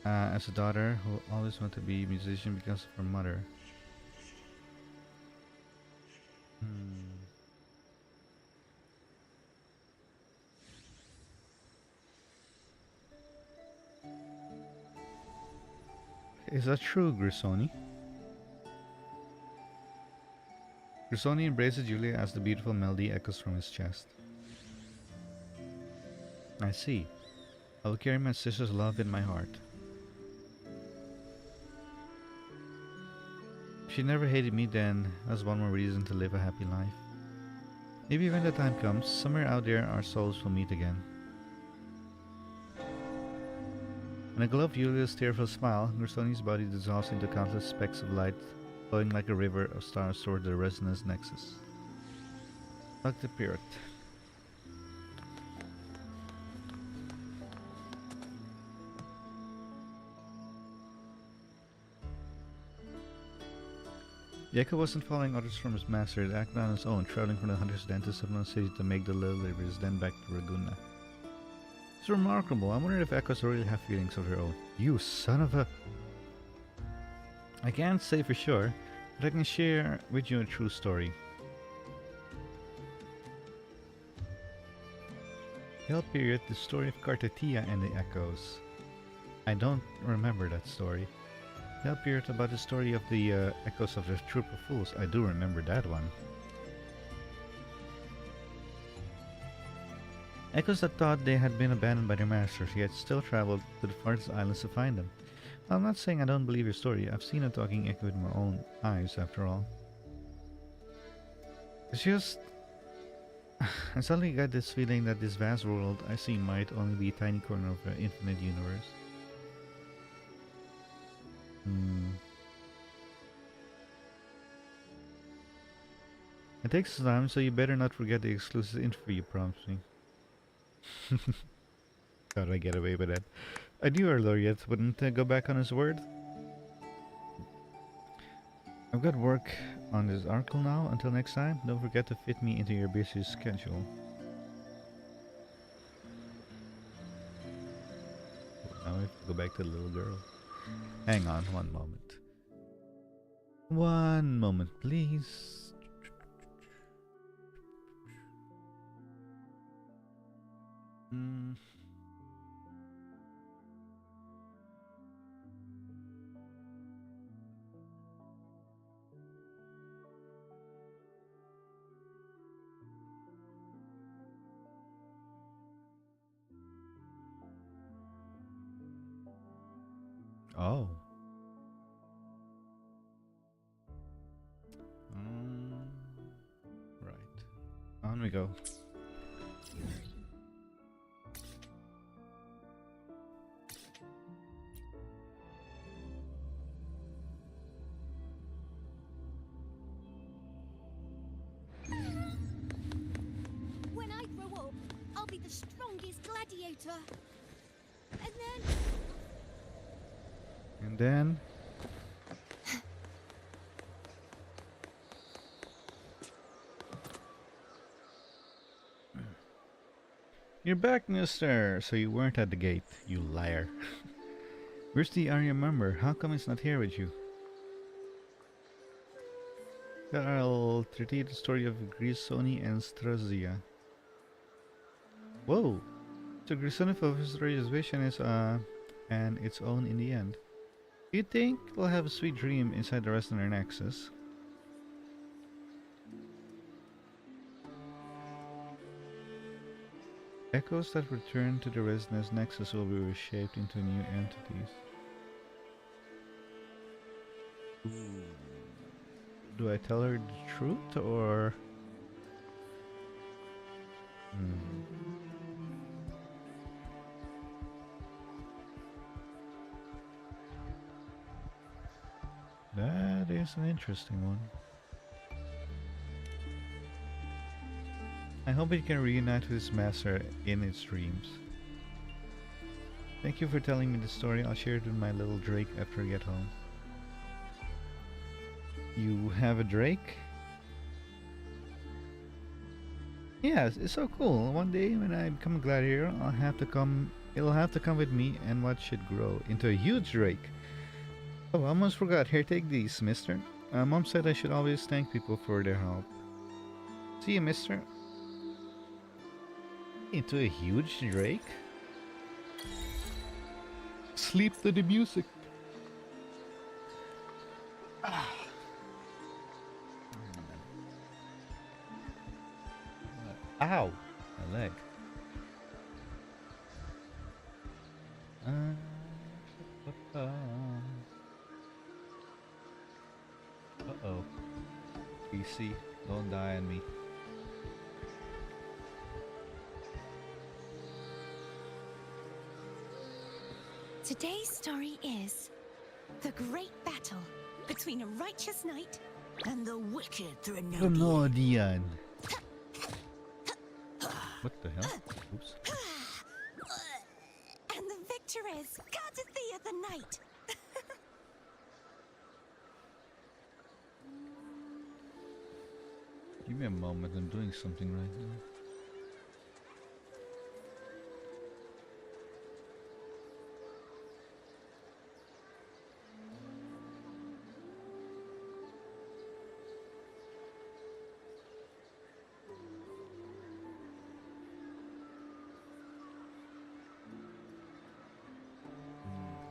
as a daughter who always wanted to be a musician because of her mother. Is that true, Grisoni? Grisoni embraces Julia as the beautiful melody echoes from his chest. I see. I will carry my sister's love in my heart. If she never hated me, then that's one more reason to live a happy life. Maybe when the time comes, somewhere out there our souls will meet again. When I glow up Julia's tearful smile, Grisoni's body dissolves into countless specks of light, flowing like a river of stars toward the resonance nexus. Dr. Pirate. The Echo wasn't following orders from his master, it acted on its own, traveling from the Hunter's Den to Sepnon City to make the little rivers, then back to Raguna. It's remarkable. I wonder if echoes really have feelings of their own. You son of a... I can't say for sure, but I can share with you a true story. Hell period, the story of Cartatia and the echoes. I don't remember that story. Hell period about the story of the echoes of the troop of fools. I do remember that one. Echoes that thought they had been abandoned by their masters, yet still traveled to the farthest islands to find them. I'm not saying I don't believe your story. I've seen a talking echo with my own eyes, after all. It's just... I suddenly got this feeling that this vast world I see might only be a tiny corner of an infinite universe. It takes time, so you better not forget the exclusive info you promised me. How did I get away with that? I knew our laureate wouldn't go back on his word. I've got work on this article now. Until next time, don't forget to fit me into your busy schedule. Now we have to go back to the little girl. Hang on one moment. One moment, please. Oh. Right. On we go. water. And then... And then... You're back, mister! So you weren't at the gate, you liar. Where's the Arya member? How come it's not here with you? I'll repeat the story of Grisoni and Strazia. Whoa! So Grisoni fulfills his wish and its own in the end. Do you think we'll have a sweet dream inside the Resonant Nexus? Echoes that return to the Resonance Nexus will be reshaped into new entities. Ooh. Do I tell her the truth or... That is an interesting one. I hope it can reunite with its master in its dreams. Thank you for telling me the story. I'll share it with my little Drake after I get home. You have a Drake? Yes, it's so cool. One day when I become a gladiator, it'll have to come with me and watch it grow into a huge Drake. Oh, I almost forgot. Here, take these, mister. Mom said I should always thank people for their help. See you, mister. Into a huge Drake? Sleep to the music. Ow! My leg. Uh-oh. PC, don't die on me. Today's story is the great battle between a righteous knight and the wicked Thenodian. What the hell? Oops. And the victor is Cardathea the Knight. Give me a moment, I'm doing something right now.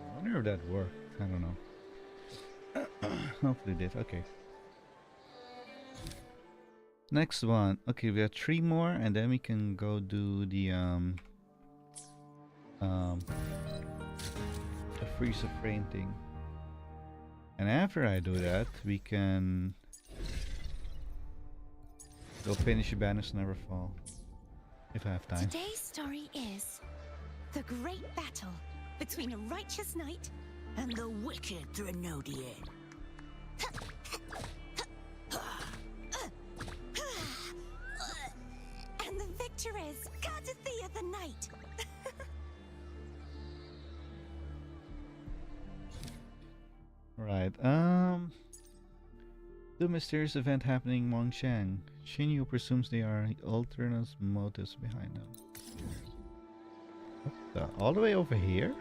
I wonder if that worked. I don't know. Hopefully it did. Okay. Next one. Okay, we have 3 more and then we can go do the freeze of frame thing. And after I do that, we can go finish Banners Never Fall. If I have time. Today's story is the great battle between a righteous knight and the wicked Thenodian. And the victor is Cardathea the Knight. Right, the mysterious event happening in Mongshan. Shinyu presumes they are alternate motives behind them. What the? All the way over here?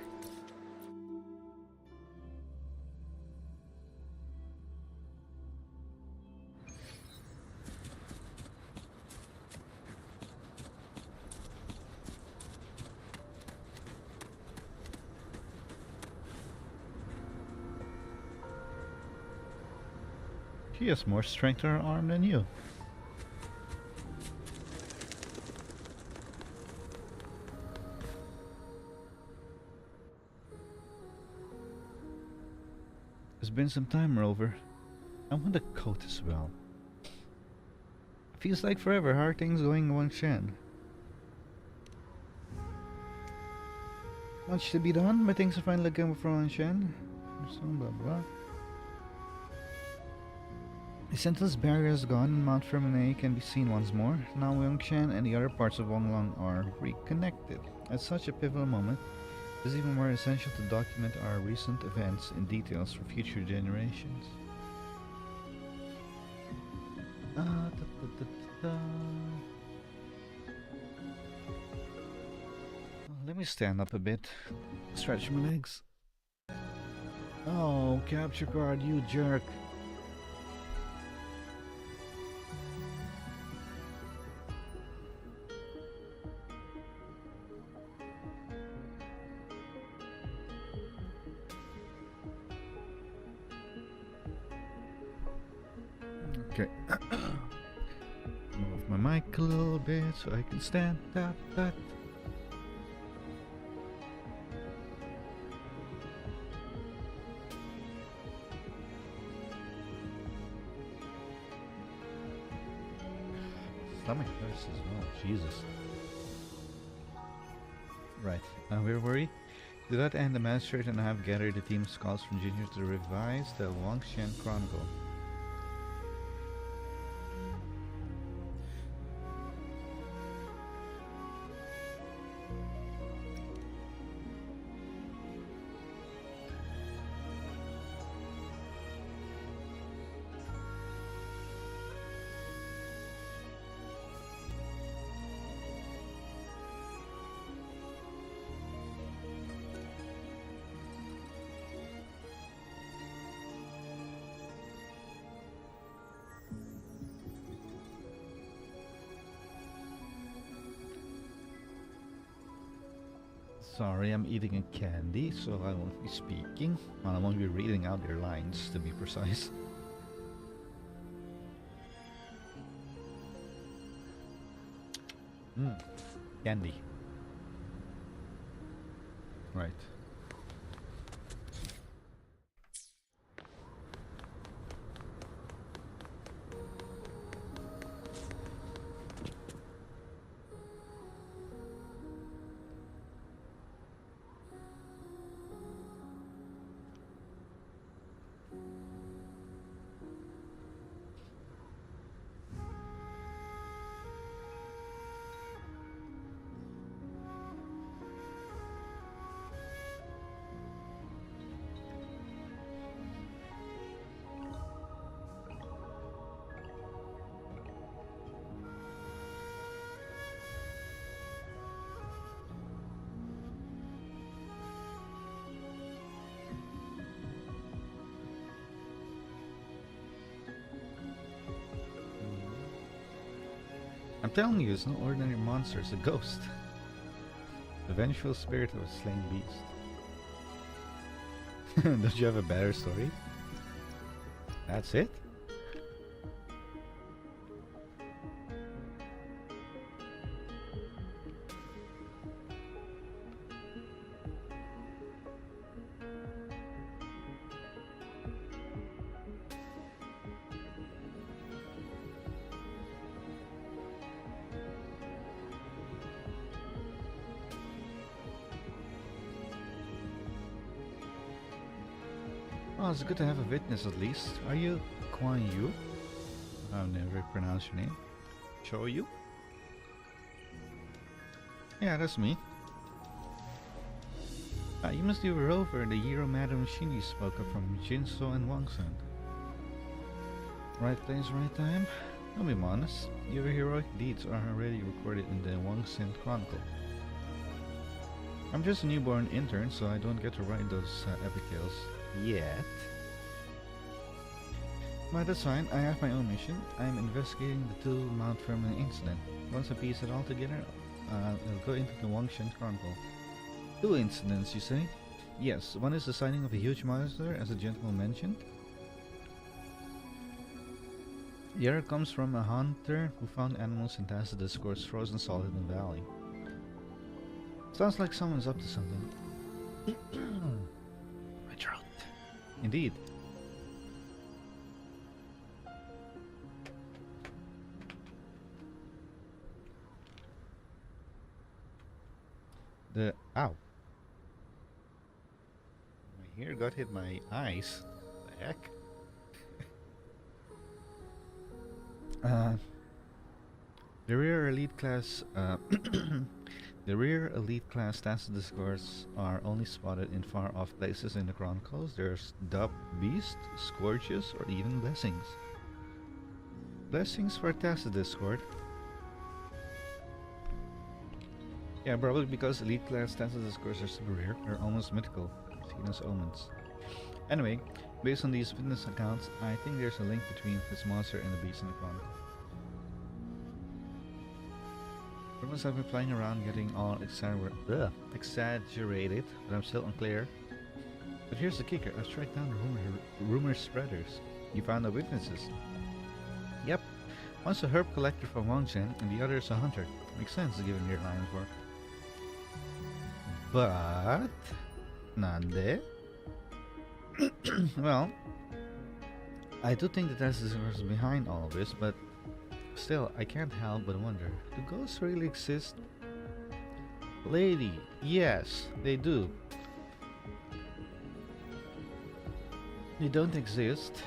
She has more strength to her arm than you. It's been some time, Rover. I want the coat as well. Feels like forever. How are things going in Wangshan? Much to be done, but things are finally going for Wangshan. So blah blah. The Sentinel's barrier is gone and Mount Fermanagh can be seen once more. Now Yongshan and the other parts of Huanglong are reconnected. At such a pivotal moment, it is even more essential to document our recent events in details for future generations. Let me stand up a bit. Stretch my legs. Oh, capture card, you jerk. Okay. Move my mic a little bit so I can stand up. Stomach hurts as well. Jesus. Right. Where were we? To that end, the magistrate and I have gathered a team of scholars from Junior to revise the Wangshan Chronicle. Sorry, I'm eating a candy, so I won't be speaking. Well, I won't be reading out their lines, to be precise. Candy. Right. I'm telling you, it's no ordinary monster, it's a ghost. The vengeful spirit of a slain beast. Don't you have a better story? That's it? Well, it's good to have a witness at least. Are you Quan Yu? I'll never pronounce your name. Show you? Yeah, that's me. You must be a rover, the hero Madame Shinji spoke of from Jinso and Wangsan. Right place, right time? I'll be honest, your heroic deeds are already recorded in the Wangsan Chronicle. I'm just a newborn intern, so I don't get to write those epic tales yet. But that's fine, I have my own mission. I'm investigating the two Mount Ferman incident. Once I piece it all together, I'll go into the Wangshan Chronicle. Two incidents, you say? Yes, one is the sighting of a huge monster, as the gentleman mentioned. The other comes from a hunter who found animals in Tacitus Court's frozen solid in the valley. Sounds like someone's up to something. My throat. Indeed. Ow. My hair got hit my eyes. The heck? Uh, the rare elite class, the rare elite class tacit discourse are only spotted in far-off places in the chronicles. There's dub, beast, scourges, or even blessings. Blessings for tacit discord. Yeah, probably because elite class tacit discourse are super rare. They're almost mythical, seen as omens. Anyway, based on these witness accounts, I think there's a link between this monster and the beast in the chronicle. Rumors have been flying around getting all exaggerated, but I'm still unclear. But here's the kicker, I've tracked down the rumor spreaders. You found the witnesses. Yep, one's a herb collector from Wangchen and the other is a hunter. Makes sense given their line of work. But... Nande? Well, I do think that that's the source behind all of this, but still, I can't help but wonder, do ghosts really exist? Lady, yes, they do. They don't exist.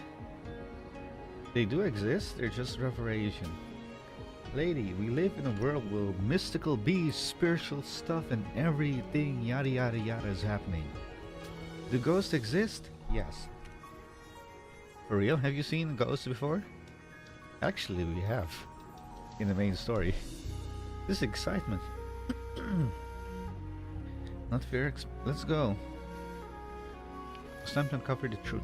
They do exist, they're just revelation. Lady, we live in a world where mystical beasts, spiritual stuff, and everything yada yada yada is happening. Do ghosts exist? Yes. For real? Have you seen ghosts before? Actually, we have. In the main story. This excitement. Not fair. Let's go. It's time to uncover the truth.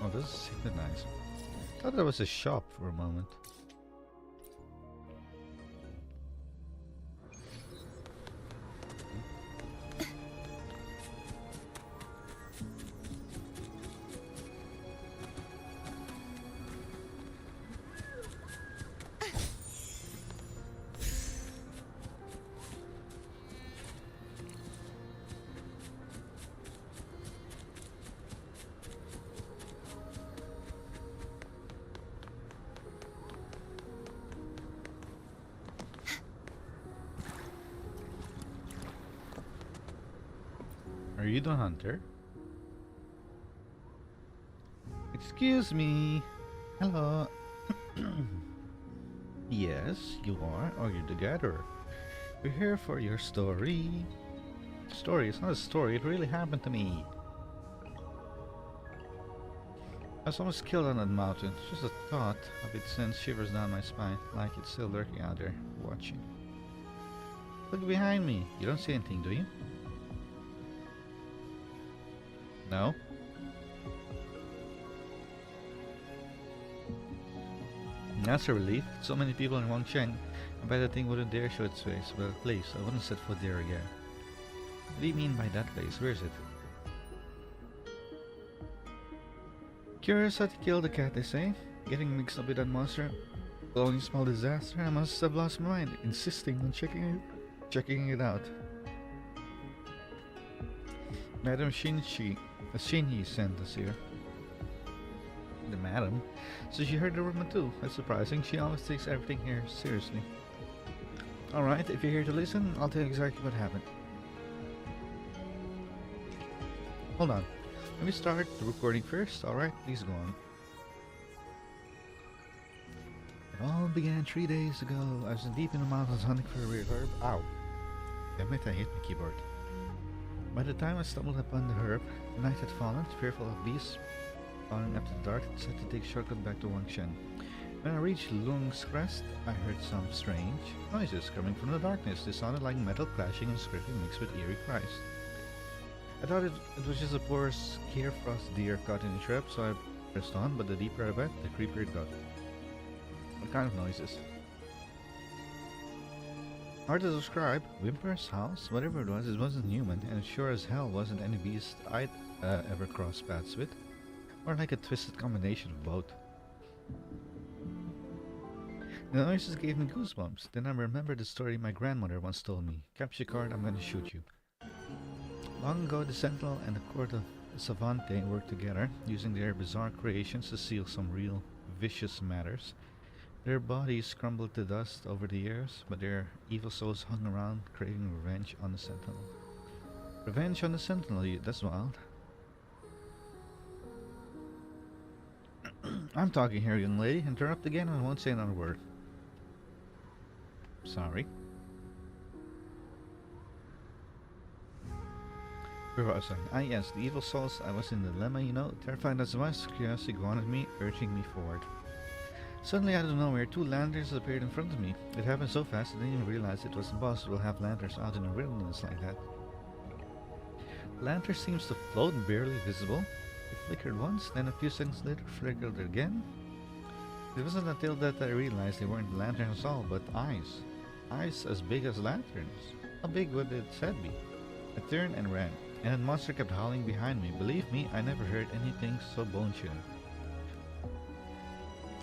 Oh, this is super nice. I thought that was a shop for a moment. Are you the hunter? Excuse me. Hello. Yes, you are, or you're the gatherer. We're here for your story. Story? It's not a story, it really happened to me. I was almost killed on that mountain. Just the thought of it sends shivers down my spine, like it's still lurking out there, watching. Look behind me. You don't see anything, do you? No? That's a relief. So many people in Wangcheng. I bet that thing wouldn't dare show its face. Well, please, I wouldn't set foot there again. What do you mean by that place? Where is it? Curious how to kill the cat, they say. Getting mixed up with that monster. Blowing small disaster. I must have lost my mind, insisting on checking it out. Madam Shinji sent us here. The madam? So she heard the rumor too. That's surprising. She always takes everything here seriously. Alright, if you're here to listen, I'll tell you exactly what happened. Hold on. Let me start the recording first. Alright, please go on. It all began 3 days ago. I was deep in the mountains hunting for a rare herb. Ow. Damn it, I hit my keyboard. By the time I stumbled upon the herb, the night had fallen, fearful of beasts. Falling after the dark, I decided to take a shortcut back to Wangchen. When I reached Lung's crest, I heard some strange noises coming from the darkness. They sounded like metal clashing and scraping mixed with eerie cries. I thought it was just a poor scarefrost deer caught in a trap, so I pressed on, but the deeper I went, the creepier it got. What kind of noises? Hard to describe. Whimpers, howls, whatever it wasn't human, and it sure as hell wasn't any beast I'd ever crossed paths with. More like a twisted combination of both. The noises gave me goosebumps. Then I remembered the story my grandmother once told me. Capture card, I'm gonna shoot you. Long ago, the Sentinel and the Court of Savante worked together, using their bizarre creations to seal some real vicious matters. Their bodies crumbled to dust over the years, but their evil souls hung around, craving revenge on the Sentinel. Revenge on the Sentinel, that's wild. I'm talking here, young lady. Interrupt again and I won't say another word. Sorry. Where was I? Ah yes, the evil souls. I was in a dilemma, you know. Terrified as I was, curiosity wanted me, urging me forward. Suddenly, out of nowhere, two lanterns appeared in front of me. It happened so fast I didn't even realize it was impossible to have lanterns out in the wilderness like that. The lantern seems to float, barely visible. It flickered once, then a few seconds later flickered again. It wasn't until that I realized they weren't lanterns at all, but eyes. Eyes as big as lanterns. How big would its head be? I turned and ran, and that monster kept howling behind me. Believe me, I never heard anything so bone-chilling.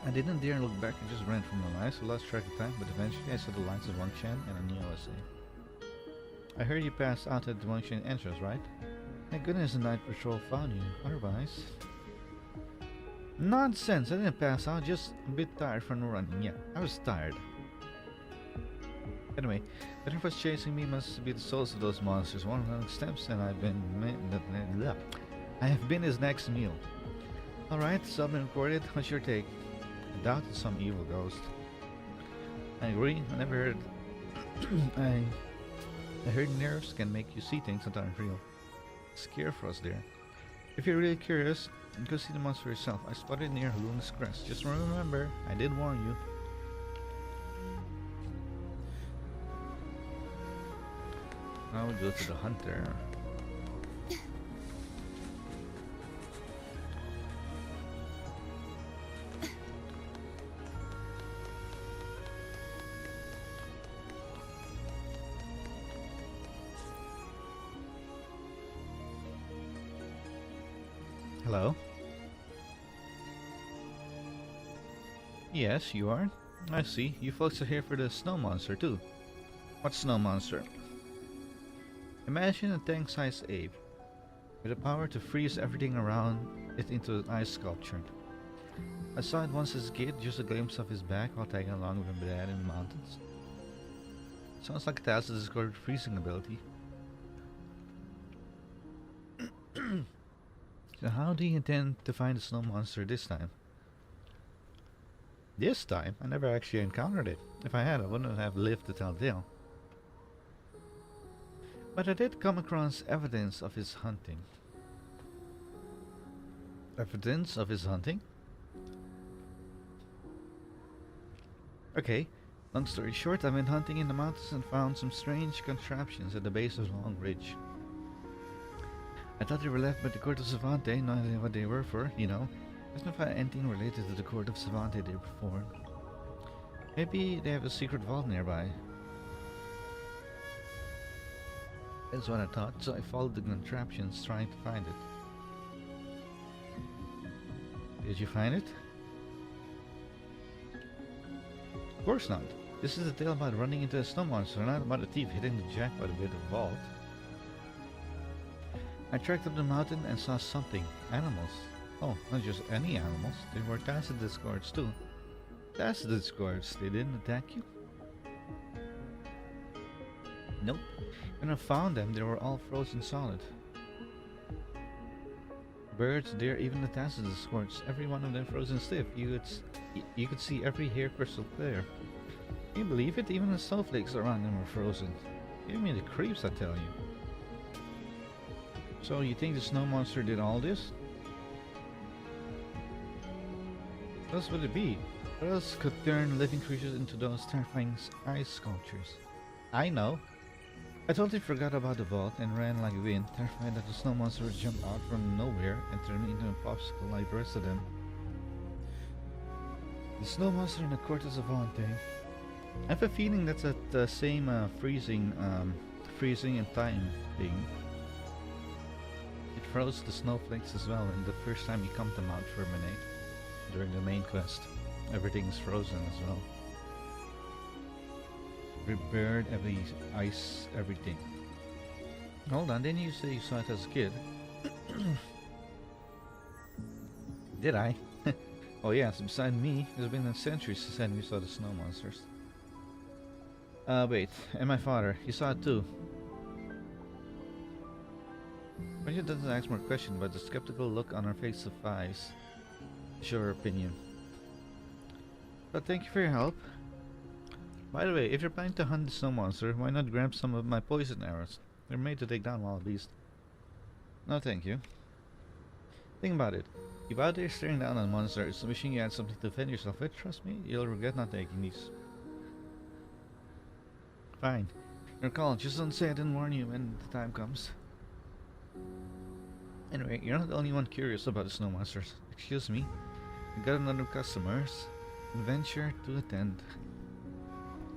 I didn't dare look back, I just ran for my life, so lost track of time, but eventually I saw the lights of Wangshan and I knew I was safe. I heard you passed out at the Wangshan entrance, right? Thank goodness the night patrol found you, otherwise... Nonsense! I didn't pass out, just a bit tired from running. Yeah, I was tired. Anyway, whatever was chasing me must be the souls of those monsters. One wrong steps and I have been his next meal. Alright, so I've been recorded. What's your take? I doubt it's some evil ghost. I agree. I never heard. I heard nerves can make you see things that aren't real. Scare for us there. If you're really curious, go see the monster yourself. I spotted it near Luna's Crest. Just remember, I did warn you. Now we go to the hunter. Hello? Yes, you are. I see. You folks are here for the snow monster too. What snow monster? Imagine a tank-sized ape with the power to freeze everything around it into an ice sculpture. I saw it once as a kid, just a glimpse of his back while tagging along with my dad in the mountains. Sounds like it has a discovered freezing ability. So how do you intend to find the snow monster this time? This time? I never actually encountered it. If I had, I wouldn't have lived to tell the tale. But I did come across evidence of his hunting. Evidence of his hunting? Okay, long story short, I've been hunting in the mountains and found some strange contraptions at the base of the long ridge. I thought they were left by the court of Savante, not what they were for, you know. I didn't find anything related to the court of Savante they performed. Maybe they have a secret vault nearby. That's what I thought, so I followed the contraptions trying to find it. Did you find it? Of course not. This is a tale about running into a snow monster, not about a thief hitting the jackpot with a vault. I trekked up the mountain and saw something. Animals. Oh, not just any animals. They were Tacitus guards too. Tacitus guards, they didn't attack you? Nope. When I found them, they were all frozen solid. Birds, deer, even the Tacitus guards, every one of them frozen stiff. You could see every hair crystal clear. Can you believe it? Even the snowflakes around them were frozen. Give me the creeps, I tell you. So you think the snow monster did all this? What else would it be? What else could turn living creatures into those terrifying ice sculptures? I know. I totally forgot about the vault and ran like wind, terrified that the snow monster would jump out from nowhere and turn me into a popsicle like the rest of them. The snow monster in the court of Savante. I have a feeling that's at the same freezing and time thing. It froze the snowflakes as well, and the first time you come to Mount Terminate during the main quest, everything's frozen as well. Every bird, every ice, everything. Hold on, didn't you say you saw it as a kid? Did I? Oh yes, beside me, it's been a century since we saw the snow monsters. Wait, and my father, he saw it too. Raja doesn't ask more questions, but the skeptical look on her face suffices to show her opinion. But thank you for your help. By the way, if you're planning to hunt the snow monster, why not grab some of my poison arrows? They're made to take down wild beasts. No thank you. Think about it. If out there staring down on monsters, wishing you had something to defend yourself with, trust me, you'll regret not taking these. Fine. Your call, just don't say I didn't warn you when the time comes. Anyway, you're not the only one curious about the snow monsters. Excuse me. We got another customers. Adventure to attend.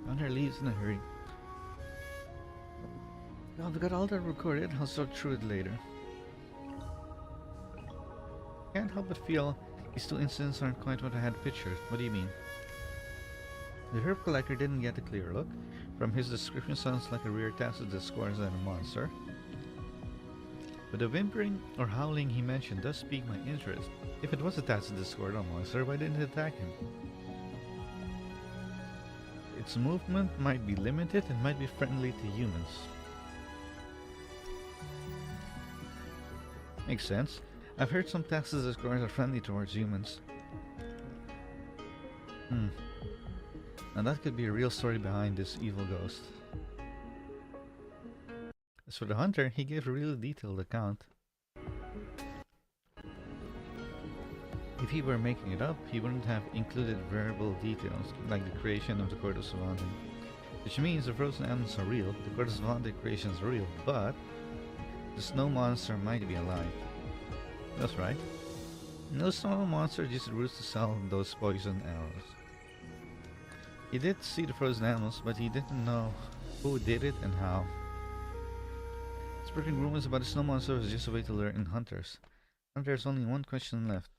Hunter leaves in a hurry. Well, we got all that recorded. I'll sort through it later. Can't help but feel these two incidents aren't quite what I had pictured. What do you mean? The herb collector didn't get a clear look. From his description, sounds like a rear tacit discourse than a monster. But the whimpering or howling he mentioned does pique my interest. If it was a tacit discord or monster, why didn't it attack him? Its movement might be limited and might be friendly to humans. Makes sense. I've heard some tacit discords are friendly towards humans. Now that could be a real story behind this evil ghost. As for the hunter, he gave a really detailed account. If he were making it up, he wouldn't have included verbal details like the creation of the Court of Savante. Which means the frozen animals are real, the Court of Savante creations are real, but the snow monster might be alive. That's right. No snow monster just roots to sell those poison arrows. He did see the frozen animals, but he didn't know who did it and how. Spreading rumors about the snow monster was just a way to lure in hunters. And there's only one question left.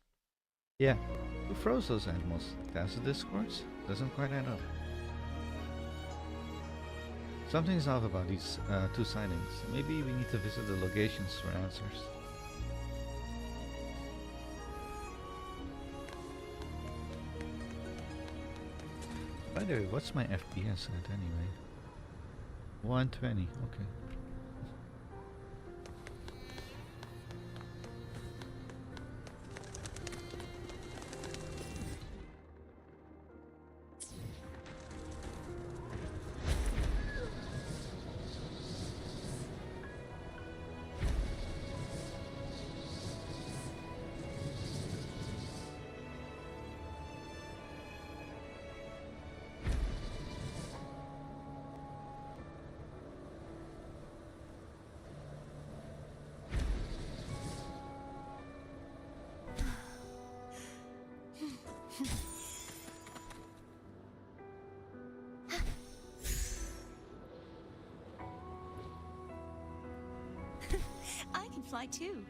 Yeah, who froze those animals? Tacit discourse? Doesn't quite add up. Something's off about these two sightings. Maybe we need to visit the locations for answers. By the way, what's my FPS at anyway? 120, okay. I can fly too.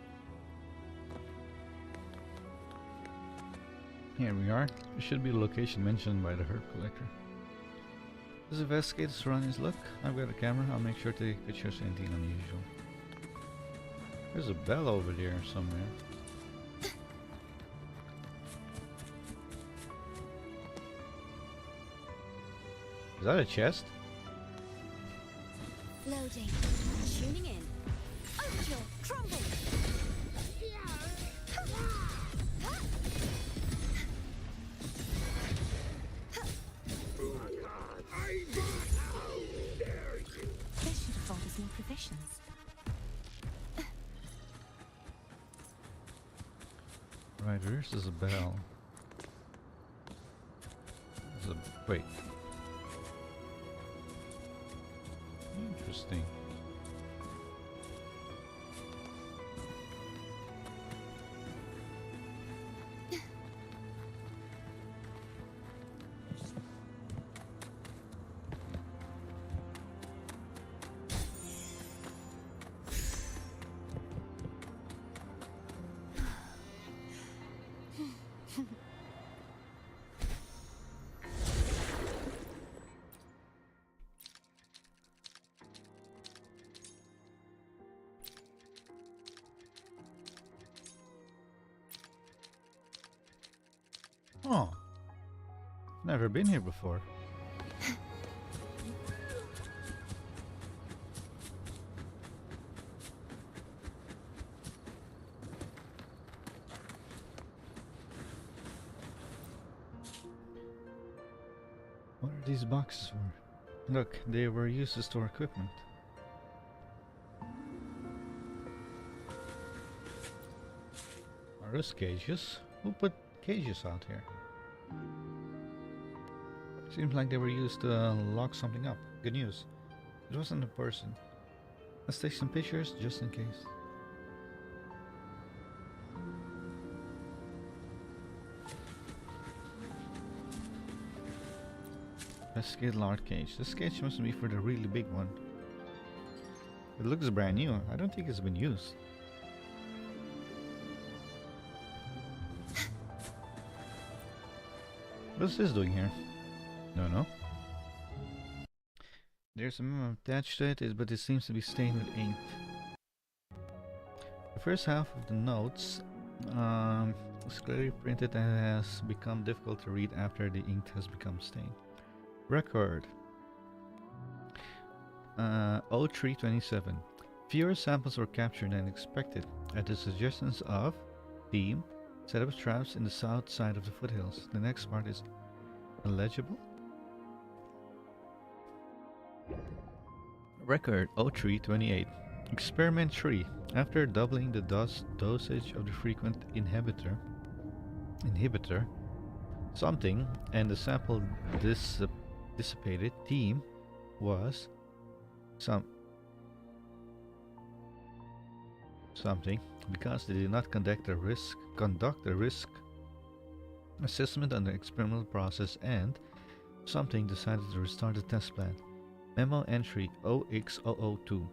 Here we are. This should be the location mentioned by the herb collector. Does investigate the surroundings look? I've got a camera. I'll make sure to take pictures of anything unusual. There's a bell over there somewhere. Is that a chest? Loading. Tuning in. Overkill. Crumble. They should have brought us more provisions. Right, there's a bell. There's a wait. Interesting. Oh. Never been here before. What are these boxes for? Look, they were used to store equipment. Are those cages? Who put cages out here? Seems like they were used to lock something up. Good news. It wasn't a person. Let's take some pictures just in case. Investigate large cage. This cage must be for the really big one. It looks brand new. I don't think it's been used. What's this doing here? No. There's a memo attached to it, but it seems to be stained with ink. The first half of the notes is clearly printed and has become difficult to read after the ink has become stained. Record 0327. Fewer samples were captured than expected at the suggestions of team. Set up traps in the south side of the foothills. The next part is illegible. Record 0328. Experiment 3. After doubling the dosage of the frequent inhibitor, something, and the sample dissipated, team was something because they did not conduct a risk assessment on the experimental process, and something decided to restart the test plan. Memo entry 0x002.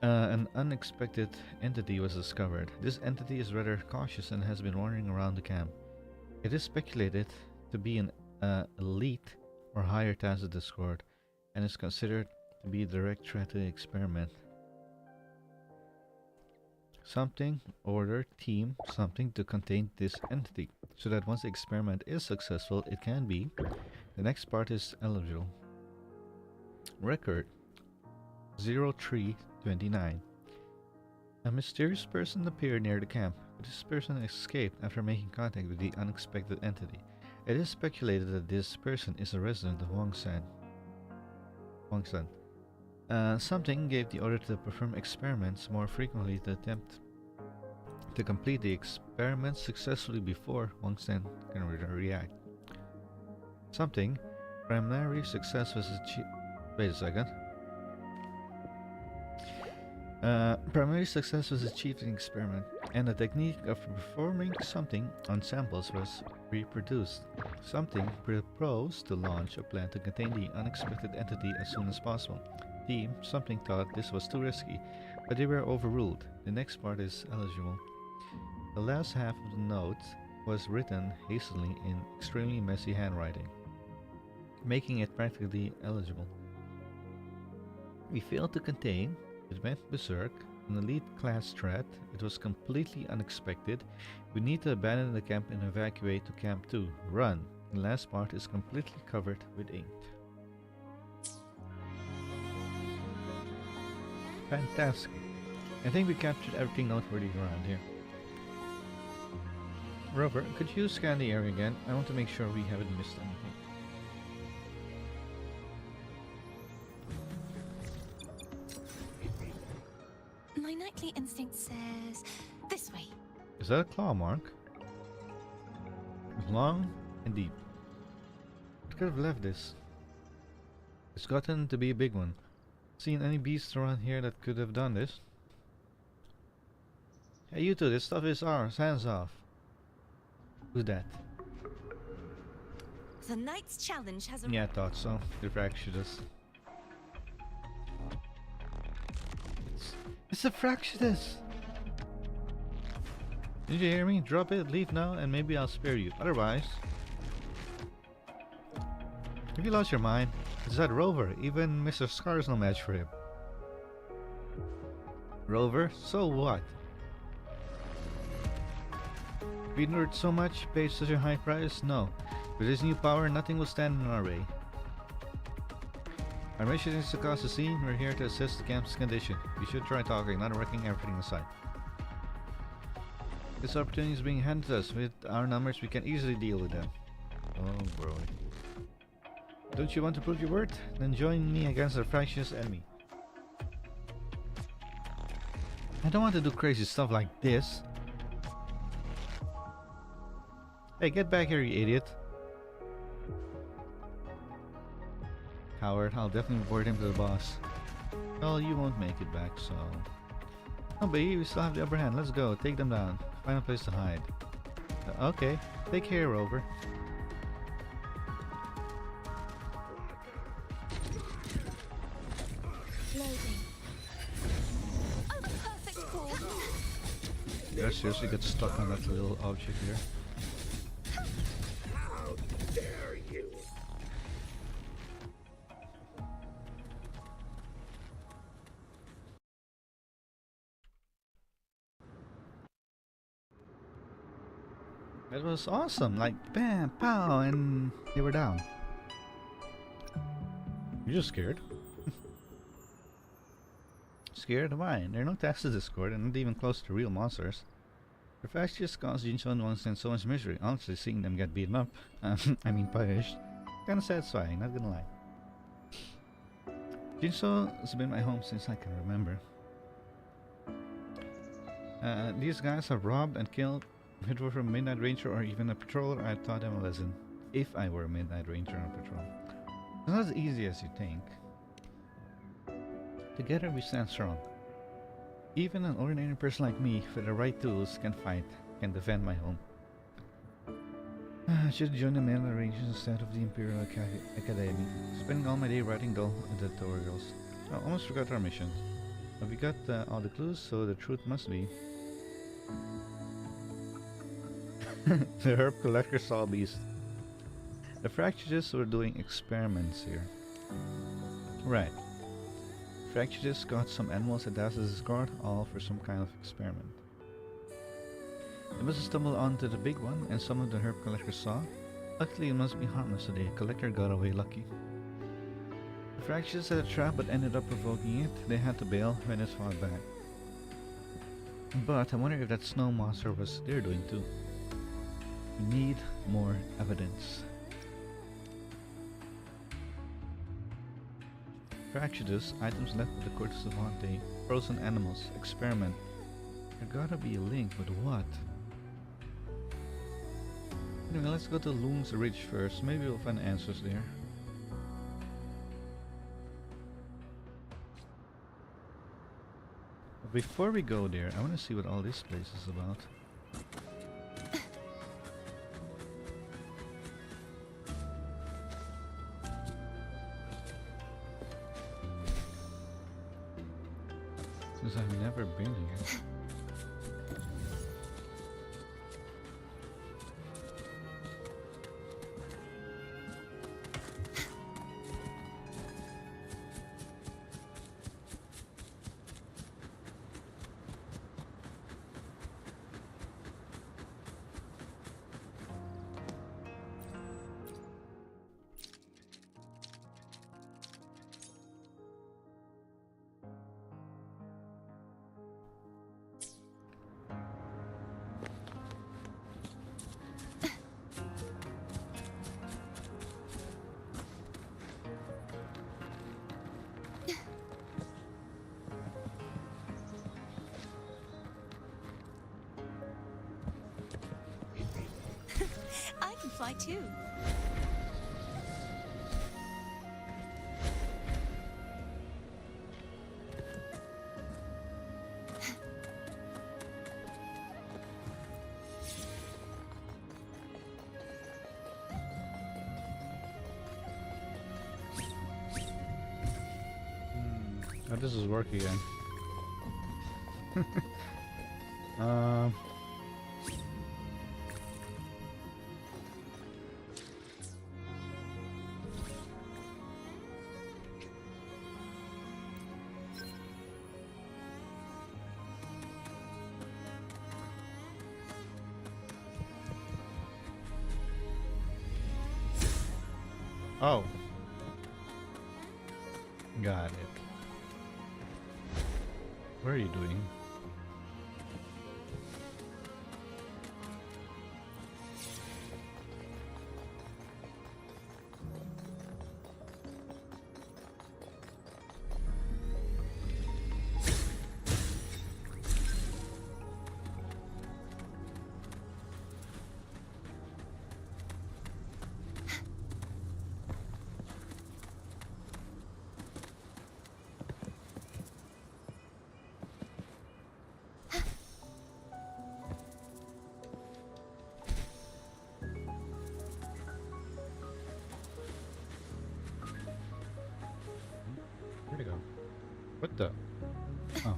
An unexpected entity was discovered. This entity is rather cautious and has been wandering around the camp. It is speculated to be an elite or higher task of Discord, and is considered to be a direct threat to the experiment. Something, order, team, something to contain this entity, so that once the experiment is successful, it can be. The next part is eligible. Record 0329. A mysterious person appeared near the camp, but this person escaped after making contact with the unexpected entity. It is speculated that this person is a resident of Huangshan. Something gave the order to perform experiments more frequently to attempt to complete the experiments successfully before Huangshan can react. Something, primary success was achieved. Wait a second. Primary success was achieved in the experiment, and the technique of performing something on samples was reproduced. Something proposed to launch a plan to contain the unexpected entity as soon as possible. Team, something thought this was too risky, but they were overruled. The next part is eligible. The last half of the note was written hastily in extremely messy handwriting, making it practically illegible. We failed to contain. It went berserk, an elite class threat. It was completely unexpected. We need to abandon the camp and evacuate to Camp 2. Run. The last part is completely covered with ink. Fantastic. I think we captured everything noteworthy around here. Rover, could you scan the area again? I want to make sure we haven't missed anything. My nightly instinct says this way. Is that a claw mark? It's long and deep. It could have left this. It's gotten to be a big one. Seen any beasts around here that could have done this? Hey, you two, this stuff is ours. Hands off. Who's that? The Knight's Challenge has a... Yeah, I thought so. The Fractious. It's a Fractious! Did you hear me? Drop it, leave now, and maybe I'll spare you. Otherwise... Have you lost your mind? It's that Rover. Even Mr. Scar is no match for him. Rover? So what? We endured so much, paid such a high price? No. With this new power, nothing will stand in our way. Our mission is to cause a scene. We're here to assess the camp's condition. We should try talking, not wrecking everything aside. This opportunity is being handed to us. With our numbers, we can easily deal with them. Oh boy. Don't you want to prove your worth? Then join me against our fractious enemy. I don't want to do crazy stuff like this. Hey, get back here, you idiot. Coward, I'll definitely report him to the boss. Well, you won't make it back, so... Oh, but we still have the upper hand. Let's go. Take them down. Find a place to hide. Okay. Take care, Rover. Loading. Oh, perfect call. Did I seriously get stuck on that little object here? How dare you! That was awesome. Like, bam, pow, and they were down. You're just scared. Scared? Why? They're no ties to Discord and not even close to real monsters. The fact just caused Jinso once and so much misery. Honestly, seeing them get beaten up, I mean punished, kinda satisfying, not gonna lie. Jinso has been my home since I can remember. These guys have robbed and killed. If it were from a Midnight Ranger or even a patroller, I'd taught them a lesson. If I were a Midnight Ranger on a patrol. It's not as easy as you think. Together we stand strong. Even an ordinary person like me, with the right tools, can fight, can defend my home. I should join the Midnight Rangers instead of the Imperial Academy. Spending all my day writing dull tutorials. I almost forgot our mission. But we got all the clues, so the truth must be. The herb collector saw a beast. The fractures were doing experiments here. Right. Fractures got some animals and as his guard, all for some kind of experiment. They must have stumbled onto the big one, and some of the herb collectors saw. Luckily, it must be harmless, so the collector got away lucky. The fractures had a trap but ended up provoking it. They had to bail when it fought back. But I wonder if that snow monster was their doing too. We need more evidence. Fractures, items left at the Corte Savante, frozen animals, experiment. There gotta be a link, but what? Anyway, let's go to Loon's Ridge first. Maybe we'll find answers there. But before we go there, I want to see what all this place is about. Since I've never been here. I can fly too. Oh, this is work again. Oh. Got it. What are you doing? Where'd it go? What the? Oh.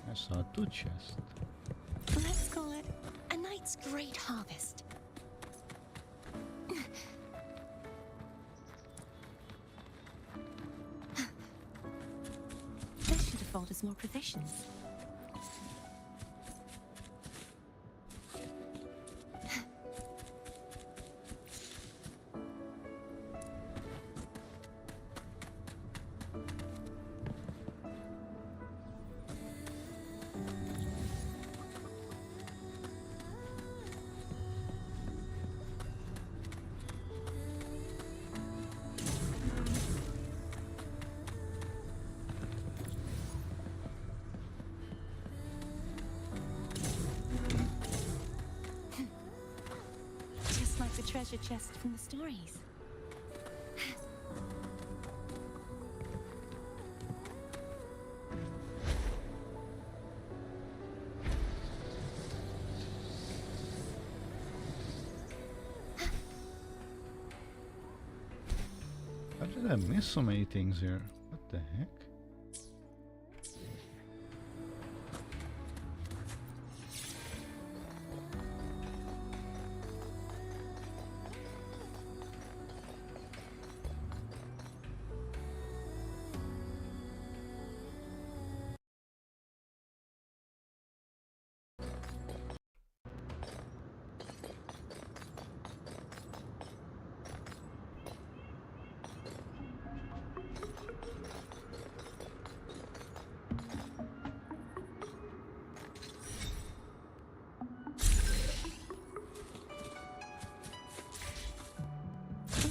I saw 2 chests. Let's call it a night's great harvest. This should afford us more provisions. Just like the treasure chest from the stories. How did I miss so many things here? What the heck?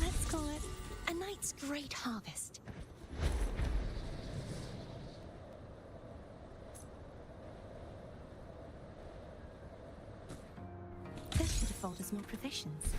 Let's call it a night's great harvest. This should afford us more provisions.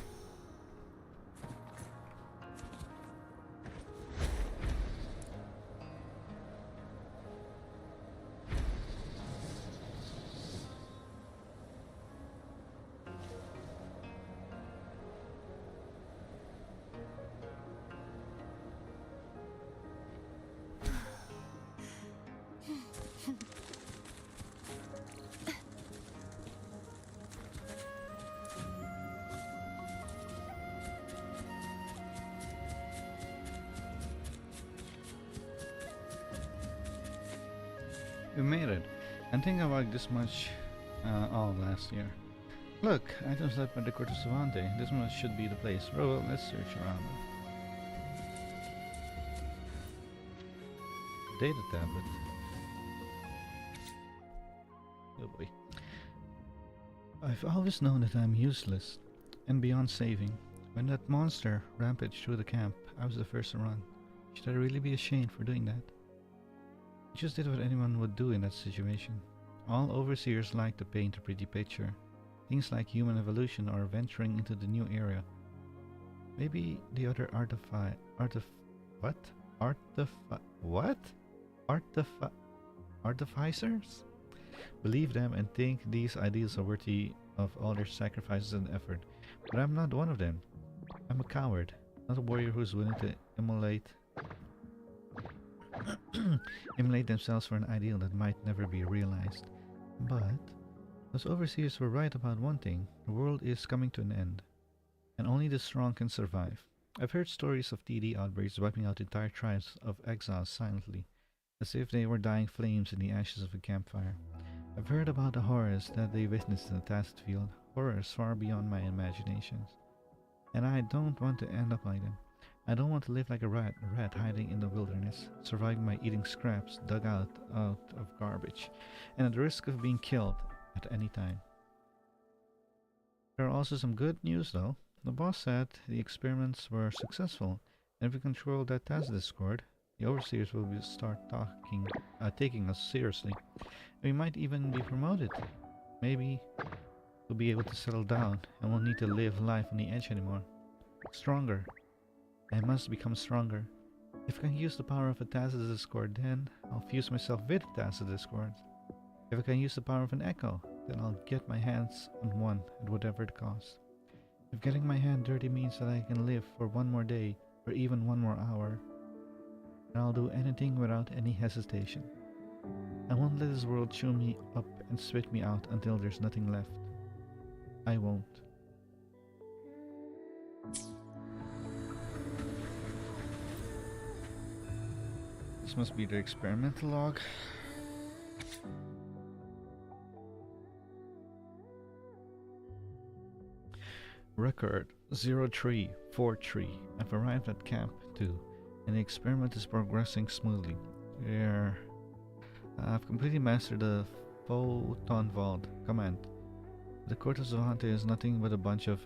We made it. And think about this much all last year. Look, items left by the Court of Savante. This must should be the place. Well, let's search around. Data tablet. Oh boy. I've always known that I'm useless and beyond saving. When that monster rampaged through the camp, I was the first to run. Should I really be ashamed for doing that? I just did what anyone would do in that situation. All overseers like to paint a pretty picture. Things like human evolution or venturing into the new area. Maybe the other artificers believe them and think these ideals are worthy of all their sacrifices and effort. But I'm not one of them. I'm a coward, not a warrior who's willing to immolate themselves for an ideal that might never be realized. But Those overseers were right about one thing. The world is coming to an end, and only the strong can survive. I've heard stories of TD outbreaks wiping out entire tribes of exiles silently, as if they were dying flames in the ashes of a campfire. I've heard about the horrors that they witnessed in the Tacit Field, horrors far beyond my imaginations. And I don't want to end up like them. I don't want to live like a rat hiding in the wilderness, surviving by eating scraps dug out of garbage, and at the risk of being killed at any time. There are also some good news though. The boss said the experiments were successful, and if we control that task discord, the overseers will taking us seriously. We might even be promoted. Maybe we'll be able to settle down and won't need to live life on the edge anymore. Stronger. I must become stronger. If I can use the power of a Tacit Discord, then I'll fuse myself with Tacit Discord. If I can use the power of an Echo, then I'll get my hands on one at whatever the cost. If getting my hand dirty means that I can live for one more day, or even one more hour, then I'll do anything without any hesitation. I won't let this world chew me up and spit me out until there's nothing left. I won't. This must be the experimental log. Record 0343. I've arrived at Camp 2 and the experiment is progressing smoothly. I've completely mastered the photon vault command. The Cortes of Hante is nothing but a bunch of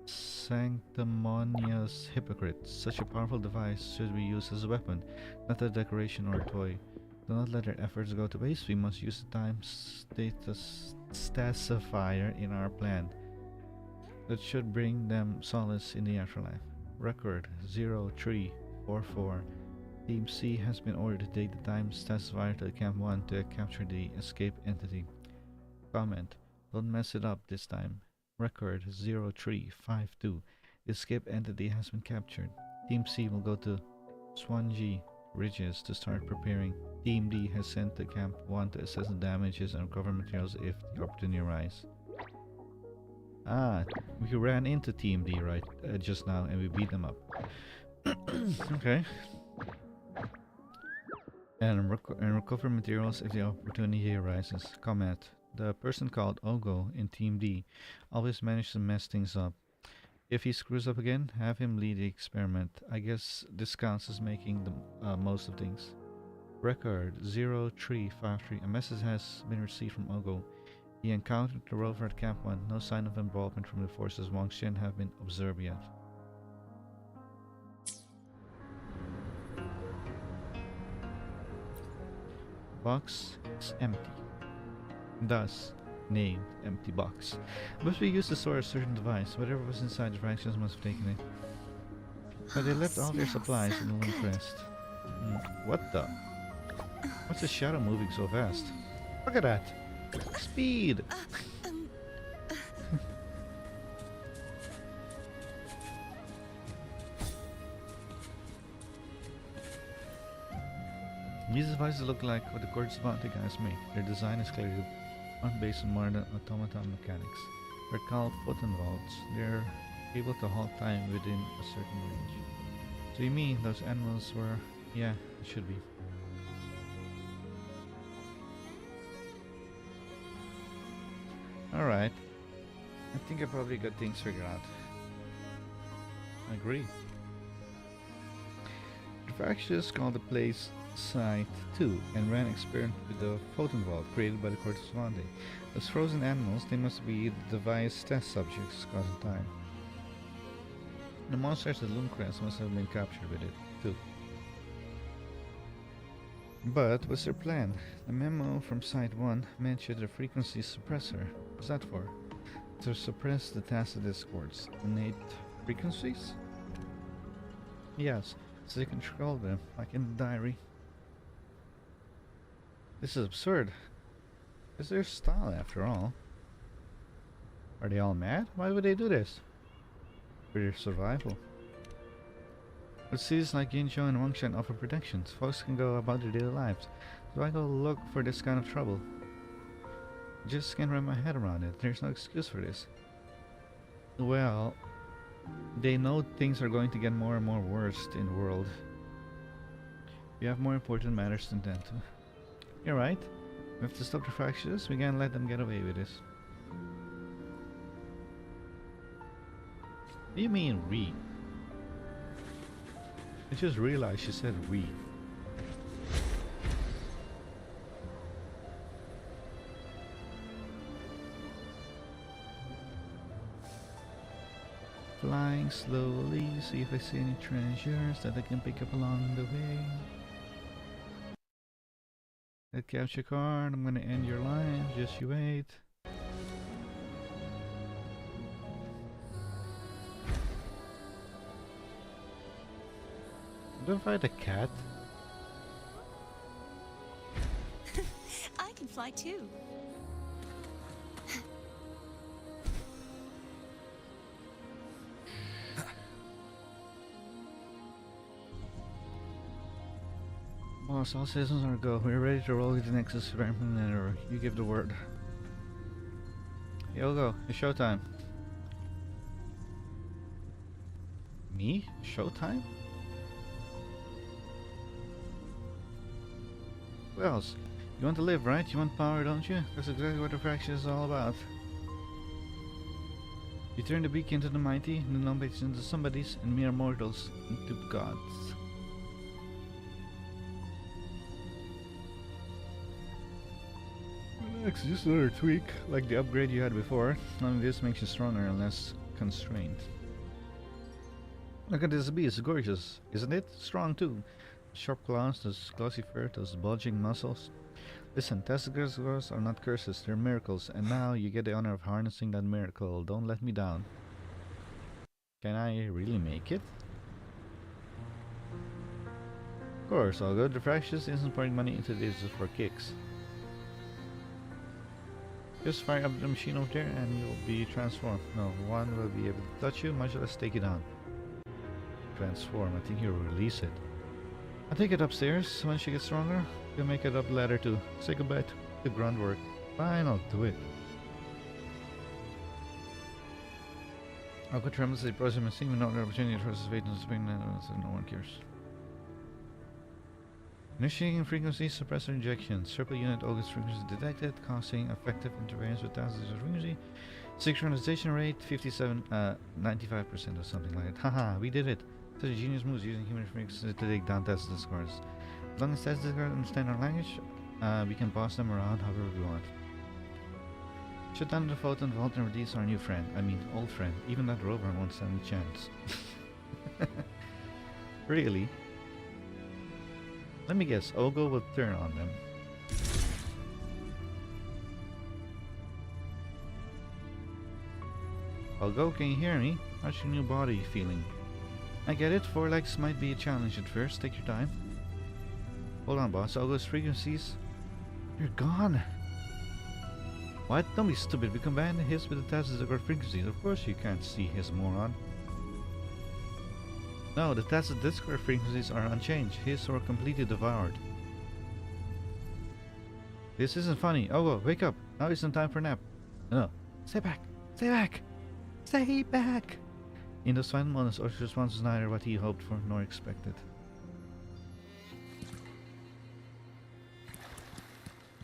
sanctimonious hypocrites. Such a powerful device should be used as a weapon, not a decoration or a toy. Do not let our efforts go to waste. We must use the time status stasifier in our plan. That should bring them solace in the afterlife. Record 0344. Team C has been ordered to take the time stasifier to Camp 1 to capture the escape entity. Comment. Don't mess it up this time. Record 0352. The escape entity has been captured. Team C will go to Swanji Ridges to start preparing. Team D has sent to Camp 1 to assess the damages and recover materials if the opportunity arises. We ran into Team D right just now and we beat them up. Okay. And recover materials if the opportunity arises. Comment. The person called Ogo in Team D always manages to mess things up. If he screws up again, have him lead the experiment. I guess this counts as making the most of things. Record 0353. A message has been received from Ogo. He encountered the rover at Camp 1. No sign of involvement from the forces Wang Xin have been observed yet. Box is empty. Thus, named Empty Box. Must be used to store a certain device. Whatever was inside the fractions must have taken it. But they left all their supplies in the Lone Crest. What the? What's the shadow moving so fast? Look at that! Speed! These devices look like what the Cortes of Hante guys make. Their design is clearly based on modern automaton mechanics. They're called photon vaults. They're able to halt time within a certain range. So you mean those animals were... yeah, it should be. Alright. I think I probably got things figured out. I agree. The factions called the place Site 2 and ran experiment with the photon vault created by the Cortes of Hante. As frozen animals, they must be the device test subjects causing time. The monsters at Looncrest must have been captured with it, too. But what's their plan? The memo from Site 1 mentioned a frequency suppressor. What's that for? To suppress the Tacit Discords. Innate frequencies? Yes, so they control them, like in the diary. This is absurd. It's their style after all. Are they all mad? Why would they do this? For their survival. But cities like Yinzhou and Wangshan offer protections. Folks can go about their daily lives. So I go look for this kind of trouble. Just can't wrap my head around it. There's no excuse for this. Well, they know things are going to get more and more worse in the world. We have more important matters than that. You're right. We have to stop the fractures. We can't let them get away with this. What do you mean we? I just realized she said we. Flying slowly, see if I see any treasures that I can pick up along the way. That capture card, I'm gonna end your line, just you wait. Don't fight a cat. I can fly too. Boss, all citizens are go. We're ready to roll with the next experiment error. You give the word. Yo, go. It's showtime. Me? Showtime? Who else? You want to live, right? You want power, don't you? That's exactly what the fraction is all about. You turn the weak into the mighty, and the nobodies into somebodies, and mere mortals into gods. Relax, just another tweak, like the upgrade you had before. Only this makes you stronger and less constrained. Look at this beast, gorgeous, isn't it? Strong too. Sharp claws, those glossy fur, those bulging muscles. Listen, testicles are not curses, they're miracles, and now you get the honor of harnessing that miracle. Don't let me down. Can I really make it? Of course, all good. The fractions isn't pouring money into this for kicks. Just fire up the machine over there and you'll be transformed. No one will be able to touch you, much less take you down. Transform, I think you'll release it. I'll take it upstairs. When she gets stronger, you'll make it up the ladder too. Say goodbye to the grunt work. Fine, I'll do it. I'll go tremendously process machine with no opportunity to trust his fate and spin, so no one cares. Initiating frequency suppressor injection. Circle unit August frequency detected, causing effective interference with thousands of frequency. Synchronization rate 95% or something like that. Haha, we did it. Such a genius moves using human frequency to take down Tesla scores. As long as Tesla scores understand our language, we can boss them around however we want. Shut down the photon vault and release our new friend. I mean, old friend. Even that rover won't stand a chance. Really? Let me guess, Ogo will turn on them. Ogo, can you hear me? How's your new body feeling? I get it, 4 legs might be a challenge at first, take your time. Hold on, boss, Ogo's frequencies... You're gone! What? Don't be stupid, we combined his with the Taz's frequencies. Of course you can't see his, moron. No, the Taz's Discord frequencies are unchanged. His were completely devoured. This isn't funny. Ogo, wake up! Now isn't time for a nap. No. Stay back! Stay back! Stay back! In those final moments, Oscar's response was neither what he hoped for nor expected.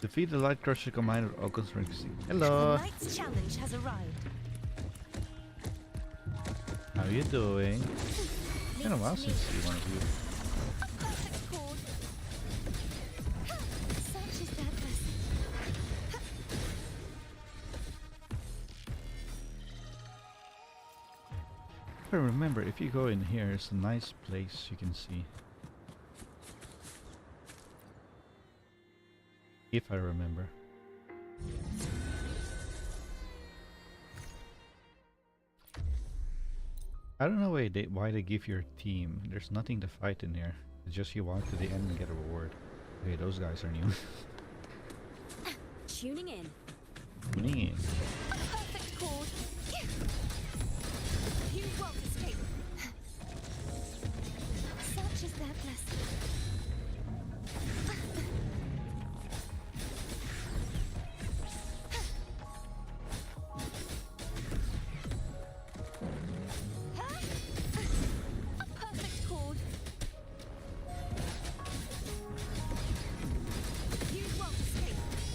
Defeat the Light Crusher Commander of Ogo's frequency. Hello! The Knight's challenge has arrived. How you doing? It's been a while since I see one of you. If I remember, if you go in here, it's a nice place you can see. If I remember. I don't know why they give your team. There's nothing to fight in here. It's just you walk to the end and get a reward. Okay, those guys are new. Tuning in. Tuning in. A perfect chord. You won't escape. Such is their blessing.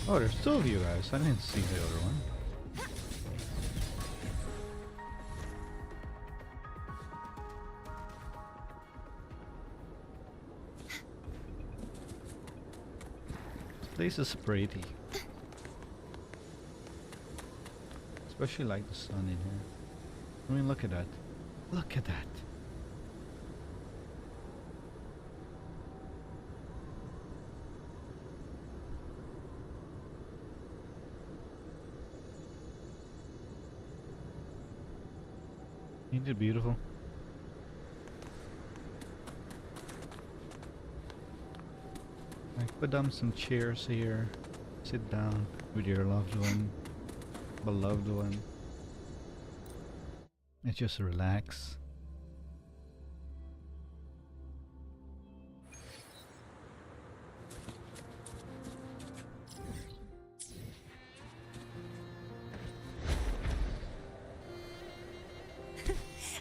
Oh, there's two of you guys. I didn't see the other one. This place is pretty. Especially like the sun in here. I mean, look at that. Look at that. Ain't it beautiful? Like, put down some chairs here. Sit down with your loved one, beloved one, and just relax.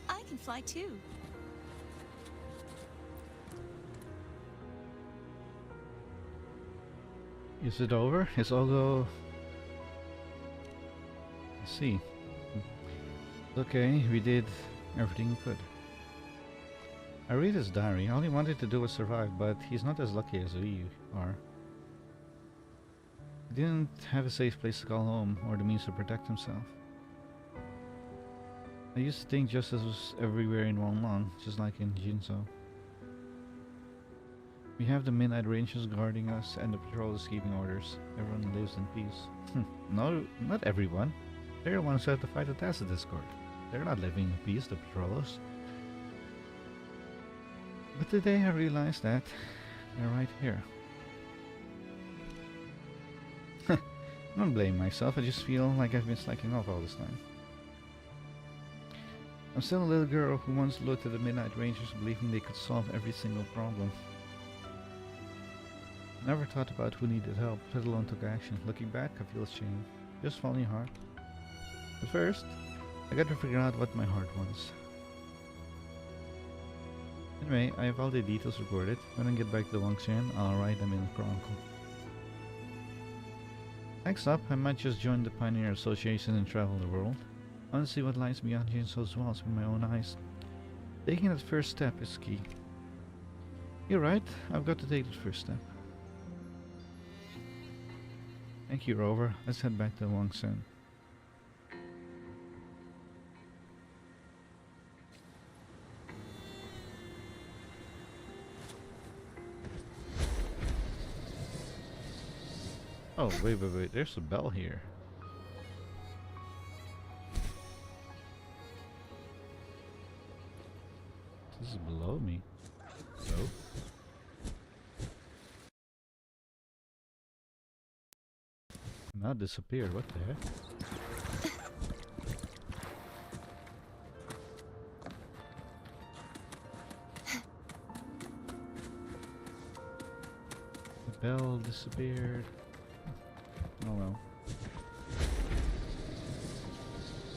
I can fly too. Is it over? It's although. Let's see. Okay, we did everything we could. I read his diary. All he wanted to do was survive, but he's not as lucky as we are. He didn't have a safe place to call home or the means to protect himself. I used to think justice was everywhere in Huanglong, just like in Jinzhou. We have the Midnight Rangers guarding us and the patrol is keeping orders. Everyone lives in peace. No, not everyone. They're the ones who have to fight the Tacit Discord. They're not living in peace, the patrollers. But today I realized that they're right here. I don't blame myself, I just feel like I've been slacking off all this time. I'm still a little girl who once looked at the Midnight Rangers believing they could solve every single problem. Never thought about who needed help, let alone took action. Looking back, I feel ashamed. Just following heart. But first, I got to figure out what my heart wants. Anyway, I have all the details recorded. When I get back to Wangxian, I'll write them in the chronicle. Next up, I might just join the Pioneer Association and travel the world. I want to see what lies beyond Jinzhou's walls with my own eyes. Taking that first step is key. You're right, I've got to take that first step. Thank you, Rover. Let's head back to Wangxian. Oh, wait, there's a bell here. This is below me. No. Now disappeared, what the heck? The bell disappeared. Oh well.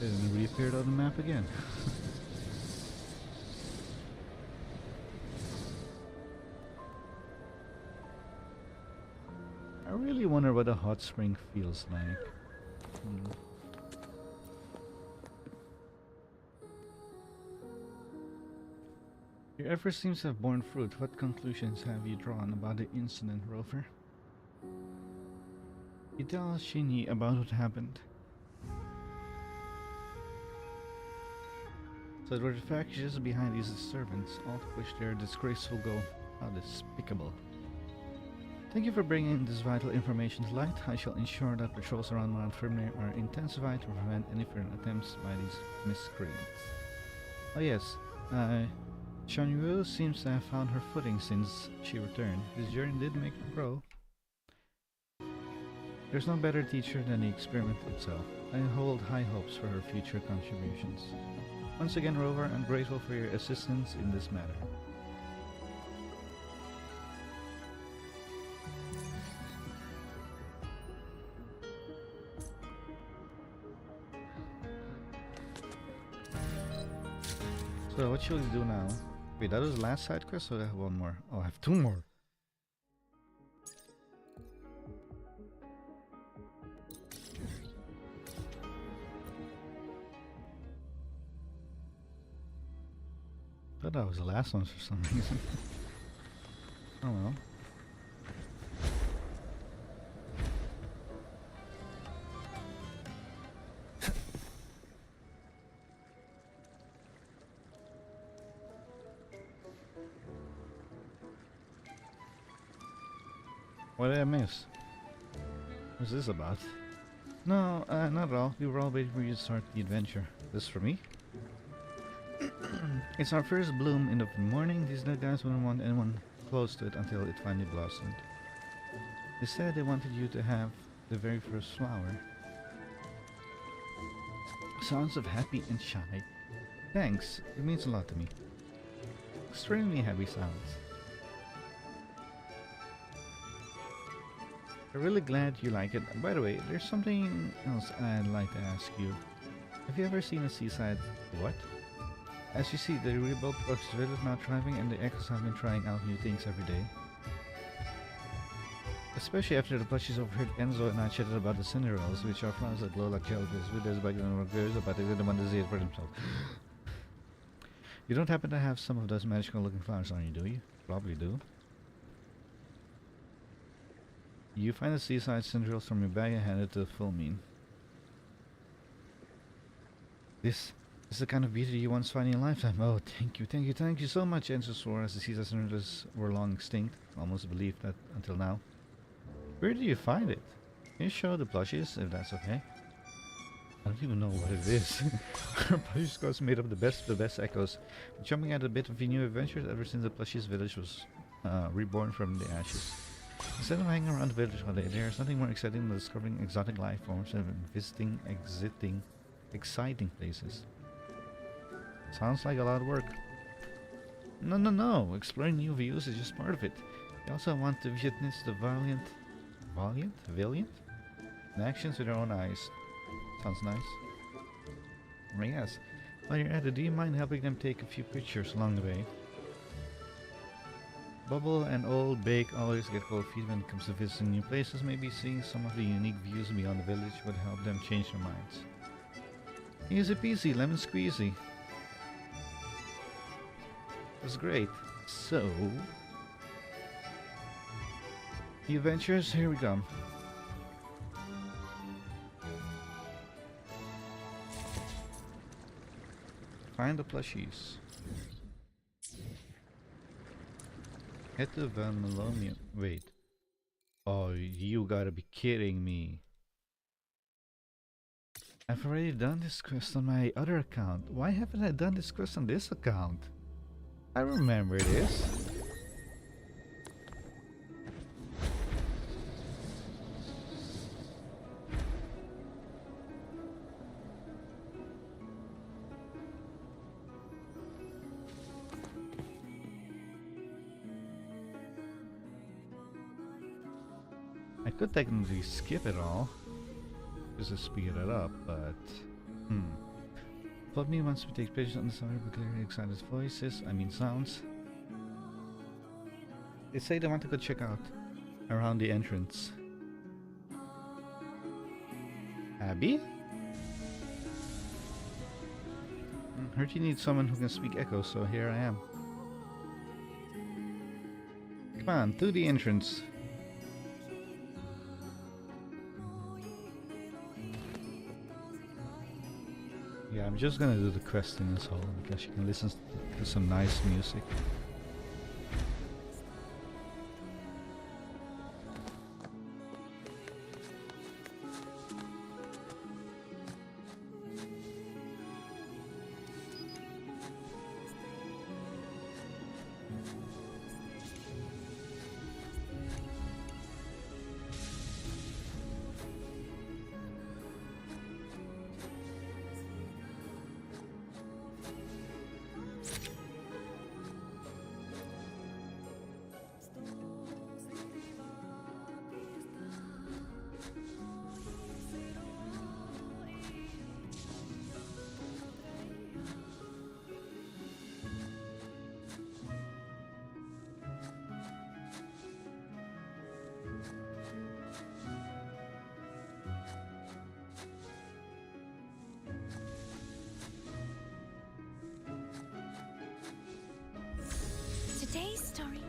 It then reappeared on the map again. I really wonder what a hot spring feels like. Your effort seems to have borne fruit. What conclusions have you drawn about the incident, Rover? You tell Shinyi about what happened. So there were the factions behind these disturbance, all of which their disgraceful goal. How despicable. Thank you for bringing this vital information to light. I shall ensure that patrols around Mount Firmner are intensified to prevent any further attempts by these miscreants. Oh yes, Shanyu seems to have found her footing since she returned. This journey did make her grow. There's no better teacher than the experiment itself. I hold high hopes for her future contributions. Once again, Rover, I'm grateful for your assistance in this matter. So what should we do now? Wait, that was the last side quest, or I have one more? Oh, I have two more. Thought that was the last one for some reason. Oh well. What did I miss? What's this about? No, not at all. We were all waiting for you to start the adventure. This for me? It's our first bloom in the morning. These little guys wouldn't want anyone close to it until it finally blossomed. They said they wanted you to have the very first flower. Sounds of happy and shy. Thanks, it means a lot to me. Extremely happy sounds. I'm really glad you like it. By the way, there's something else I'd like to ask you. Have you ever seen a seaside... What? As you see, the rebuilt Brooks Village is now thriving and the echoes have been trying out new things every day. Especially after the plushies overheard Enzo and I chatted about the Cinderellas, which are flowers that glow like jellyfish with this back and were curious about it, they didn't want to see it for themselves. You don't happen to have some of those magical looking flowers on you, do you? Probably do. You find the seaside Cinderellas from your bag and hand it to Philmine. This is the kind of beauty you once find in a lifetime. Oh, thank you so much, Enzo swore as the seaside Cinderellas were long extinct. Almost believed that until now. Where do you find it? Can you show the plushies, if that's okay? I don't even know what it is. Our plushies course made up the best echoes. Jumping at a bit of a new adventure ever since the plushies village was reborn from the ashes. Instead of hanging around the village all day, there's nothing more exciting than discovering exotic life forms and visiting exciting places. Sounds like a lot of work. No. Exploring new views is just part of it. You also want to witness the valiant in actions with your own eyes. Sounds nice. Yes. While you're at it, do you mind helping them take a few pictures along the way? Bubble and Old Bake always get cold feet when it comes to visiting new places. Maybe seeing some of the unique views beyond the village would help them change their minds. Easy peasy, lemon squeezy. That's great. So, the adventures, here we come. Find the plushies. Head to Van Melonian. Wait. Oh, you gotta be kidding me. I've already done this quest on my other account. Why haven't I done this quest on this account? I remember this. I could technically skip it all, just to speed it up, but But me once we take pictures on the side with clearly excited voices, sounds. They say they want to go check out around the entrance. Abby? Heard you need someone who can speak echo, so here I am. Come on, to the entrance. Yeah, I'm just gonna do the quest in this hall because you can listen to some nice music. Today's story.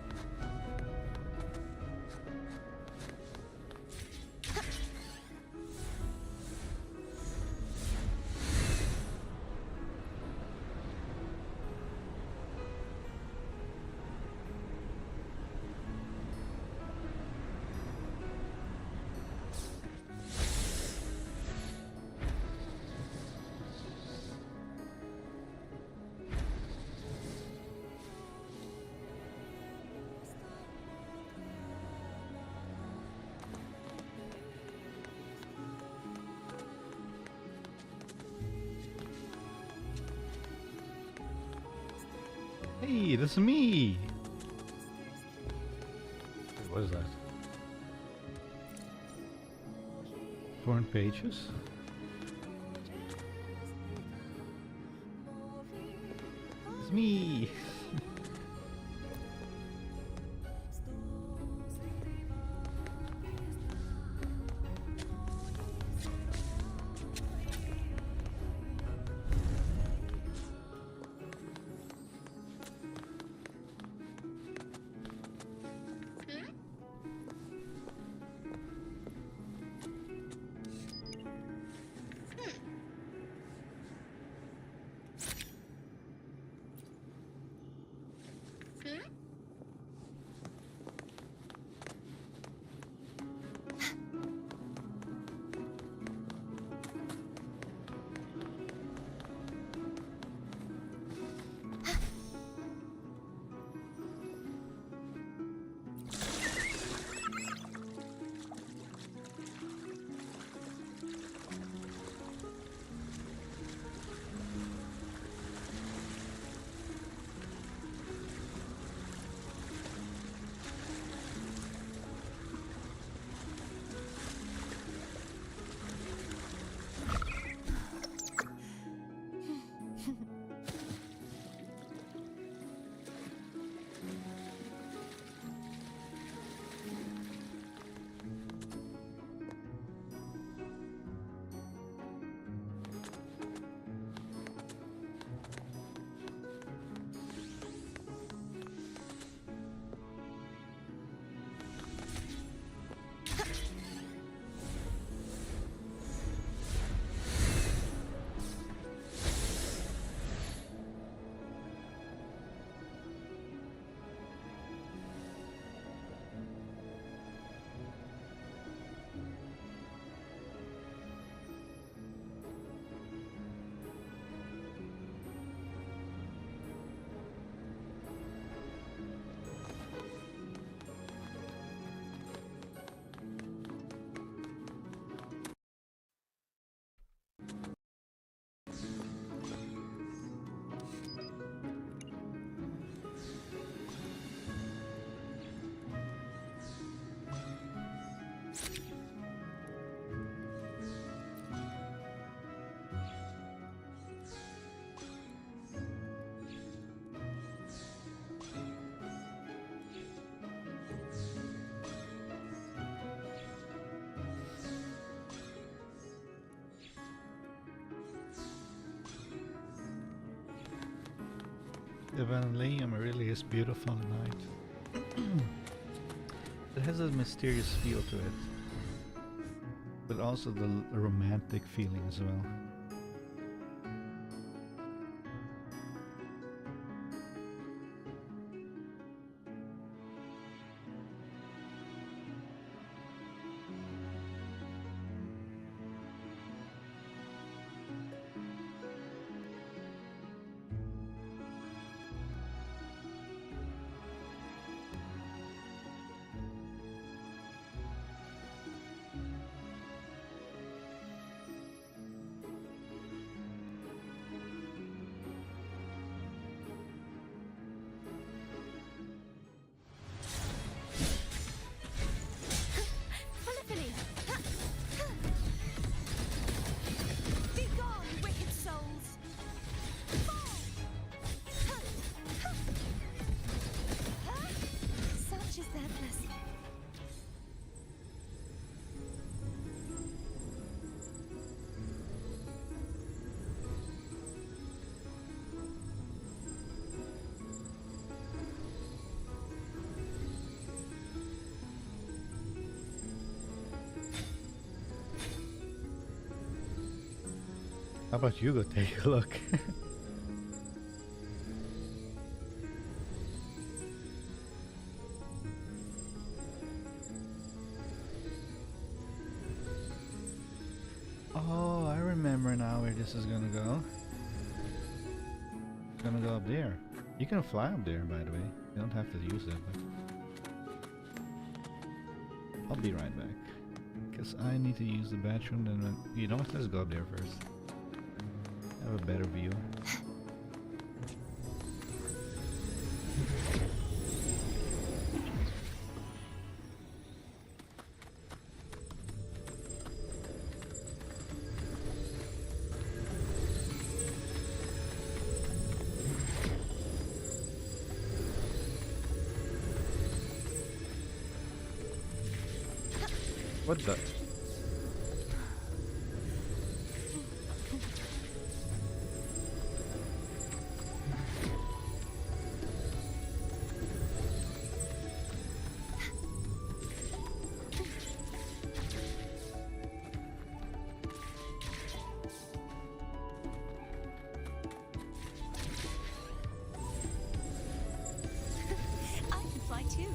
Hey, that's me! What is that? Torn pages? It's me! The Vanillum really is beautiful tonight. It has a mysterious feel to it, but also the romantic feeling as well. How about you go take a look? Oh, I remember now where this is gonna go. It's gonna go up there. You can fly up there, by the way. You don't have to use it, but I'll be right back. Because I need to use the bathroom, then you know what, let's go up there first. Have a better view. What the? I can fly too.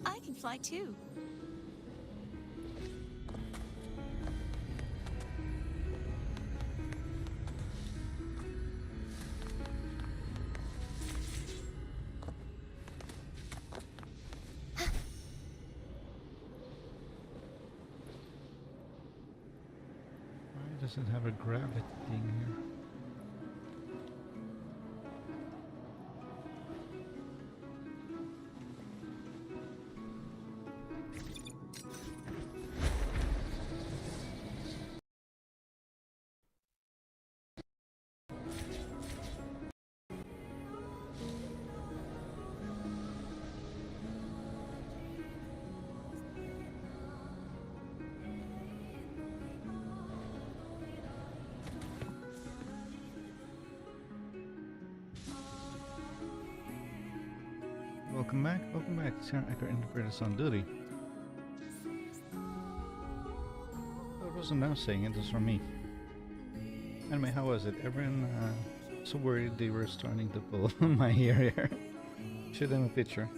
I can fly too. Why does it have a gravity thing here? Welcome back. Senior Actor Interpreter's on duty. Oh, it wasn't them saying it was from me. Anyway, how was it? Everyone so worried they were starting to pull my hair here. Show them a picture.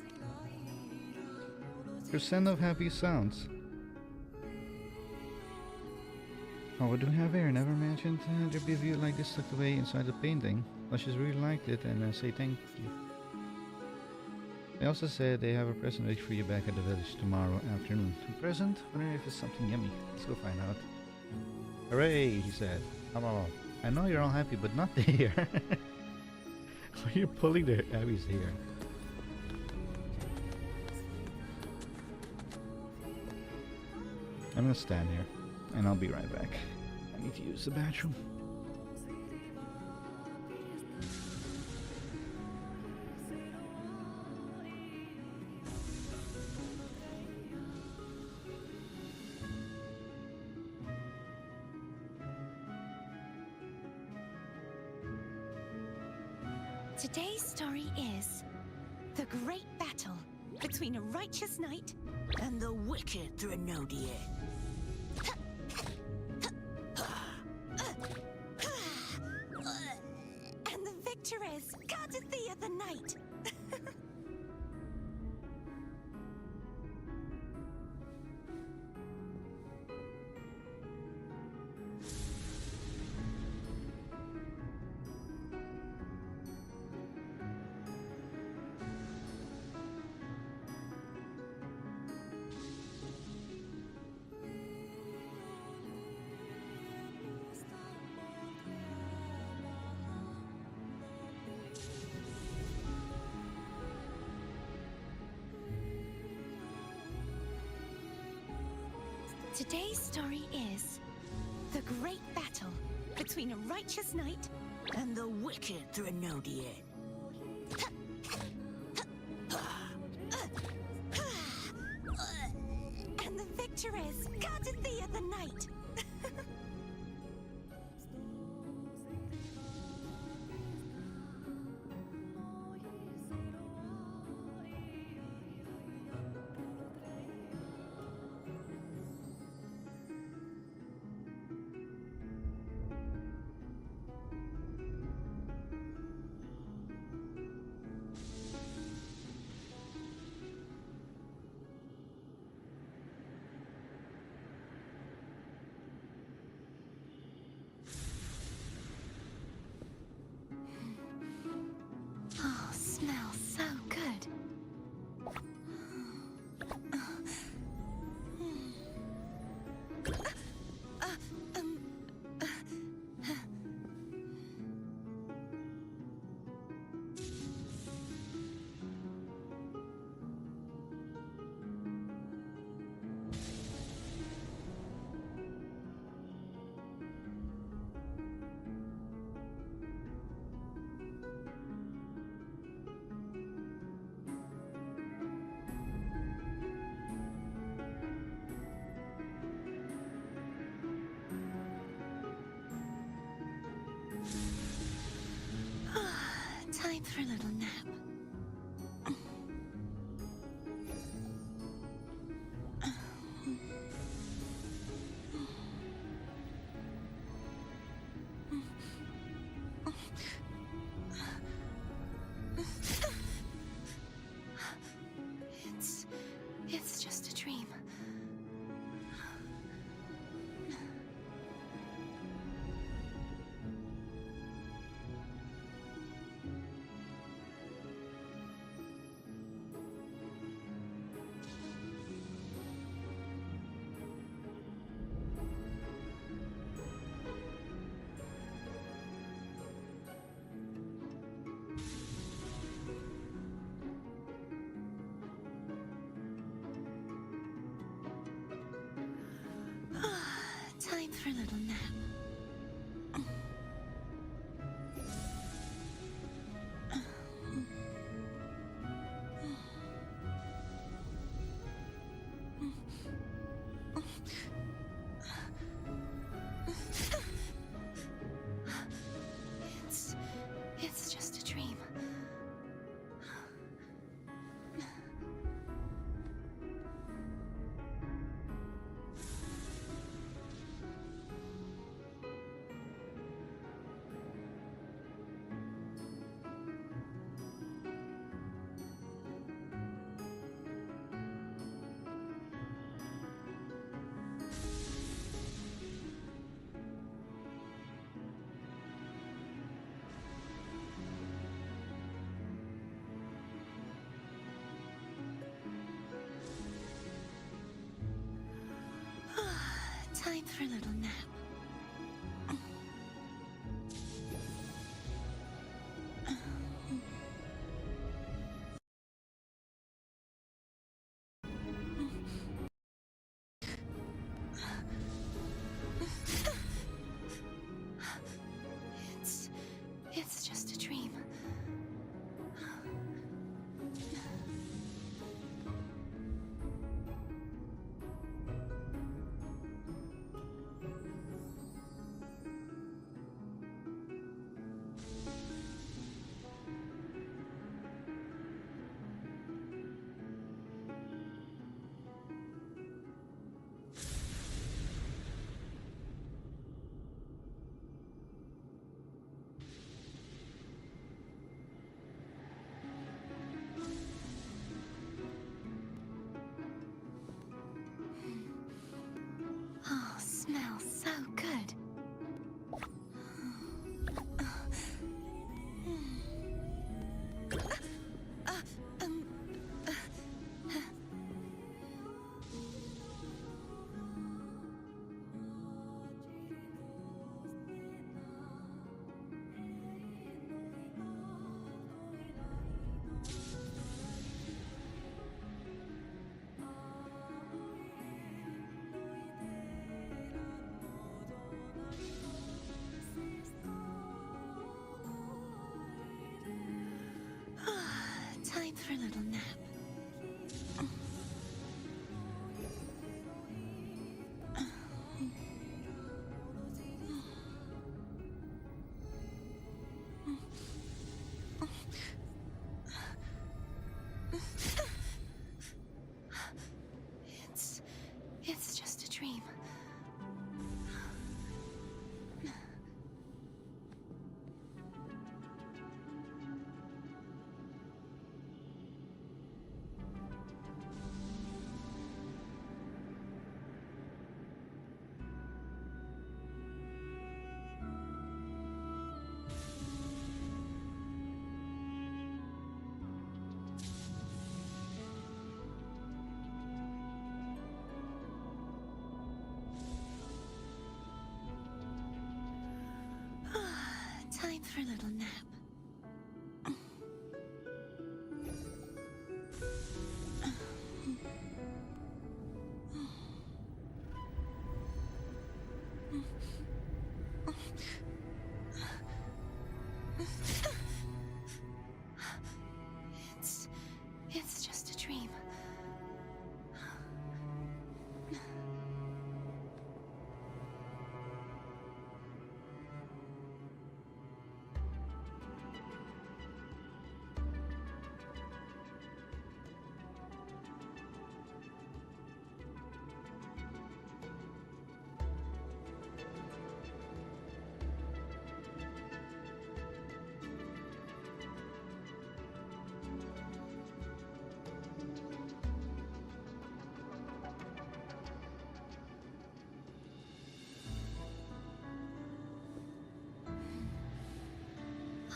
Percent of happy sounds. Oh, what do we have here? Never imagined there'd be a view like this tucked away inside the painting. Luscious really liked it and say thank you. They also said they have a present ready for you back at the village tomorrow afternoon. A present? Wondering if it's something yummy. Let's go find out. Hooray, he said. I know you're all happy, but not the hair. Why are you pulling the Abby's hair? I'm gonna stand here, and I'll be right back. I need to use the bathroom. Today's story is the great battle between a righteous knight and the wicked Thrinaudie. And the victor is Cardathea the Knight. Today's story is the great battle between a righteous knight and the wicked Thrinaudie. And the victor is Cardathea the Knight. Oh, smells so good. Time for a little nap. It's just a dream. Time for a little nap. It's just a dream. Time for a little nap. It's just a dream. for a little nap. It's just a dream.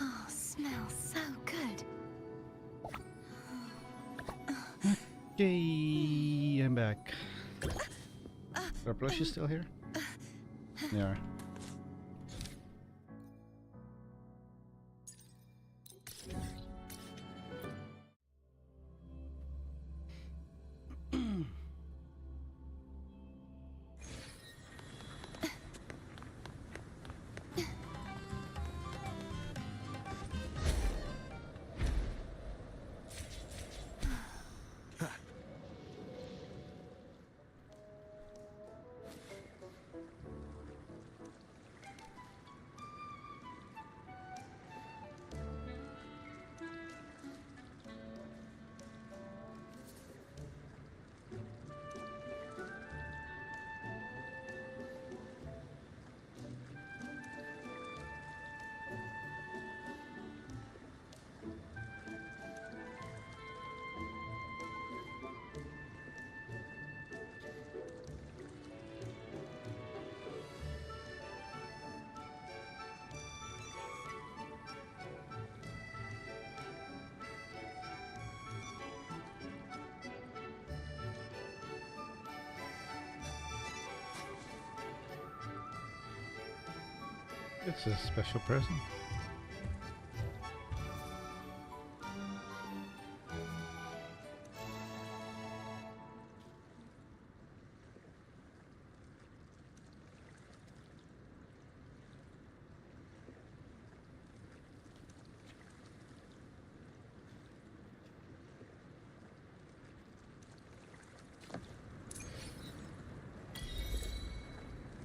Oh, smells so good. Okay, I'm back. Are plushies still here? They are. It's a special present.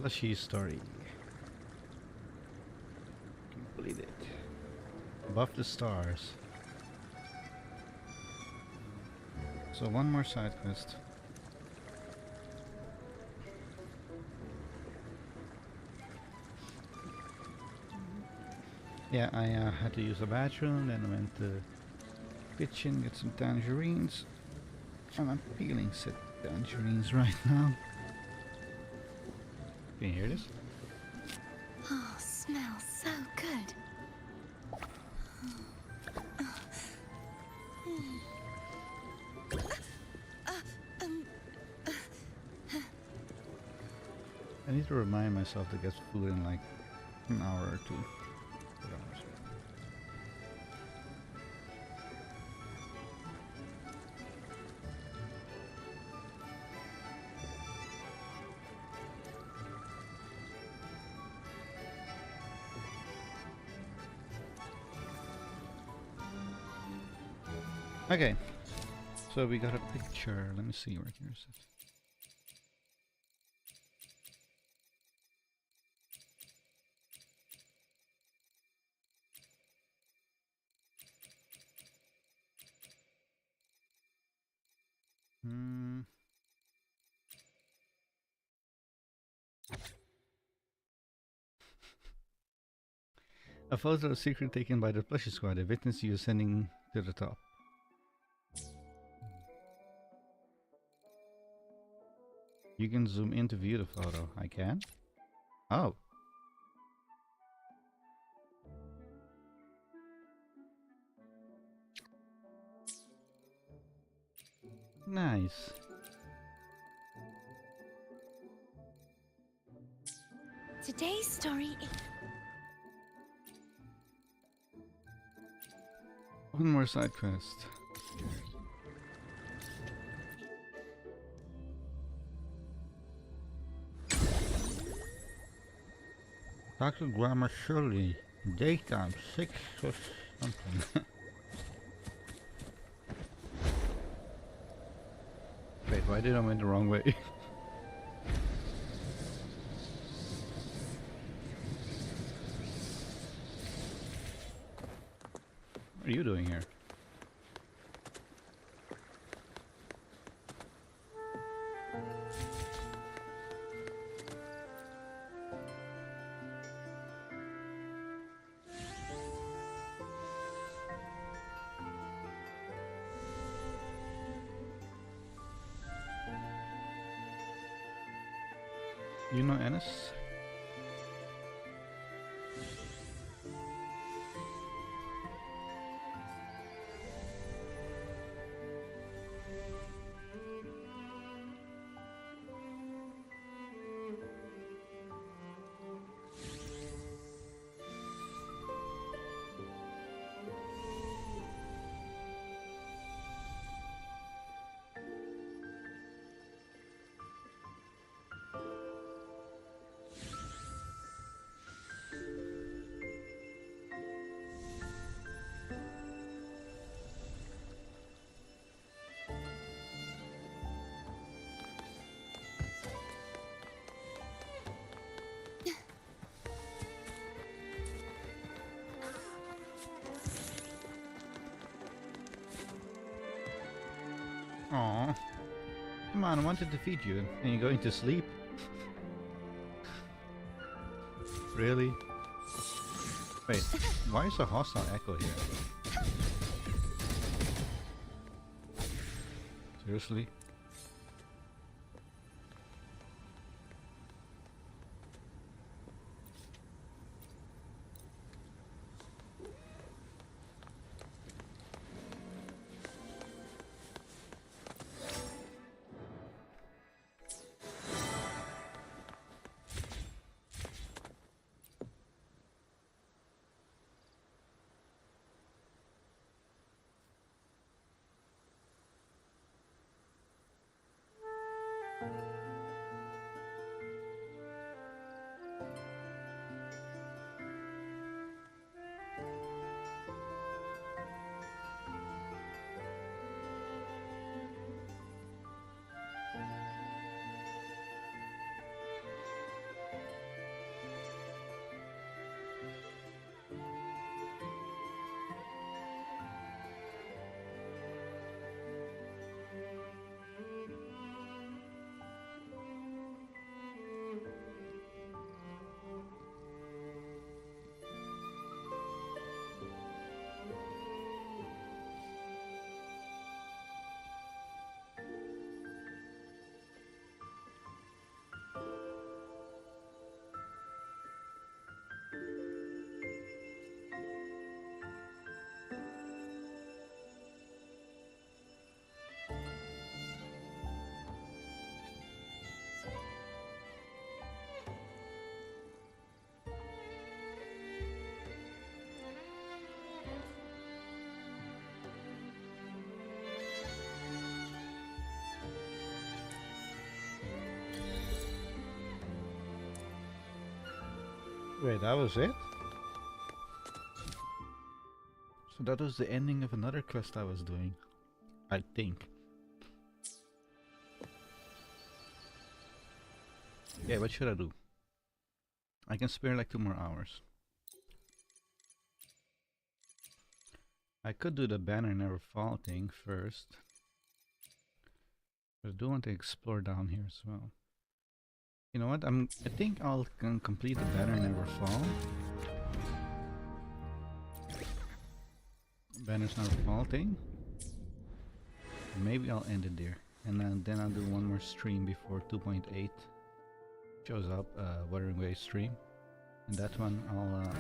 Plushie story. Complete it. Buff the stars. So one more side quest. Yeah, I had to use the bathroom, then I went to kitchen, get some tangerines. And I'm peeling said tangerines right now. Can you hear this? Oh, smells so good. I need to remind myself to get food in like an hour or two. 2 hours. Okay, so we got a picture. Let me see where here's it. A photo of secret taken by the plushie squad. A witness you ascending to the top. You can zoom in to view the photo. I can? Oh. Nice. Today's story is... One more side quest. Dr. Grammar Shirley. Daytime 6 or something. Wait, why did I went the wrong way? What are you doing here? You know Ennis? Aww. Come on, I wanted to feed you, and you're going to sleep? Really? Wait, why is a hostile echo here? Seriously? Wait, that was it? So that was the ending of another quest I was doing. I think. Yeah, what should I do? I can spare like 2 more hours. I could do the banner never fall thing first. But I do want to explore down here as well. You know what? I think I'll complete the banner never fall. Banner's never fall thing. Maybe I'll end it there, and then I'll do one more stream before 2.8 shows up. Wuthering Way stream, and that one I'll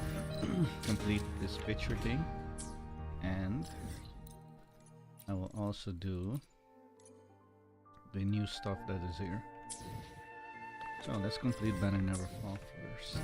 complete this picture thing, and I will also do the new stuff that is here. So let's complete Banner Never Fall first.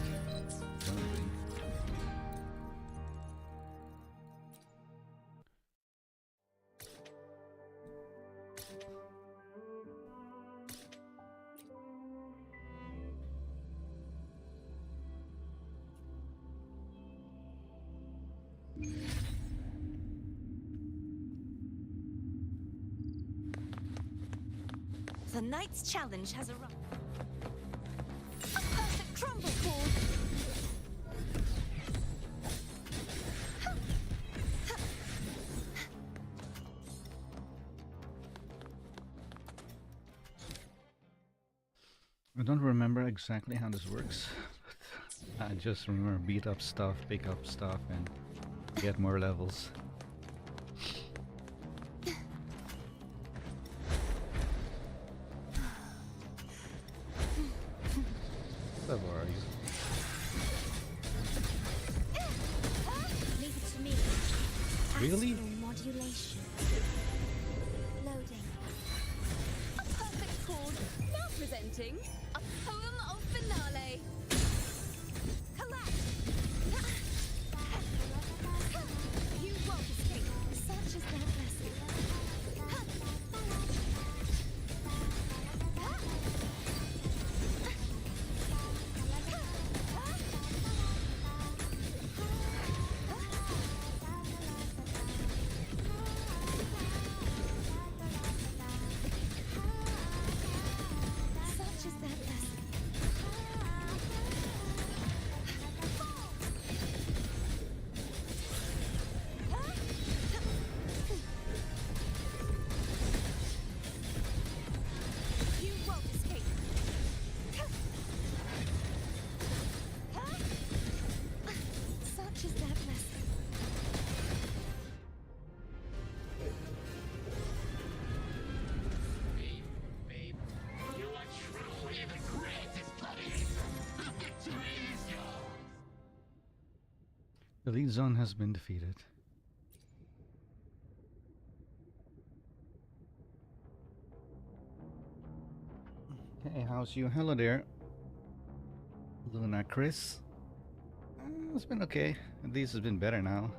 The knight's challenge has arrived. A perfect crumble cord. I don't remember exactly how this works. I just remember beat up stuff, pick up stuff, and get more levels. What level are you? Leave it to me. Really? Astral modulation. Loading. A perfect chord. Now presenting a poem of finale. Collapse. You won't escape. Such is their blessing. Such is their blessing. You won't escape. Such is their blessing. The lead zone has been defeated. Okay, how's you? Hello there. Luna Chris. It's been okay. At least it's been better now.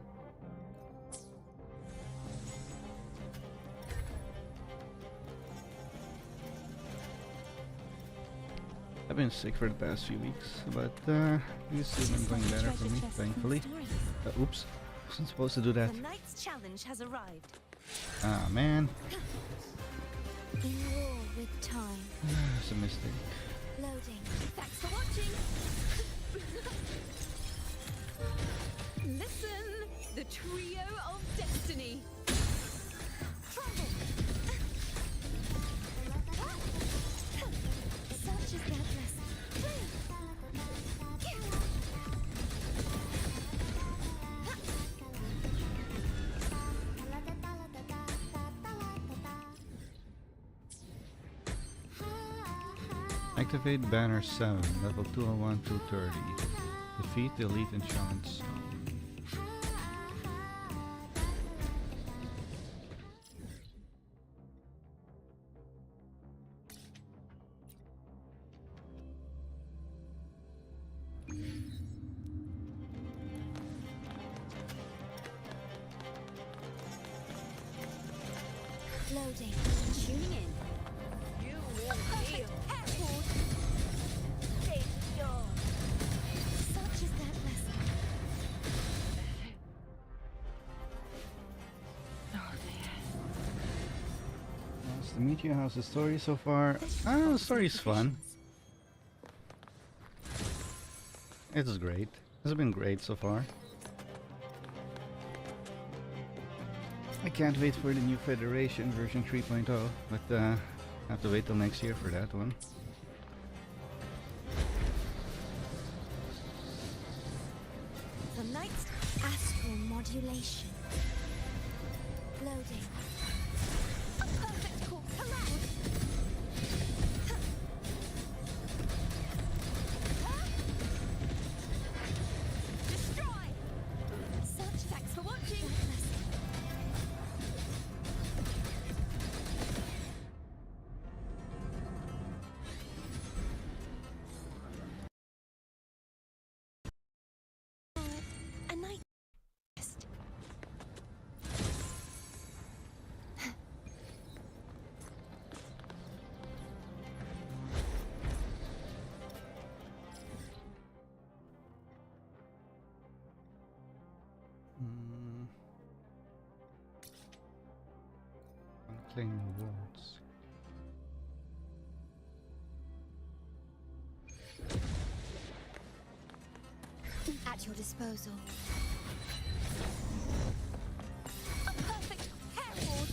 I've been sick for the past few weeks, but it's been going better for me, thankfully. Oops, wasn't supposed to do that. The knight's challenge has arrived. Ah, man. In war with time. It's a mistake. Loading. Thanks for watching. Listen, the trio of destiny. Crumble. Such is their blessing. Activate Banner 7, level 201, 230. Defeat the Elite Enchantment Zone. Loading. Tuning in. You will feel. Airport. Fate yours. Such is their blessing. Nice to meet you. How's the story so far? The story's fun. It's great. It's been great so far. I can't wait for the new Federation version 3.0, but I have to wait till next year for that one. The knight's astral modulation. Loading. A perfect core collapse. Destroy. Such thanks for watching. A night rest. Unclaimed rewards. at your disposal. A perfect herald!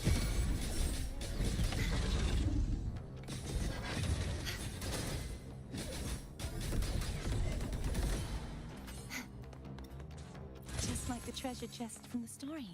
Just like the treasure chest from the stories.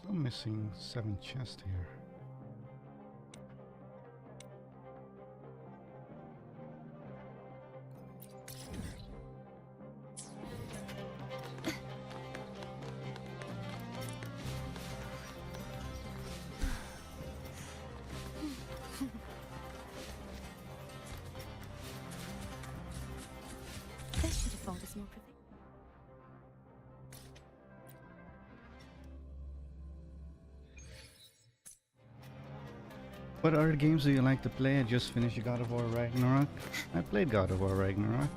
I'm missing 7 chests here. This should afford us more provision. What other games do you like to play? I just finished God of War Ragnarok. I played God of War Ragnarok.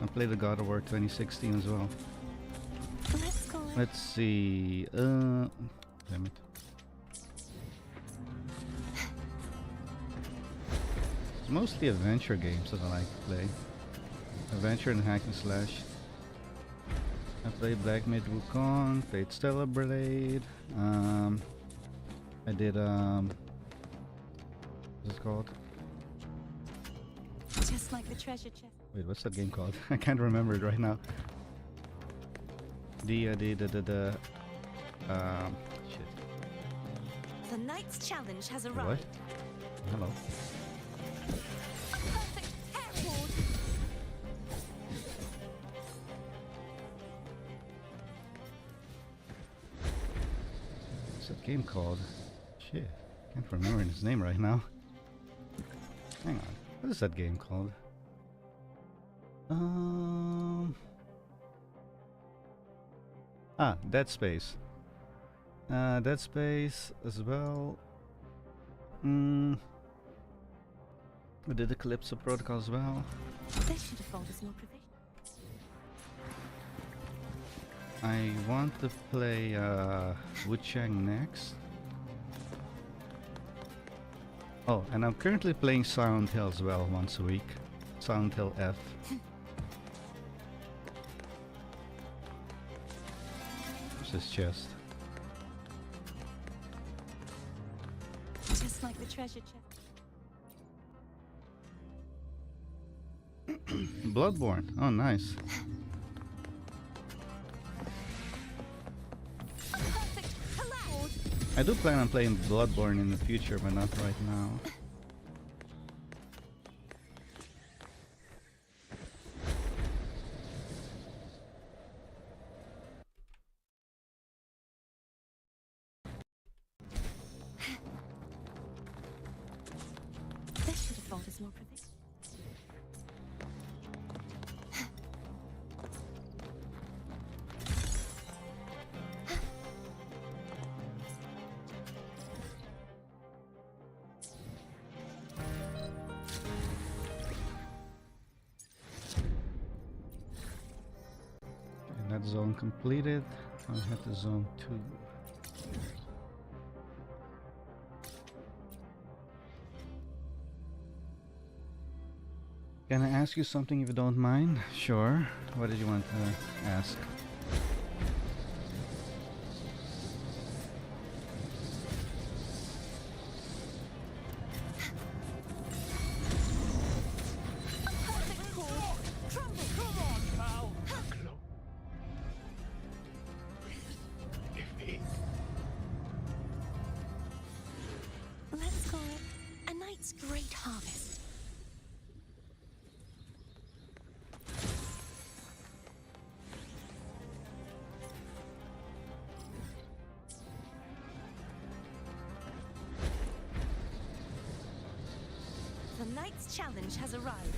I played the God of War 2016 as well. Let's see. Damn it. It's mostly adventure games that I like to play. Adventure and hack and slash. I played Black Myth Wukong, played Stellar Blade. I did what's it called? Just like the treasure chest. Wait, what's that game called? I can't remember it right now. Shit. The Knight's Challenge has What? arrived. Hello. A perfect herald! What's that game called? Shit, can't remember his name right now. Hang on, what is that game called? Dead Space. Dead Space as well. I did the Calypso Protocol as well. This should afford us more provision. I want to play Wuthering next. Oh, and I'm currently playing Silent Hill as well once a week. Silent Hill F. What's this chest? Just like the treasure chest. Bloodborne. Oh, nice. I do plan on playing Bloodborne in the future, but not right now. This should afford us more provision. That zone completed. I'll head to zone 2. Can I ask you something if you don't mind? Sure. What did you want to ask? Let's call it a night's great harvest. The Knight's Challenge has arrived.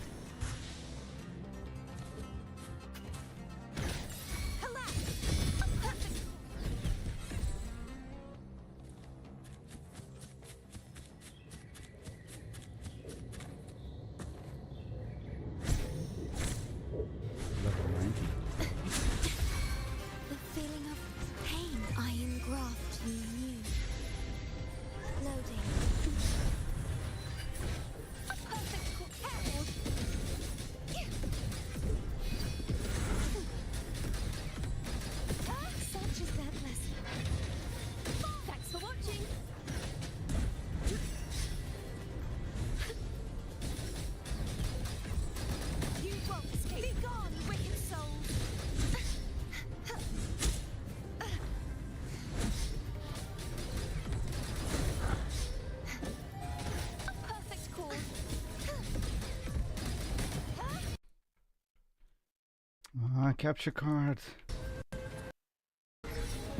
Capture card.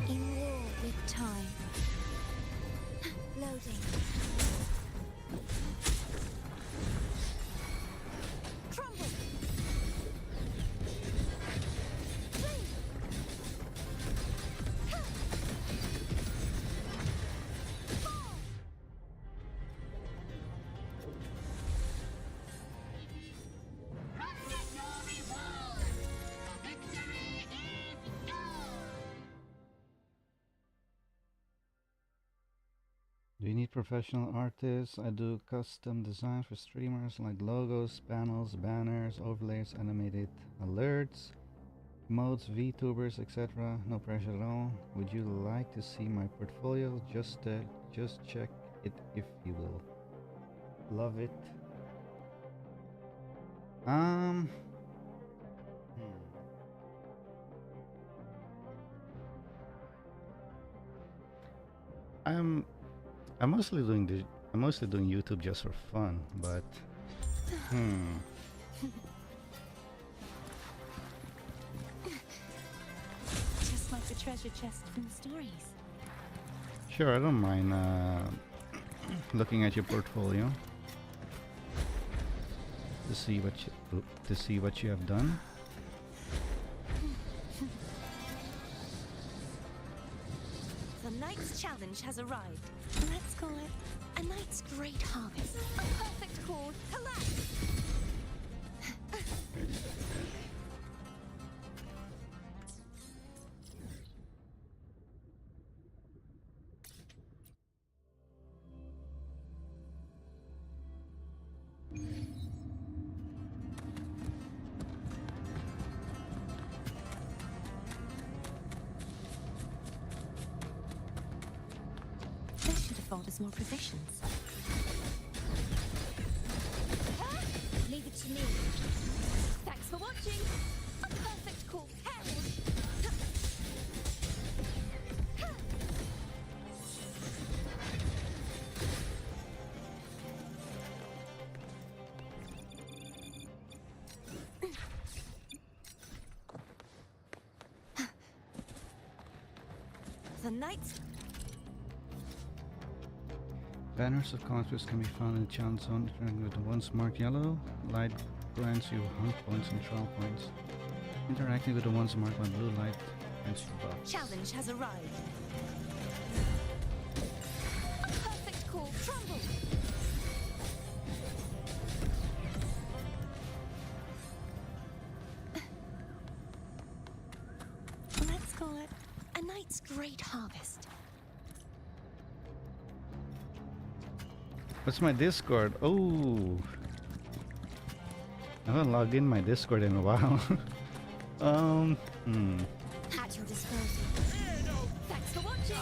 In war with time. Loading. Crumble. Flee. Fall. Do you need professional artists? I do custom designs for streamers like logos, panels, banners, overlays, animated alerts, emotes, VTubers, etc. No pressure at all. Would you like to see my portfolio? Just check it if you will. Love it. Hmm. I'm mostly doing YouTube just for fun, but Just like the treasure chest from the stories. sure, I don't mind looking at your portfolio to see what you have done. The knight's challenge has arrived. Let's call it a knight's great harvest. A perfect call. Collapse! This should afford us more provisions. Leave it to me. Thanks for watching. A perfect call. Herald. The knights. Banners of conquest can be found in the challenge zone. Interacting with the ones marked yellow, light grants you hunt points and trial points. Interacting with the ones marked by blue light grants you buffs. Challenge has arrived. A perfect call. Crumble. Let's call it a knight's great harvest. What's my Discord? Oh, I haven't logged in my Discord in a while. At your disposal. Thanks for watching.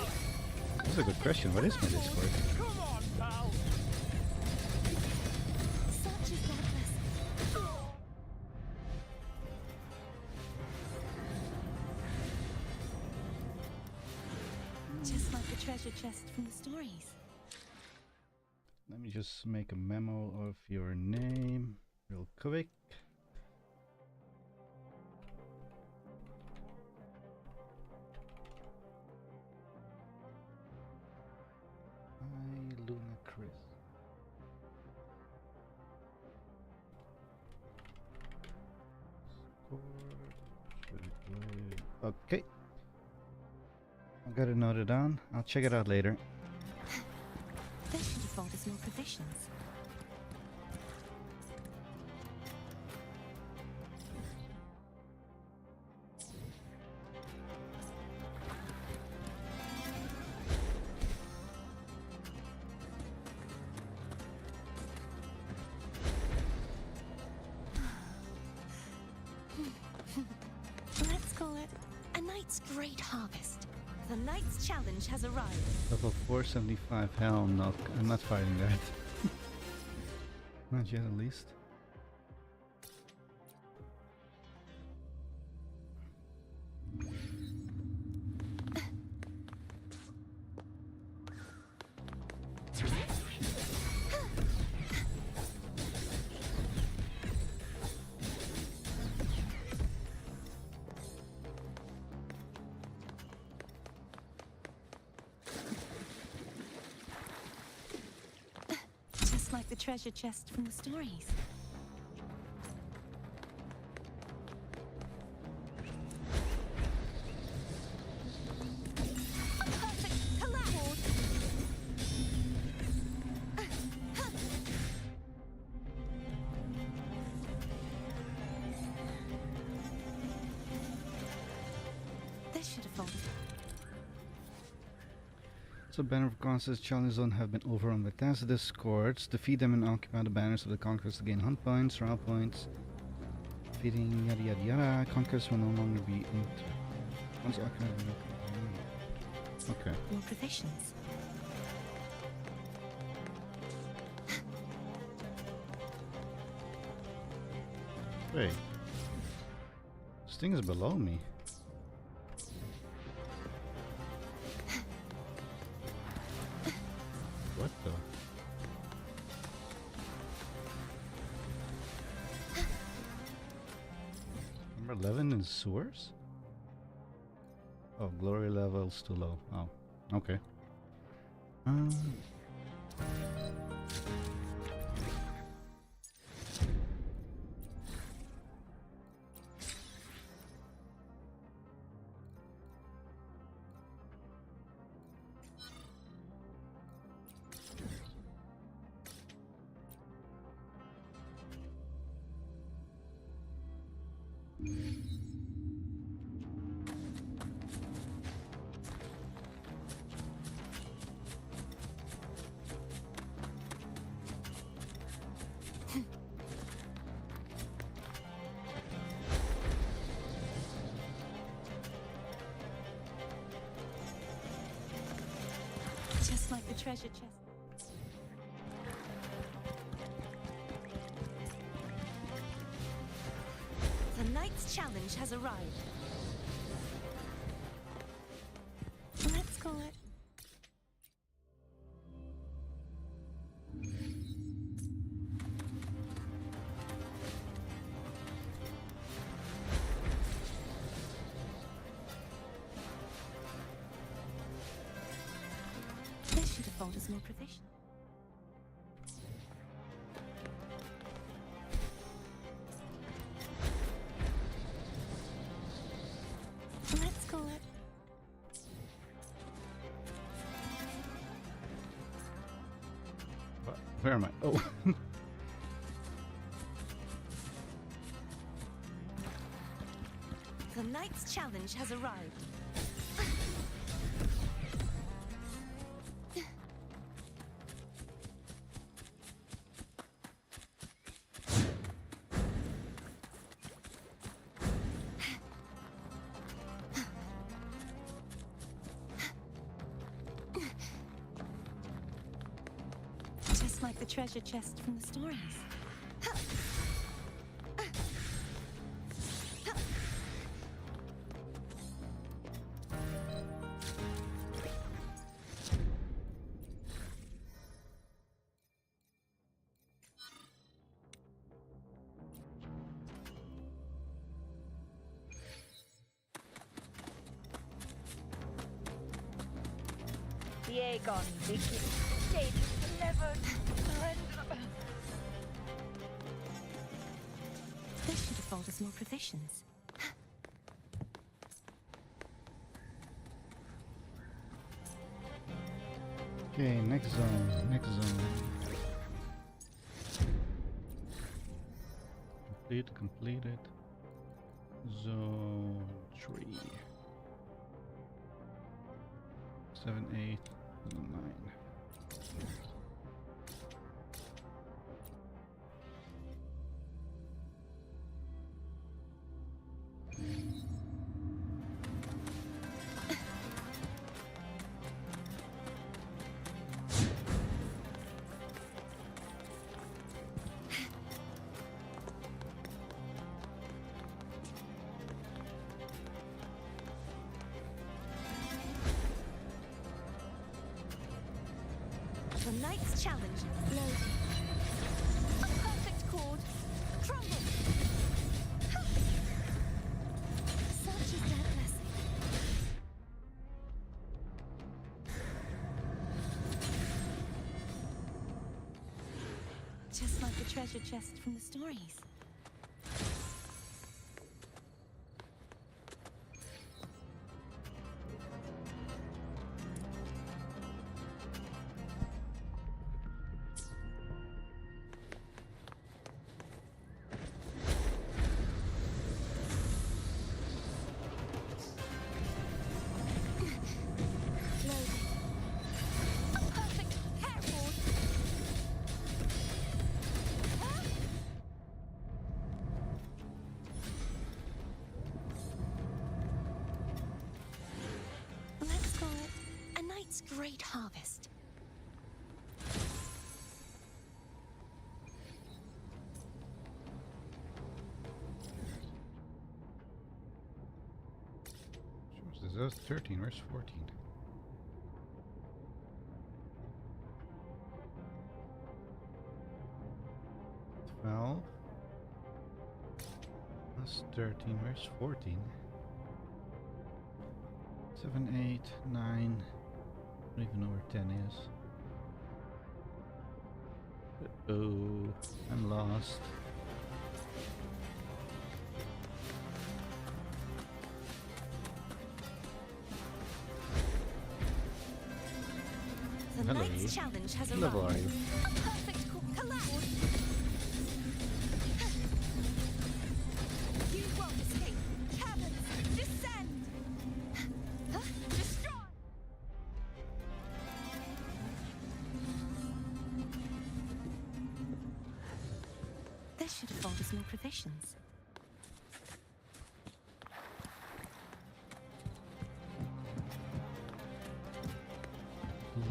That's a good question. What is my Discord? Come on, pal. Such is madness. Just like the treasure chest from the stories. Let me just make a memo of your name real quick. Hi, Luna Chris. Okay. I got it noted down. I'll check it out later. This should afford us more provisions. Let's call it a knight's great harvest. The knight's challenge has arrived. Level 475. Hell no, I'm not fighting that. Not yet, at least. like the treasure chest from the stories. A perfect collapse! This should have folded. So Banner of Conquest challenge zone have been overrun by Tacitus cohorts. Defeat them and occupy the banners of the conquest to gain hunt points, route points. Defeating yada yada yada. Conquest will no longer be once occupied. Okay. More provisions. Wait. This thing is below me. What the? Number 11 is sewers? Oh, glory level's too low. Oh, okay. Just like the treasure chest. The knight's challenge has arrived. Let's call it. This should afford us more provision. Let's call it. What? Where am I? Oh. The knight's challenge has arrived. Just like the treasure chest from the stories. The Aegon begins. State never surrender. This should afford us more provisions. Okay, next zone. Next zone. Completed. Zone 3. 7, 8, 9. The knight's challenge loaded. A perfect chord. Crumble. Such is their blessing. Just like the treasure chest from the stories. Great harvest. That's 13. Where's 14? That's 13. Where's 14? 7, 8, 9. I don't even know where 10 is. Uh-oh, I'm lost. The Knight's challenge has arrived. Level are you? A perfect collapse. You won't escape. Caverns, descend. Destroy. This should afford us more provisions.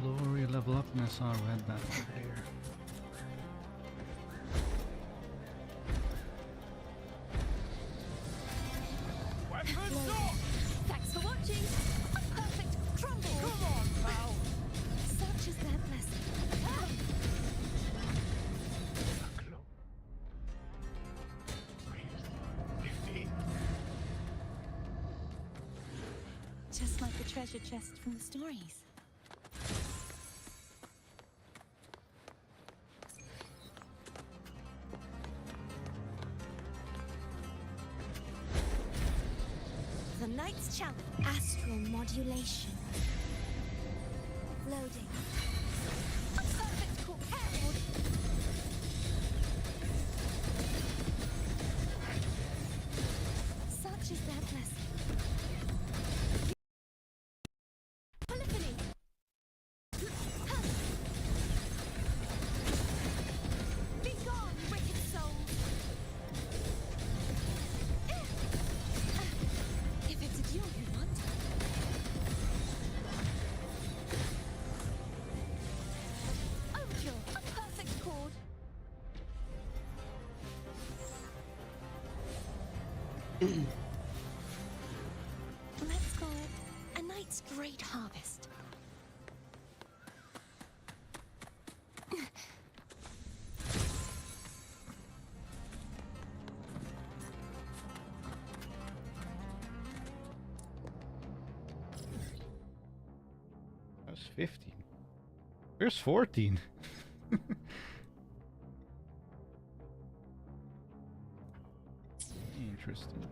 Glory level up, and I saw a red map over here. Thanks for watching. A perfect crumble. Come on, pal. Such is their blessing. Just like the treasure chest from the stories. The Knight's challenge. Astral modulation. Loading. A perfect herald. Such is their blessing. Polyphony. Be gone, wicked souls. If it's a duel you want. Overkill, a perfect chord. Let's call it a night's great harvest. That's 15. There's 14. Interesting.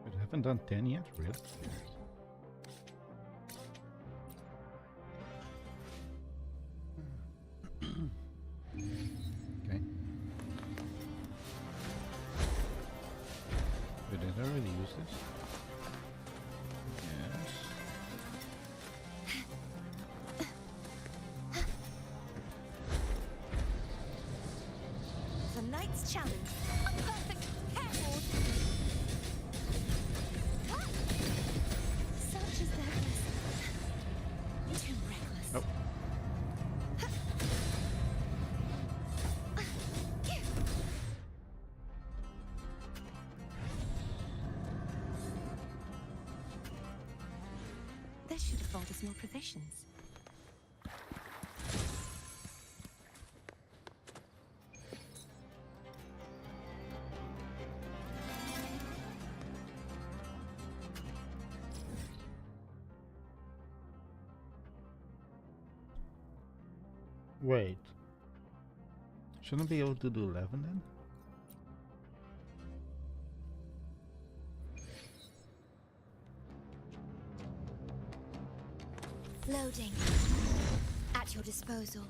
But I haven't done 10 yet, really? Okay. But did I already use this? Yes. The Knight's challenge. A perfect herald. Such is their blessing. Too reckless. Oh. This should afford us more provisions. Wait. Shouldn't I be able to do 11 then? Loading. At your disposal.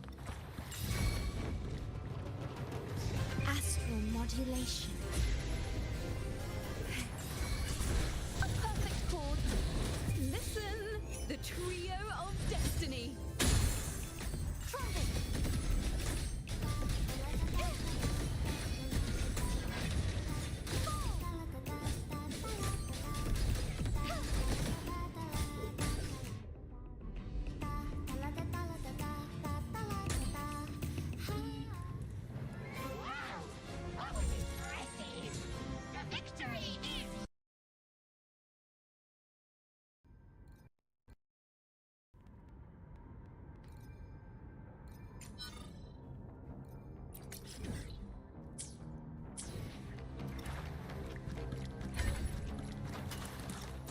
Astral modulation. A perfect chord. Listen, the trio of destiny. Trumble.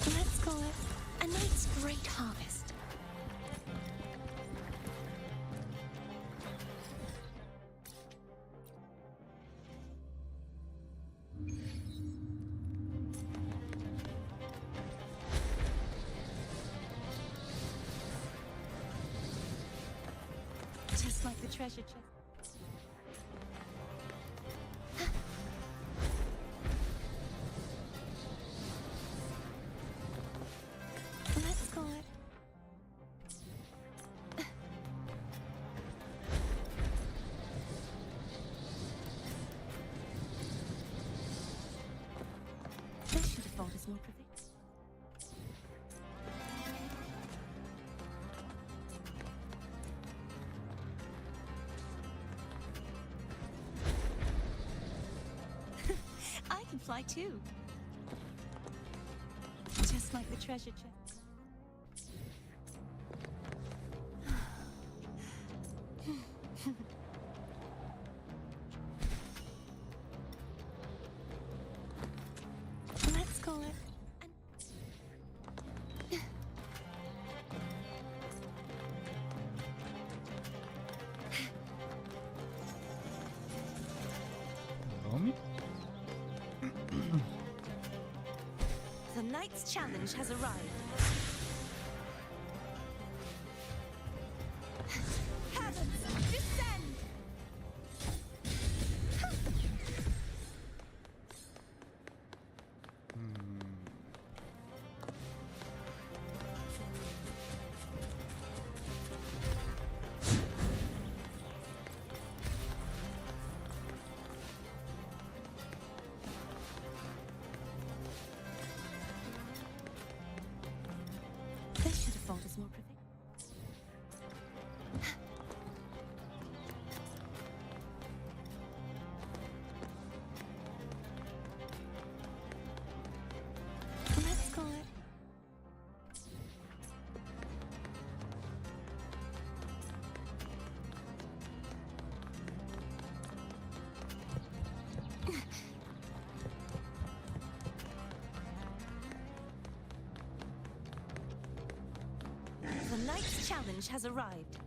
Let's call it a night's great harvest. Just like the treasure chest. Let's call it. This should have thought us more perfect. I can fly too. Just like the treasure chest. Let's call it. Romy? The Knight's challenge has arrived. Heavens, descend! They should have thought us more perfect. Let's call it. The Knight's challenge has arrived.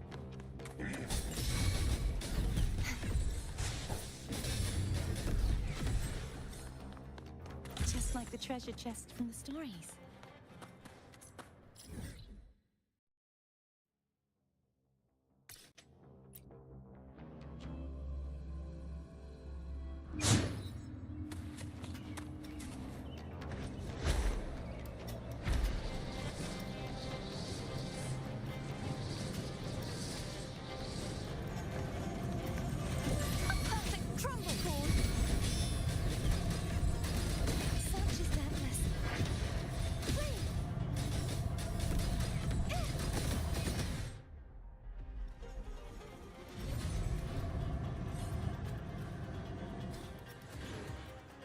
Just like the treasure chest from the stories.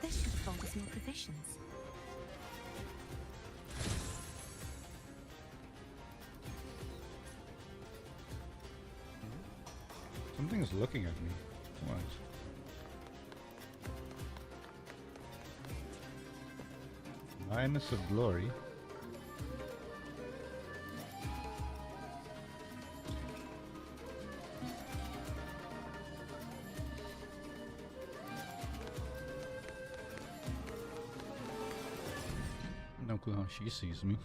This should have bought us more provisions. Something is looking at me. What? Lioness of Glory. No clue how she sees me.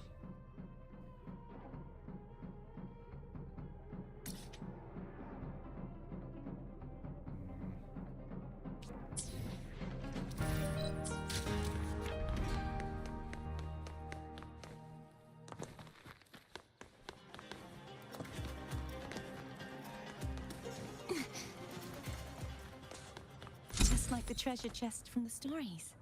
Just like the treasure chest from the stories.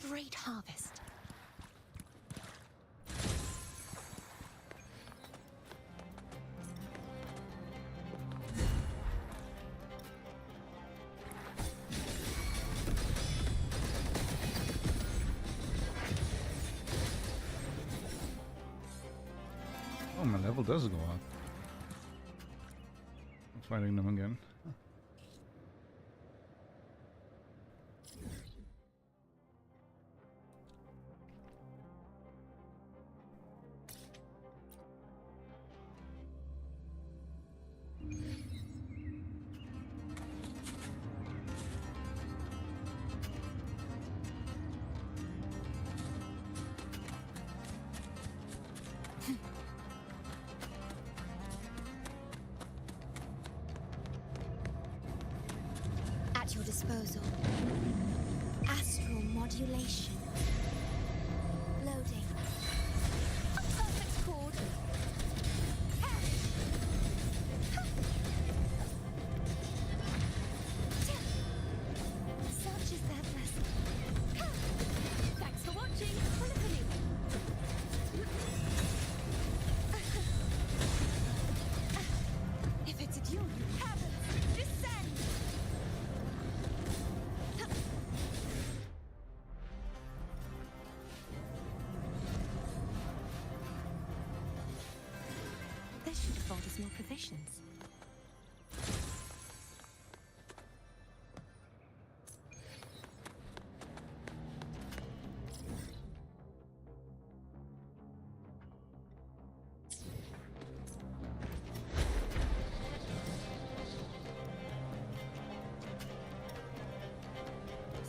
Great harvest. Oh, my level does go up. I'm fighting them again. At your disposal. Astral modulation. Loading. A perfect chord. Such is their blessing. Thanks for watching. Polyphony. If it's a duel, heavens, descend! They should have brought us more provisions.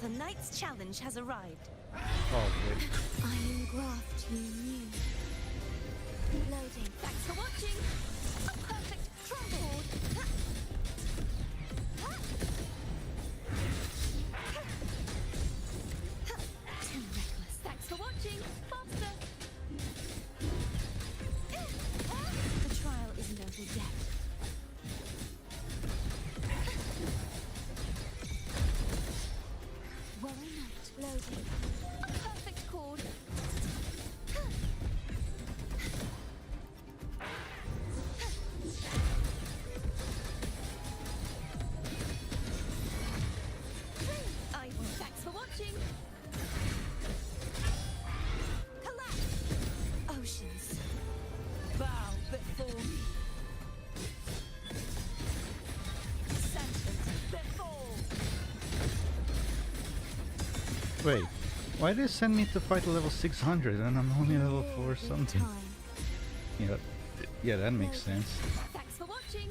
The knight's challenge has arrived. Oh, great. Iron graft you knew. Loading. Thanks for watching. A perfect crumble. Too reckless. Thanks for watching. Faster. The trial isn't over yet. Worry not. Loading. A perfect chord. I will. Thanks for watching. Collapse. Oceans. Bow before me. Sentence before. Wait, why did they send me to fight a level 600 and I'm only level 4 something? Yeah, that makes sense. Thanks for watching.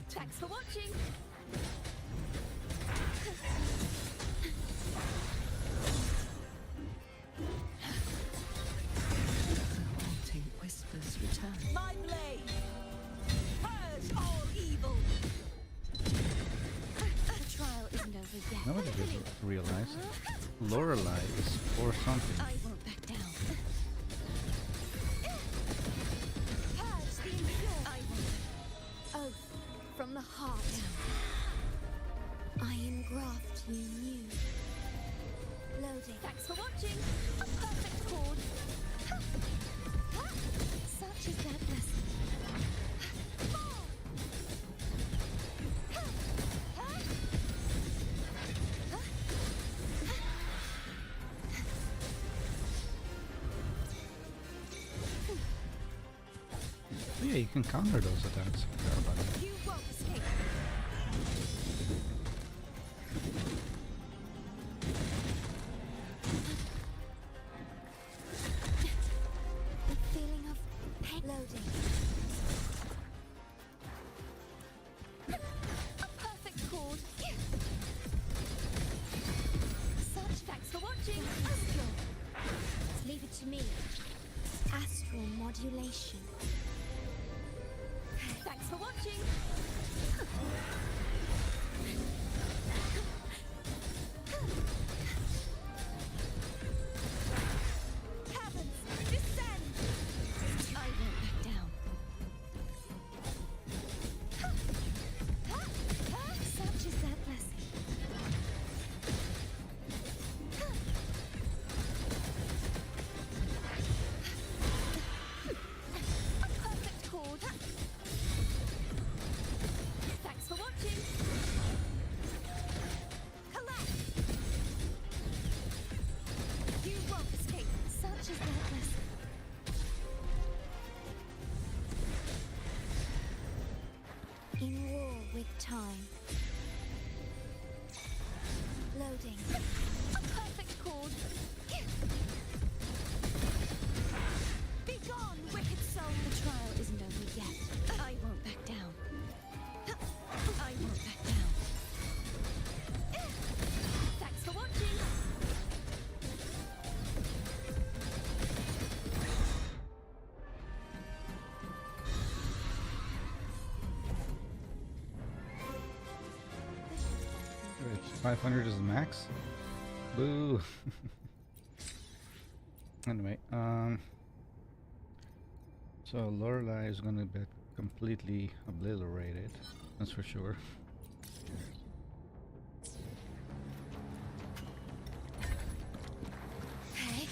Thanks for watching. Haunting whispers return. My blade. Purge all evil. The trial isn't over yet. Nobody just realized. Lorelei is for something. I won't back down. Purge the impure. I won't. Oath from the heart. I engraft you new. Loading. Thanks for watching. A perfect chord. Such is that blessing. Yeah, you can counter those attacks. Forgot about that. You won't escape. The feeling of pain. Loading. A perfect chord. Such thanks for watching. Astral. Leave it to me. Astral modulation. Thanks for watching. Heavens, descend. I won't back down. Such is that blessing. A perfect chord. Thanks for watching. Collapse. You won't escape. Such is that blessing. In war with time. Loading. A perfect chord. Be gone, wicked soul. The trial isn't over yet. I won't back down. I won't back down. Thanks for watching. Which 500 is the max? Boo! Anyway, so Lorelei is gonna be completely obliterated, that's for sure. Hey.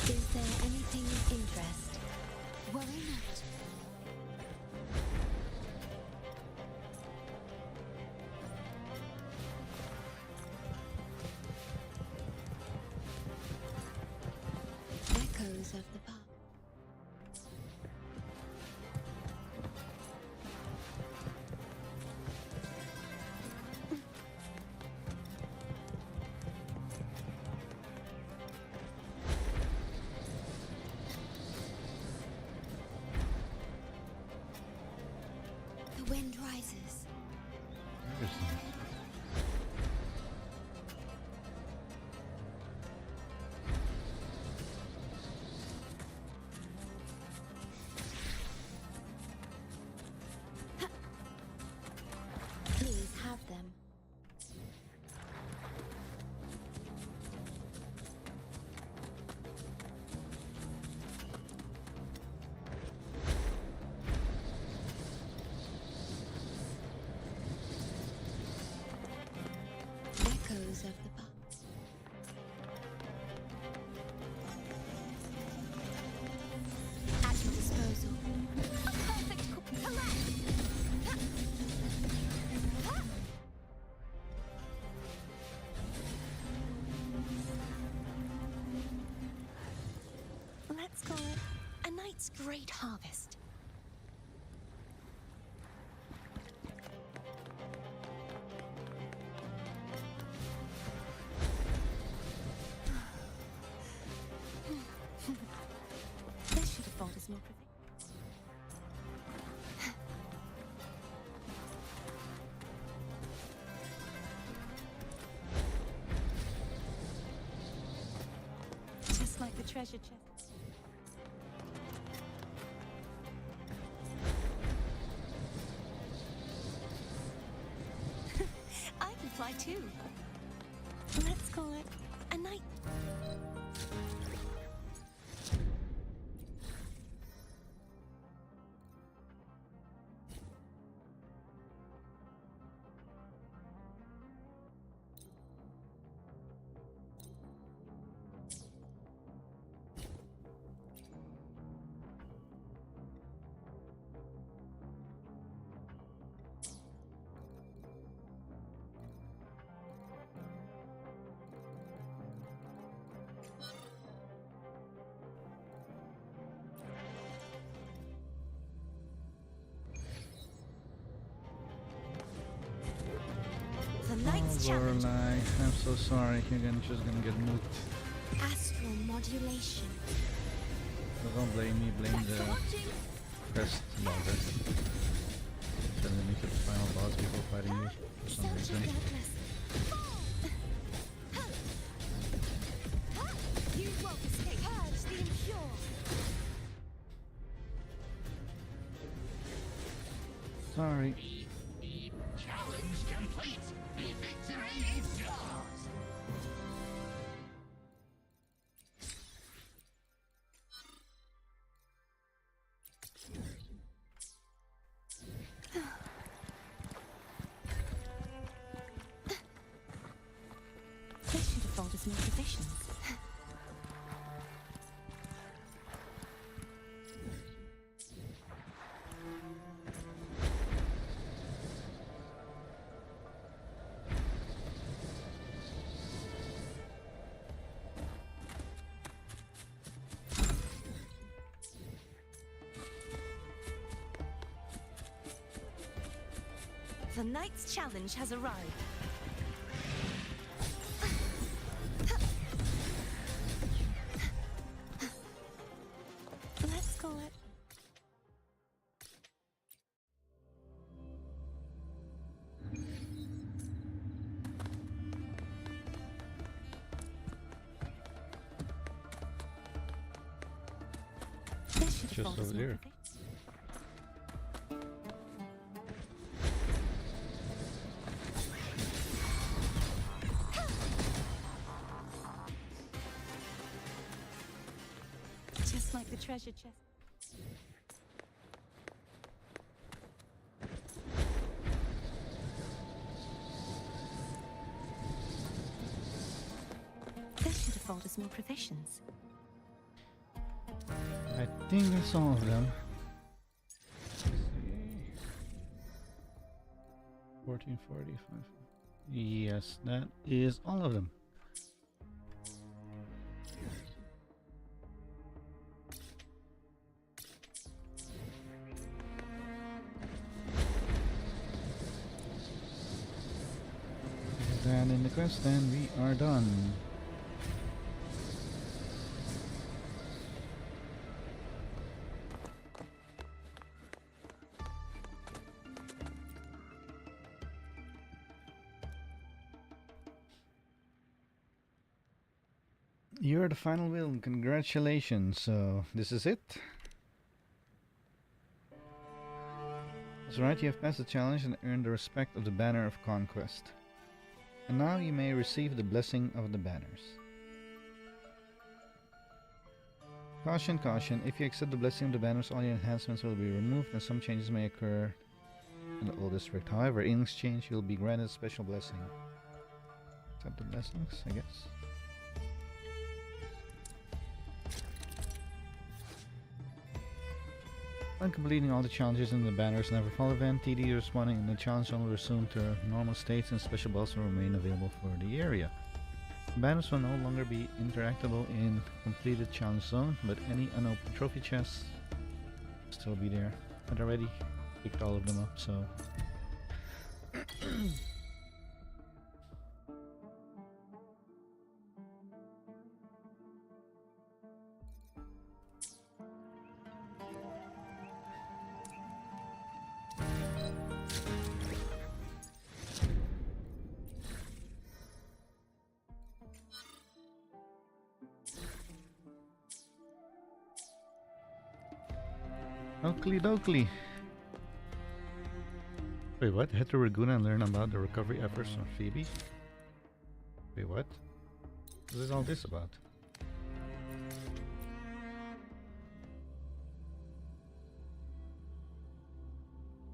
Is there anything of interest? Worry not. Echoes of the past. The wind rises. Interesting. Please have them. Echoes of the past. At your disposal. A perfect collapse. Let's call it a night's great harvest. This should have brought us more provisions. Just like the treasure chests. I too. Let's call it a night. Lorelai, I'm so sorry. You're just gonna get nuked. Astral modulation. So don't blame me, blame the quest logger. Sending me to the final boss before fighting you for some reason. You won't escape. Purge the impure. Sorry. Challenge complete. Victory is yours. This should have told us more provisions. The Knight's challenge has arrived. Let's call it. This should have Just told us over more there. provisions. Just like the treasure chest. This should have told us more provisions. I think that's all of them. 1445. Yes, that is all of them. And in the quest, then we are done. You're the final will. Congratulations. So this is it. That's right, you have passed the challenge and earned the respect of the Banner of Conquest. And now you may receive the blessing of the banners. Caution, caution. If you accept the blessing of the banners, all your enhancements will be removed and some changes may occur in the old district. However, in exchange, you'll be granted a special blessing. Accept the blessings, I guess. When completing all the challenges in the Banners Never Fall event, TD responding in the challenge will resume to their normal states and special balls will remain available for the area. Banners will no longer be interactable in completed challenge zone, but any unopened trophy chests will still be there. I'd already picked all of them up, so... Oakley dokley. Wait, what? Head to Raguna and learn about the recovery efforts from Phoebe? Wait, what? What is all this about?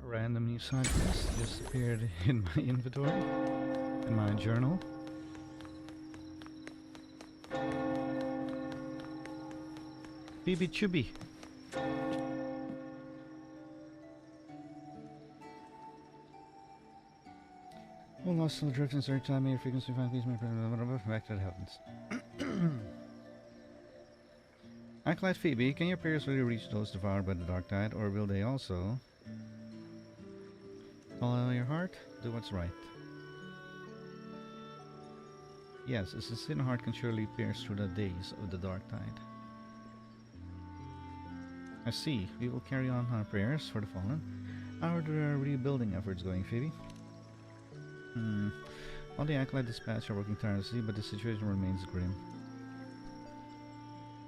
A random new side quest just appeared in my inventory, in my journal. Phoebe Chubby. Well, lost the drift and search time, your frequency, find please, back to the heavens. Acolyte Phoebe, can your prayers really reach those devoured by the dark tide, or will they also follow your heart? Do what's right. Yes, a sincere heart can surely pierce through the days of the dark tide. I see. We will carry on our prayers for the fallen. How are the rebuilding efforts going, Phoebe? All the Acolyte dispatch are working tirelessly, but the situation remains grim.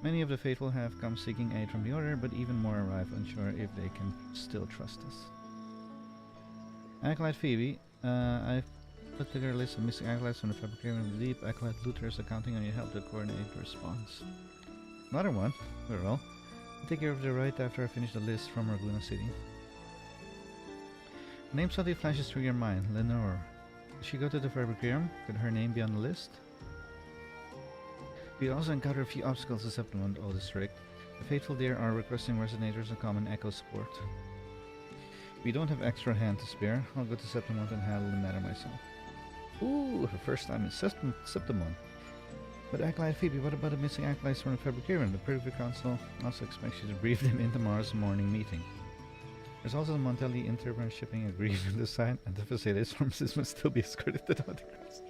Many of the faithful have come seeking aid from the Order, but even more arrive unsure if they can still trust us. Acolyte Phoebe, I've put together a list of missing Acolytes from the Fabricarium of the Deep. Acolyte Luther is accounting on your help to coordinate the response. Another one? Very well. I'll take care of it right after I finish the list from Raguna City. A name suddenly flashes through your mind, Lenore. Did she go to the Fabricarium? Could her name be on the list? We also encounter a few obstacles in Septimont, O District. The faithful there are requesting resonators and common echo support. We don't have extra hand to spare. I'll go to Septimont and handle the matter myself. Ooh, her first time in Septimont. But Acolyte Phoebe, what about the missing Acolytes from the Fabricarium? The Privy Council also expects you to brief them in tomorrow's morning meeting. There's also the Montelli Interbrand shipping agreement to sign, and the facilities pharmacists must still be escorted to the Autocrats.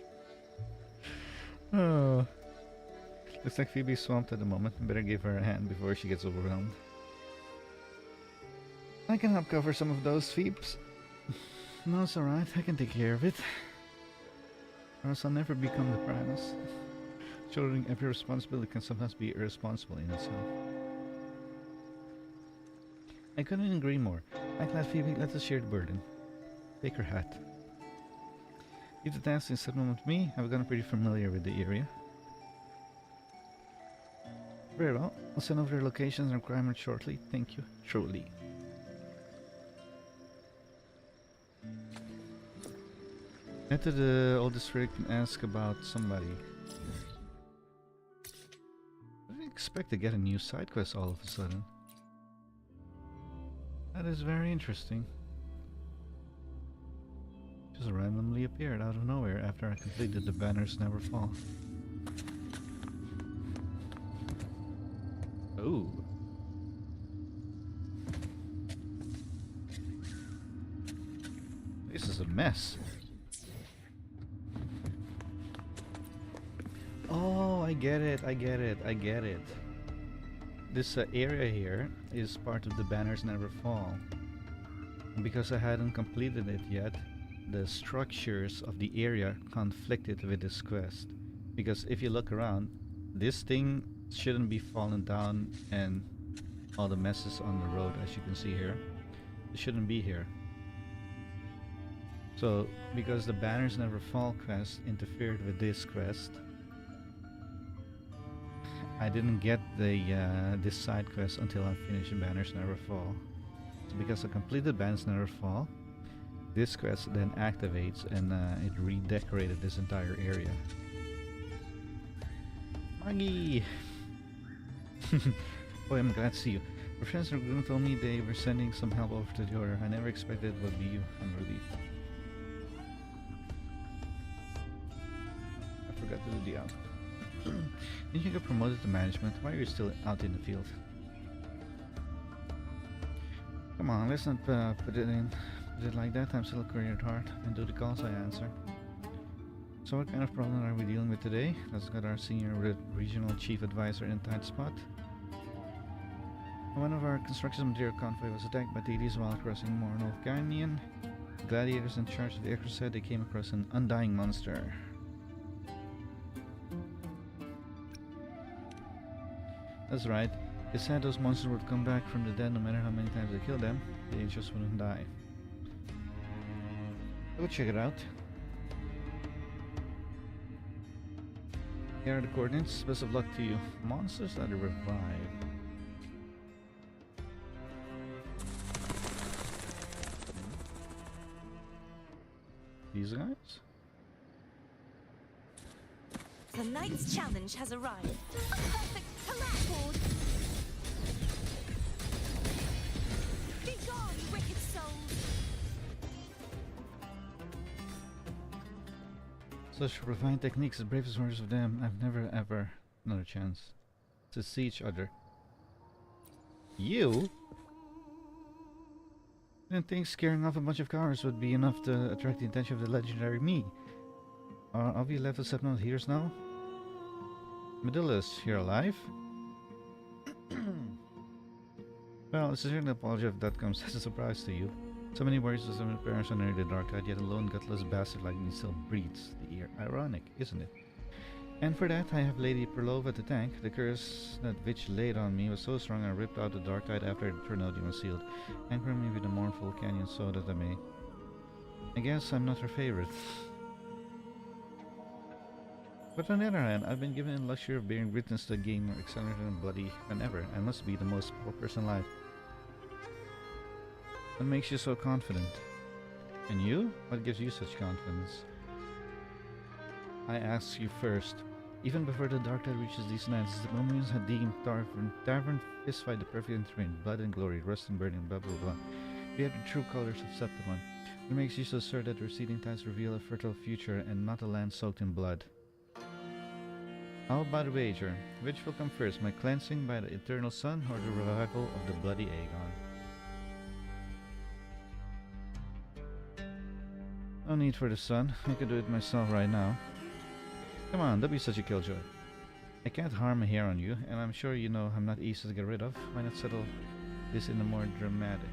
Oh. Looks like Phoebe's swamped at the moment. Better give her a hand before she gets overwhelmed. I can help cover some of those, Phoebes. No, it's alright. I can take care of it. Or else I'll never become the Primus. Shouldering every responsibility can sometimes be irresponsible in itself. I couldn't agree more. Acolyte Phoebe, let us share the burden. Take her hat. Leave the task in settlement with me. I've gotten pretty familiar with the area. Very well. I'll send over their locations and requirements shortly. Thank you. Truly. Head to the old district and ask about somebody. I didn't expect to get a new side quest all of a sudden. That is very interesting. Just randomly appeared out of nowhere after I completed the Banners Never Fall. Ooh. This is a mess. Oh, I get it, I get it, I get it. This area here is part of the Banners Never Fall. And because I hadn't completed it yet, the structures of the area conflicted with this quest. Because if you look around, this thing shouldn't be fallen down, and all the messes on the road, as you can see here, it shouldn't be here. So, because the Banners Never Fall quest interfered with this quest, I didn't get the this side quest until I finished Banners Never Fall. So because I completed Banners Never Fall, this quest then activates, and it redecorated this entire area. Maggie! Boy, I'm glad to see you. My friends are going to tell me they were sending some help over to the Order. I never expected it would be you. I'm relieved. I forgot to do the outfit. Didn't you get promoted to management? Why are you still out in the field? Come on, let's not put it like that. I'm still a career at heart, and do the calls I answer. So what kind of problem are we dealing with today? Let's got our senior regional chief advisor in a tight spot. One of our construction material convoy was attacked by Tedious while crossing Mornolf Canyon. The gladiators in charge of the extra said they came across an undying monster. That's right. They said those monsters would come back from the dead no matter how many times they killed them. They just wouldn't die. Go check it out. Here are the coordinates. Best of luck to you. Monsters that are revived. These guys? Tonight's challenge has arrived. A perfect harass. Be gone, wicked souls! Such refined techniques, the bravest warriors of them. I've never ever another chance to see each other. You? Didn't think scaring off a bunch of cowards would be enough to attract the attention of the legendary me. Are all of you left the Septimont heroes now? Medillus, you're alive? Well, it's certainly an apology if that comes as a surprise to you. So many warriors of some parents under the dark tide, yet a lone gutless bastard like me still breathes the air. Ironic, isn't it? And for that, I have Lady Perlova to thank. The curse that witch laid on me was so strong I ripped out the dark tide after the Trinodium was sealed, anchoring me with a mournful canyon so that I may. I guess I'm not her favorite. But on the other hand, I've been given the luxury of bearing witness to a game more accelerated and bloody than ever. I must be the most powerful person alive. What makes you so confident? And you? What gives you such confidence? I ask you first. Even before the dark tide reaches these lands, the Romans had deemed tavern fistfight the perfect entry, blood and glory, rust and burning, blah blah blah. We have the true colors of Septimont. What makes you so certain that receding tides reveal a fertile future and not a land soaked in blood? How about a wager? Which will come first, my cleansing by the eternal sun or the revival of the bloody Aegon? No need for the sun, I could do it myself right now. Come on, don't be such a killjoy. I can't harm a hair on you, and I'm sure you know I'm not easy to get rid of. Why not settle this in a more dramatic?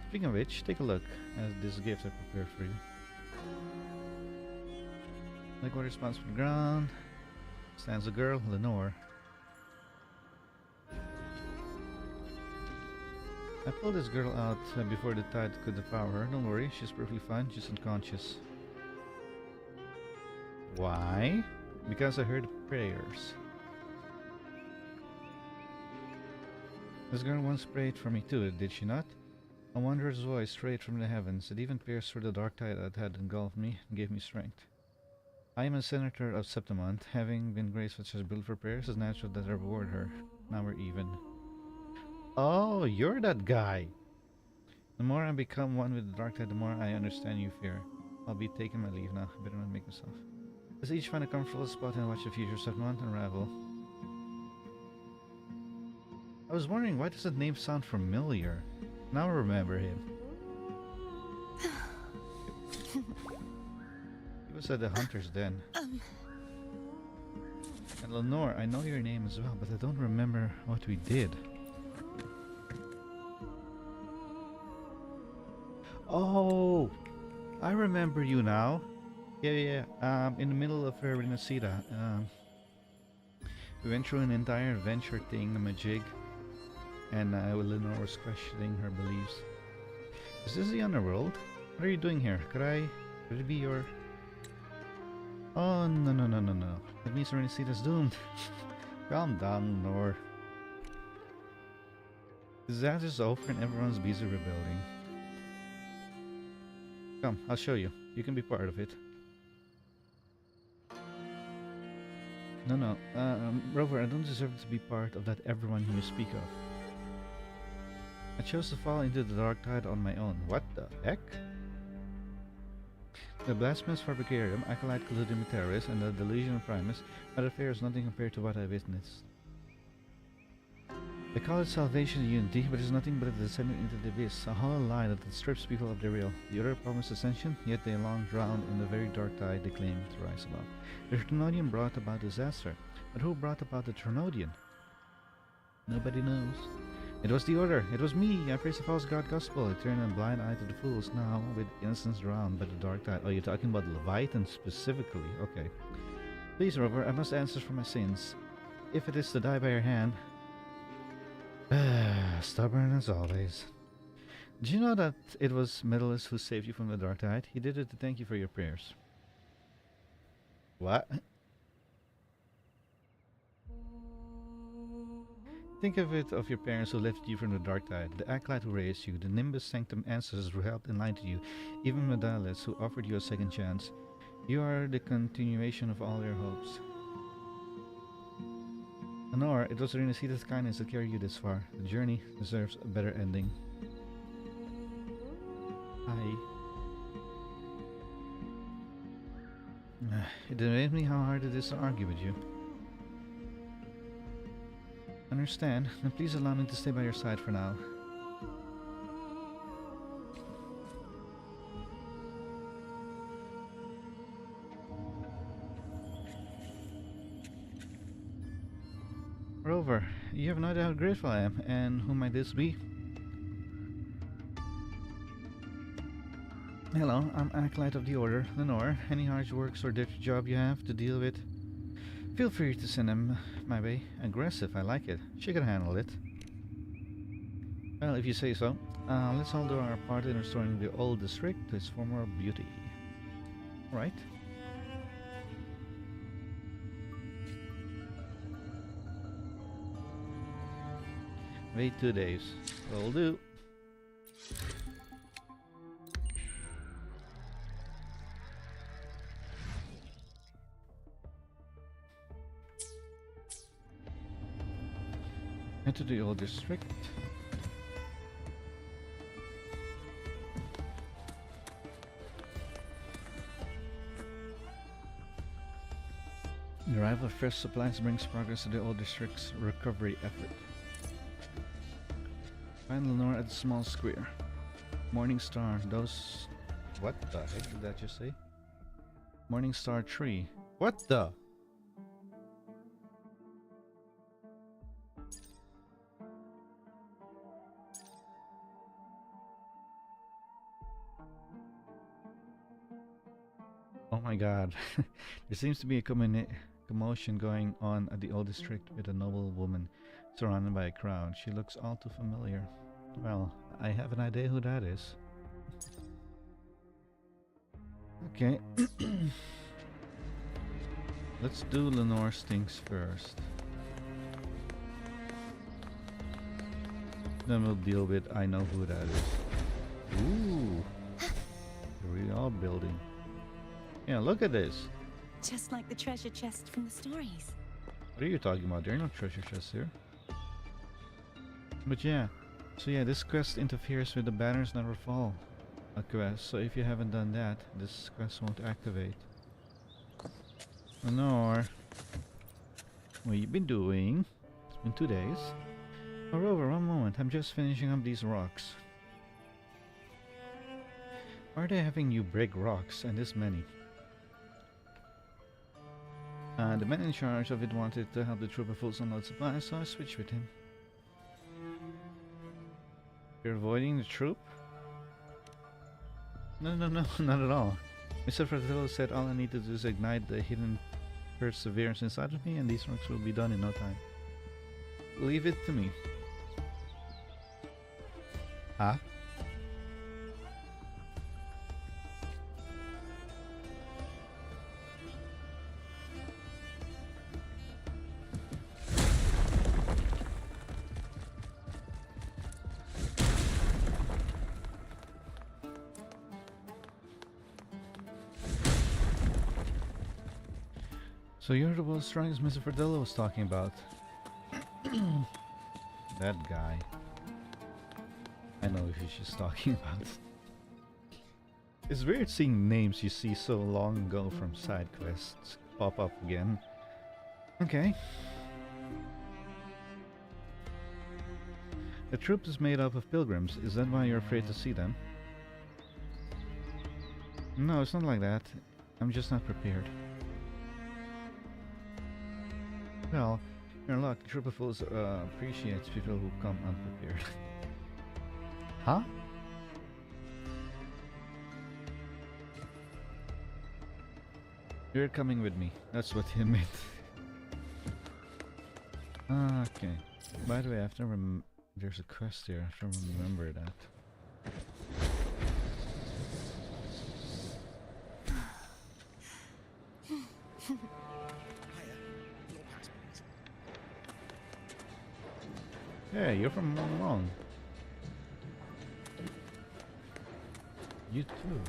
Speaking of which, take a look at this gift I prepared for you. Like what responds from the ground stands a girl, Lenore. I pulled this girl out before the tide could devour her. Don't worry, she's perfectly fine, just unconscious. Why? Because I heard prayers. This girl once prayed for me too, did she not? A wondrous voice straight from the heavens. It even pierced through the dark tide that had engulfed me and gave me strength. I am a senator of Septimont. Having been graced with such beautiful prayers, it's natural that I reward her. Now we're even. Oh, you're that guy! The more I become one with the dark tide, the more I understand you fear. I'll be taking my leave now. I better not make myself. Let's each find a comfortable spot and watch the future Septimont unravel. I was wondering, why does that name sound familiar? Now I remember him. He was at the Hunter's Den. And Lenore, I know your name as well, but I don't remember what we did. Oh! I remember you now. Yeah. In the middle of Rinascita, we went through an entire adventure thingamajig, and Lenore was questioning her beliefs. Is this the underworld? What are you doing here? Could it be your... Oh, no. That means Rinascita's doomed. Calm down, Lenore. Disaster's over and everyone's busy rebuilding. Come, I'll show you. You can be part of it. No. Rover, I don't deserve to be part of that everyone you speak of. I chose to fall into the dark tide on my own. What the heck? The Blasphemous Fabricarium, Acolyte colluding with terrorists, and the Delusion of Primus, that affair is nothing compared to what I witnessed. They call it salvation and unity, but it's nothing but a descent into the abyss, a hollow lie that strips people of their will. The other promised ascension, yet they long drowned in the very dark tide they claim to rise above. The Trinodian brought about disaster, but who brought about the Trinodian? Nobody knows. It was the Order, it was me, I praised the false god gospel, I turned a blind eye to the fools, now with innocence drowned by the dark tide. Oh, you're talking about Leviathan specifically, okay. Please, Rover, I must answer for my sins. If it is to die by your hand... Stubborn as always. Did you know that it was Medalist who saved you from the Dark Tide? He did it to thank you for your prayers. What? Think of it of your parents who lifted you from the Dark Tide, the Acolyte who raised you, the Nimbus Sanctum ancestors who helped enlighten you, even Medalis who offered you a second chance. You are the continuation of all their hopes. Honor, it was Rinascita's kindness that carried you this far. The journey deserves a better ending. Hi. It amazes me how hard it is to argue with you. Understand, then please allow me to stay by your side for now. Rover, you have no idea how grateful I am, and who might this be? Hello, I'm Acolyte of the Order, Lenore. Any hard works or dirty job you have to deal with, feel free to send them my way. Aggressive, I like it. She can handle it. Well, if you say so. Let's all do our part in restoring the old district to its former beauty. Right? Wait 2 days. Will do. Enter the old district. The arrival of fresh supplies brings progress to the old district's recovery effort. Find Lenore at the small square. Morning Star, those... What the heck did that just say? Morning Star tree. What the? Oh my god. There seems to be a commotion going on at the old district with a noble woman surrounded by a crowd. She looks all too familiar. Well, I have an idea who that is. Okay. Let's do Lenore's things first. Then we'll deal with I know who that is. Ooh. The real building. Yeah, look at this. Just like the treasure chest from the stories. What are you talking about? There are no treasure chests here. But yeah. So yeah, this quest interferes with the Banners Never Fall quest. So if you haven't done that, this quest won't activate. Lenore, what you been doing? It's been 2 days. Moreover, one moment. I'm just finishing up these rocks. Why are they having you break rocks, and this many? The man in charge of it wanted to help the trooper fools unload supplies, so I switched with him. You're avoiding the troop? No, not at all. Mr. Fratello said all I need to do is ignite the hidden perseverance inside of me, and these rocks will be done in no time. Leave it to me. Huh? So you're the world's strongest Mr. Fratello was talking about. That guy. I know who she's talking about. It's weird seeing names you see so long ago from side quests pop up again. Okay. The troop is made up of pilgrims. Is that why you're afraid to see them? No, it's not like that. I'm just not prepared. Well, you're in luck. The troop of fools appreciates people who come unprepared. Huh? You're coming with me. That's what he meant. Okay. By the way, I have to there's a quest here. I have to remember that. Hey, you're from Huanglong. You too.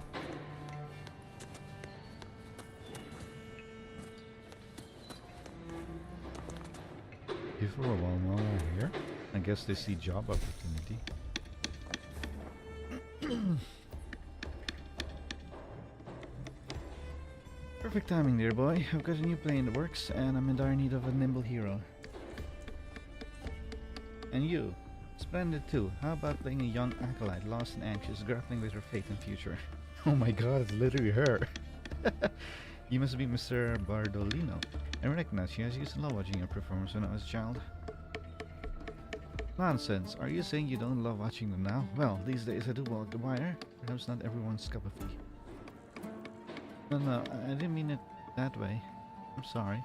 People are Huanglong here. I guess they see job opportunity. Perfect timing, dear boy. I've got a new play in the works, and I'm in dire need of a nimble hero. And you, splendid too. How about playing a young acolyte, lost and anxious, grappling with her fate and future? Oh my god, it's literally her. You must be Mr. Bardolino. I recognize you, as I used to love watching your performance when I was a child. Nonsense. Are you saying you don't love watching them now? Well, these days I do walk the wire. Perhaps not everyone's cup of tea. No, I didn't mean it that way. I'm sorry.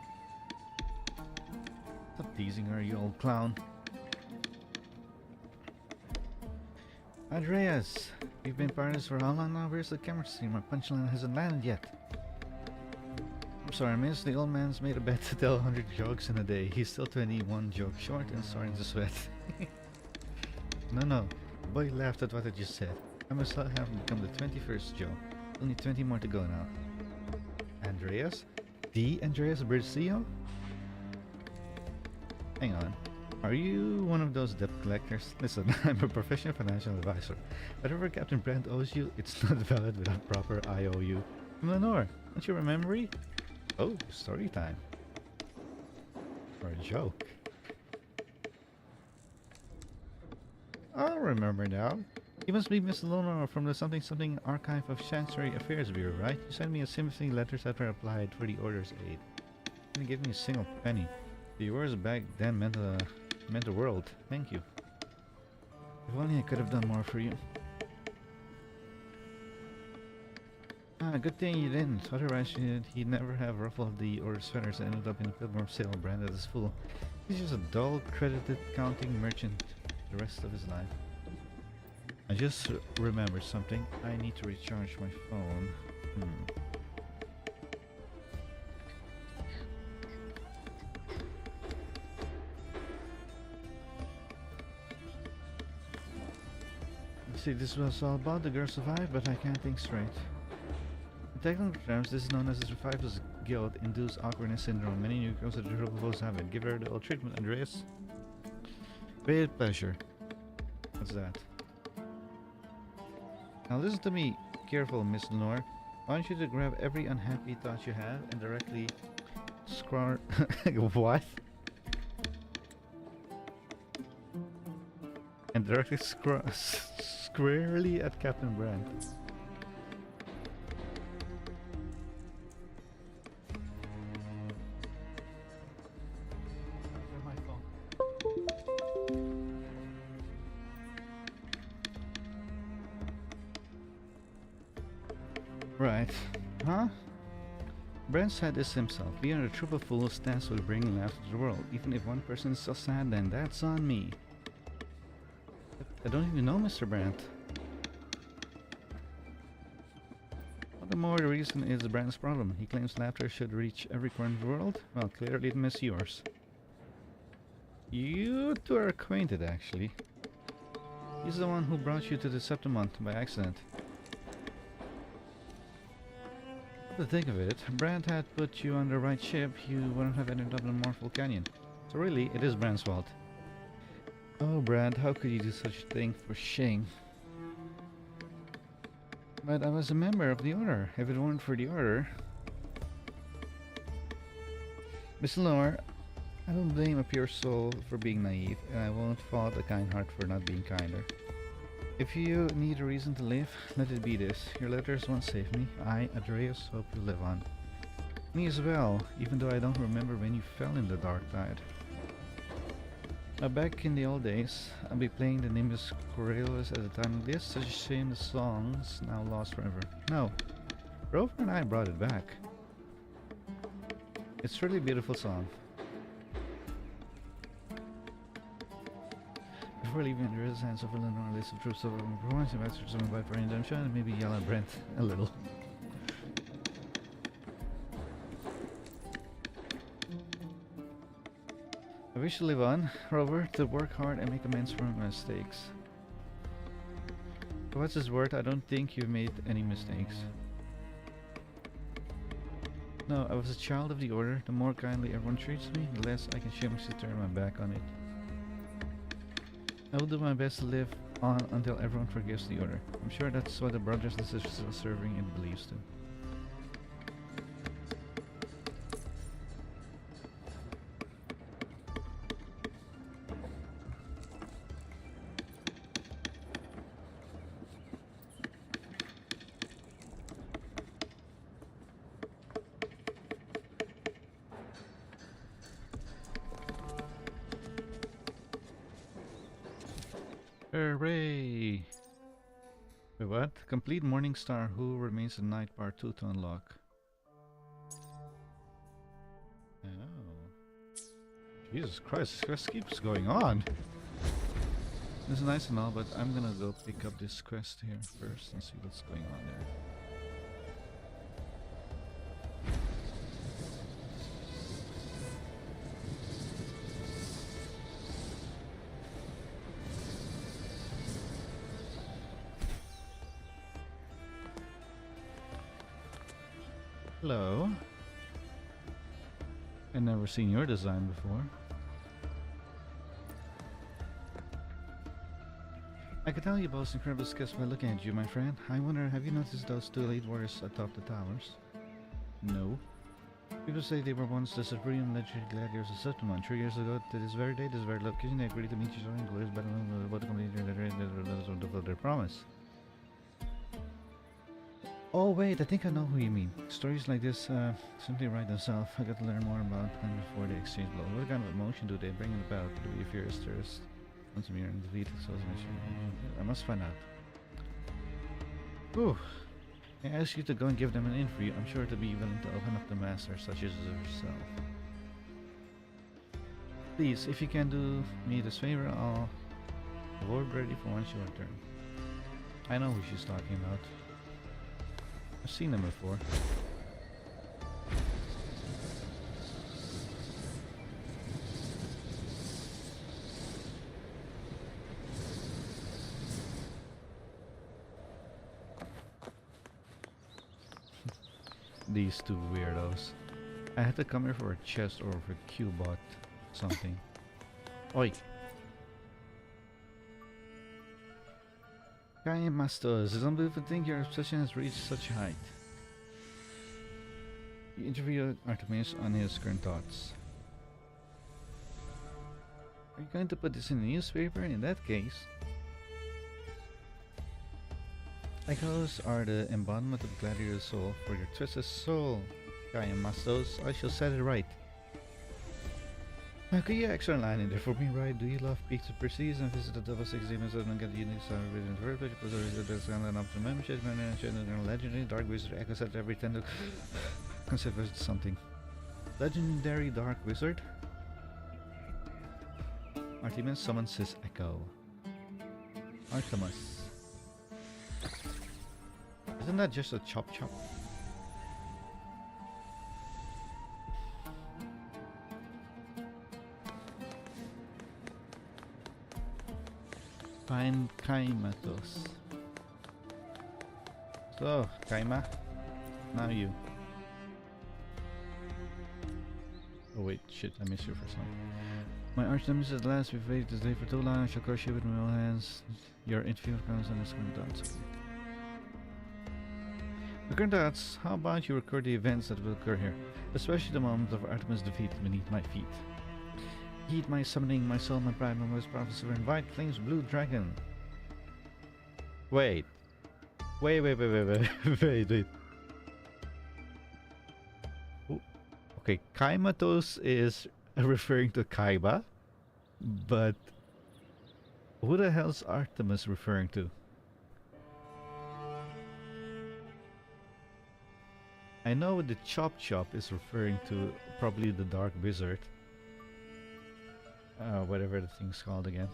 Stop teasing her, you old clown. Andreas, you've been partners for how long now? Where's the camera stream? My punchline hasn't landed yet. I'm sorry, miss. The old man's made a bet to tell 100 jokes in a day. He's still 21 jokes short and starting to sweat. No. The boy laughed at what I just said. I must have become the 21st Joe. Only 20 more to go now. Andreas? The Andreas Bercio? Hang on. Are you one of those debt collectors? Listen, I'm a professional financial advisor. Whatever Captain Brand owes you, it's not valid without proper IOU. Lenore, don't you remember? Oh, story time. Or a joke. I'll remember now. You must be Miss Lenore from the something archive of Chancery Affairs Bureau, right? You sent me a sympathy letter after I applied for the order's aid. You didn't give me a single penny. The orders back then meant the world. Thank you. If only I could have done more for you. Good thing you didn't. Otherwise, he'd never have ruffled the order's feathers and ended up in a Pilgrim sale branded as fool. He's just a dull, credited counting merchant the rest of his life. I just remembered something. I need to recharge my phone. See, this was all about the girl survived, but I can't think straight. In technical terms, this is known as the Survivor's Guild-induced awkwardness syndrome. Many newcomers at the trouble foes have it. Give her the old treatment, Andreas. Great pleasure. What's that? Now listen to me careful, Miss Lenore. I want you to grab every unhappy thought you have and directly what? And directly squarely at Captain Brand. Right. Huh? Brand said this himself. We are a troop of fools tasked with bringing laughter to the world. Even if one person is so sad, then that's on me. I don't even know Mr. Brandt. All the more the reason is Brandt's problem. He claims laughter should reach every corner of the world. Well, clearly it missed yours. You two are acquainted, actually. He's the one who brought you to the Septimont by accident. To think of it, Brandt had put you on the right ship, you wouldn't have ended up in Morphal Canyon. So really, it is Brandt's fault. Oh, Brandt, how could you do such a thing? For shame. But I was a member of the Order. If it weren't for the Order... Miss Lenore, I don't blame a pure soul for being naive, and I won't fault a kind heart for not being kinder. If you need a reason to live, let it be this. Your letters won't save me. I, Andreas, hope you live on. Me as well, even though I don't remember when you fell in the dark tide. Now back in the old days, I'll be playing the Nimbus Coriolis at the time of this. Such a shame the song's now lost forever. No, Rover and I brought it back. It's a really beautiful song. Before leaving Andreas' hands over Lenore, a list of troops over performance and masters of by for redemption, and maybe yell at Brent a little. A wish to live on, Rover, to work hard and make amends for my mistakes. For what's his word, I don't think you've made any mistakes. No, I was a child of the Order. The more kindly everyone treats me, the less I can shamelessly turn my back on it. I will do my best to live on until everyone forgives the Order. I'm sure that's what the brothers and sisters are serving and believes too. Hooray! Wait, what? Complete Morning Star. Who remains in Night Part 2 to unlock? Oh. Jesus Christ, this quest keeps going on. This is nice and all, but I'm gonna go pick up this quest here first and see what's going on there. Hello. I've never seen your design before. I can tell you boast incredible skills by looking at you, my friend. I wonder, have you noticed those two elite warriors atop the towers? No. People say they were once the supreme legendary gladiators of Septimon. 3 years ago, to this very day, this very location, they agreed to meet each other in glorious battle about the complete their promise. Oh wait, I think I know who you mean. Stories like this simply write themselves. I got to learn more about them before they exchange blows. What kind of emotion do they bring about? Do we fear thirst? Once we are in defeat, I must find out. Whew. I ask you to go and give them an interview. I'm sure to be willing to open up to masters such as yourself. Please, if you can do me this favor, I'll board ready for once you return. I know who she's talking about. I've seen them before. These two weirdos. I had to come here for a chest or for a Q-bot something. Oi! Kai Mastos, it's unbelievable to think your obsession has reached such a height. You interview Artemis on his current thoughts. Are you going to put this in the newspaper? In that case, echoes are the embodiment of gladiator's soul. For your twisted soul, Kai Mastos, I shall set it right. Could you extra line in there for me, right? Do you love peaks of prestige and visit the double 6 demons and get unique star within the first page? There's an option membership and legendary dark wizard echoes at every 10 to consider something. Legendary dark wizard? Artemis summons his echo. Artemis. Isn't that just a chop chop? Find Kaimatos. So, Kaima, now you. Oh wait, shit, I missed you for some. My arch nemesis at last, we've waited this day for too long. I shall crush you with my own hands. Your interview comes on the screen dots. Current thoughts, how about you record the events that will occur here, especially the moment of Artemis' defeat beneath my feet. Heed my summoning, my soul, my pride, my most powerful silver, and white flames, blue dragon. Wait. Wait. Ooh. Okay, Kaimatos is referring to Kaiba, but who the hell's Artemis referring to? I know the Chop Chop is referring to probably the Dark Wizard. Whatever the thing's called again.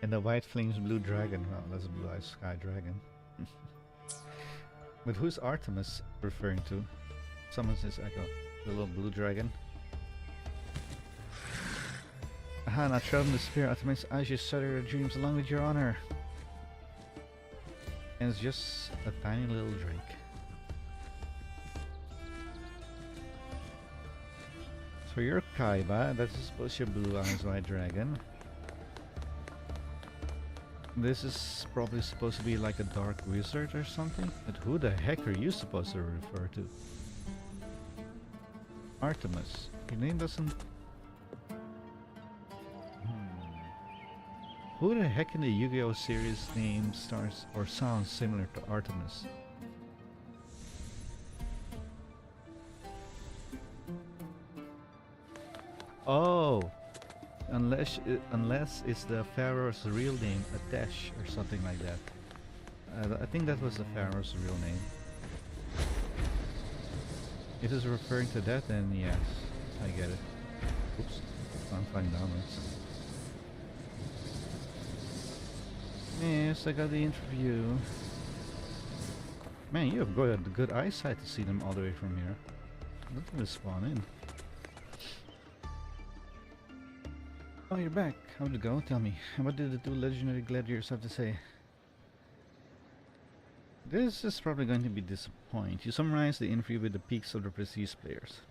And the White Flames Blue Dragon. Well, that's a Blue Eyes Sky Dragon. But who's Artemis referring to? Summons his echo. The little blue dragon. Aha, not traveling the spirit automates as you shatter your dreams along with your honor. And it's just a tiny little drink. So you're Kaiba, that's supposed to be a blue eyes white dragon. This is probably supposed to be like a dark wizard or something, but who the heck are you supposed to refer to? Artemis. Your name doesn't... Who the heck in the Yu-Gi-Oh series name starts or sounds similar to Artemis? Oh! Unless it's the pharaoh's real name, Atesh or something like that. I think that was the pharaoh's real name. If it's referring to that, then yes, I get it. Oops, I'm flying downwards. Yes, I got the interview. Man, you have good eyesight to see them all the way from here. Look at this spawn in. Oh, you're back. How'd it go? Tell me. What did the two legendary gladiators have to say? This is probably going to be disappointing. You summarize the interview with the peaks of the prestige players.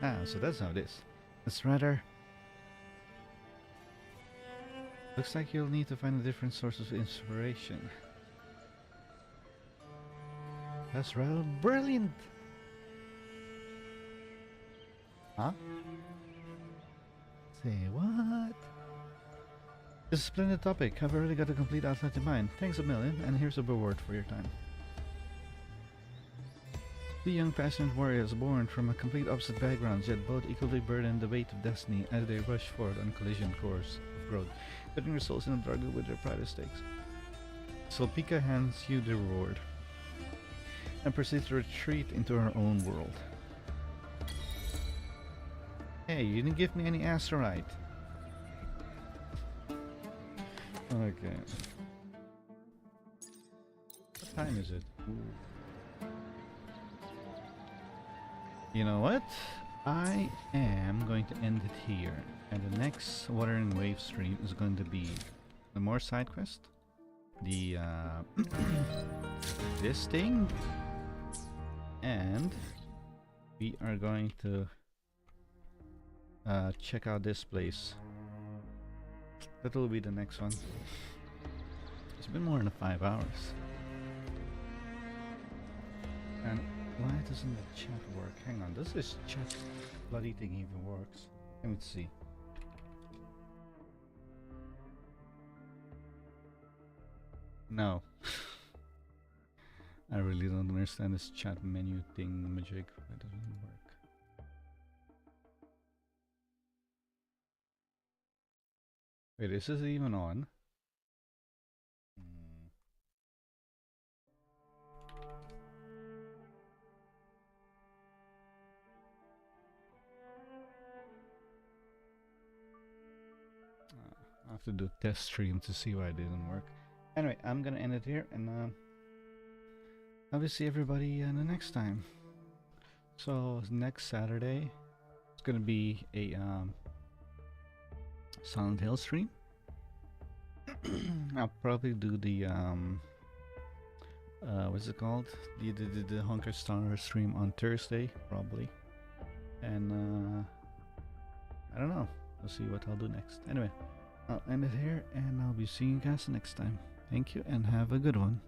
Ah, so that's how it is. It's rather... Looks like you'll need to find a different source of inspiration. That's rather brilliant! Huh? Say what? It's a splendid topic. I've already got a complete outline in mind. Thanks a million, and here's a reward for your time. Two young passionate warriors born from a complete opposite backgrounds, yet both equally burden the weight of destiny as they rush forward on a collision course of growth, putting their souls in a struggle with their pride at stakes. Sulpica hands you the reward, and proceeds to retreat into her own world. Hey, you didn't give me any asterite. Okay. What time is it? Ooh. You know what? I am going to end it here. And the next Wuthering Wave stream is going to be the more side quest. The this thing. And we are going to check out this place. That will be the next one. It's been more than 5 hours. And why doesn't the chat work? Hang on, does this chat bloody thing even works? Let me see. No. I really don't understand this chat menu thing magic. It doesn't work. Wait, is this even on? I have to do a test stream to see why it didn't work. Anyway, I'm gonna end it here, and I will see everybody the next time. So next Saturday, it's gonna be a Silent Hill stream. I'll probably do the what's it called? The Hunker Star stream on Thursday, probably. And I don't know. We'll see what I'll do next. Anyway, I'll end it here, and I'll be seeing you guys next time. Thank you, and have a good one.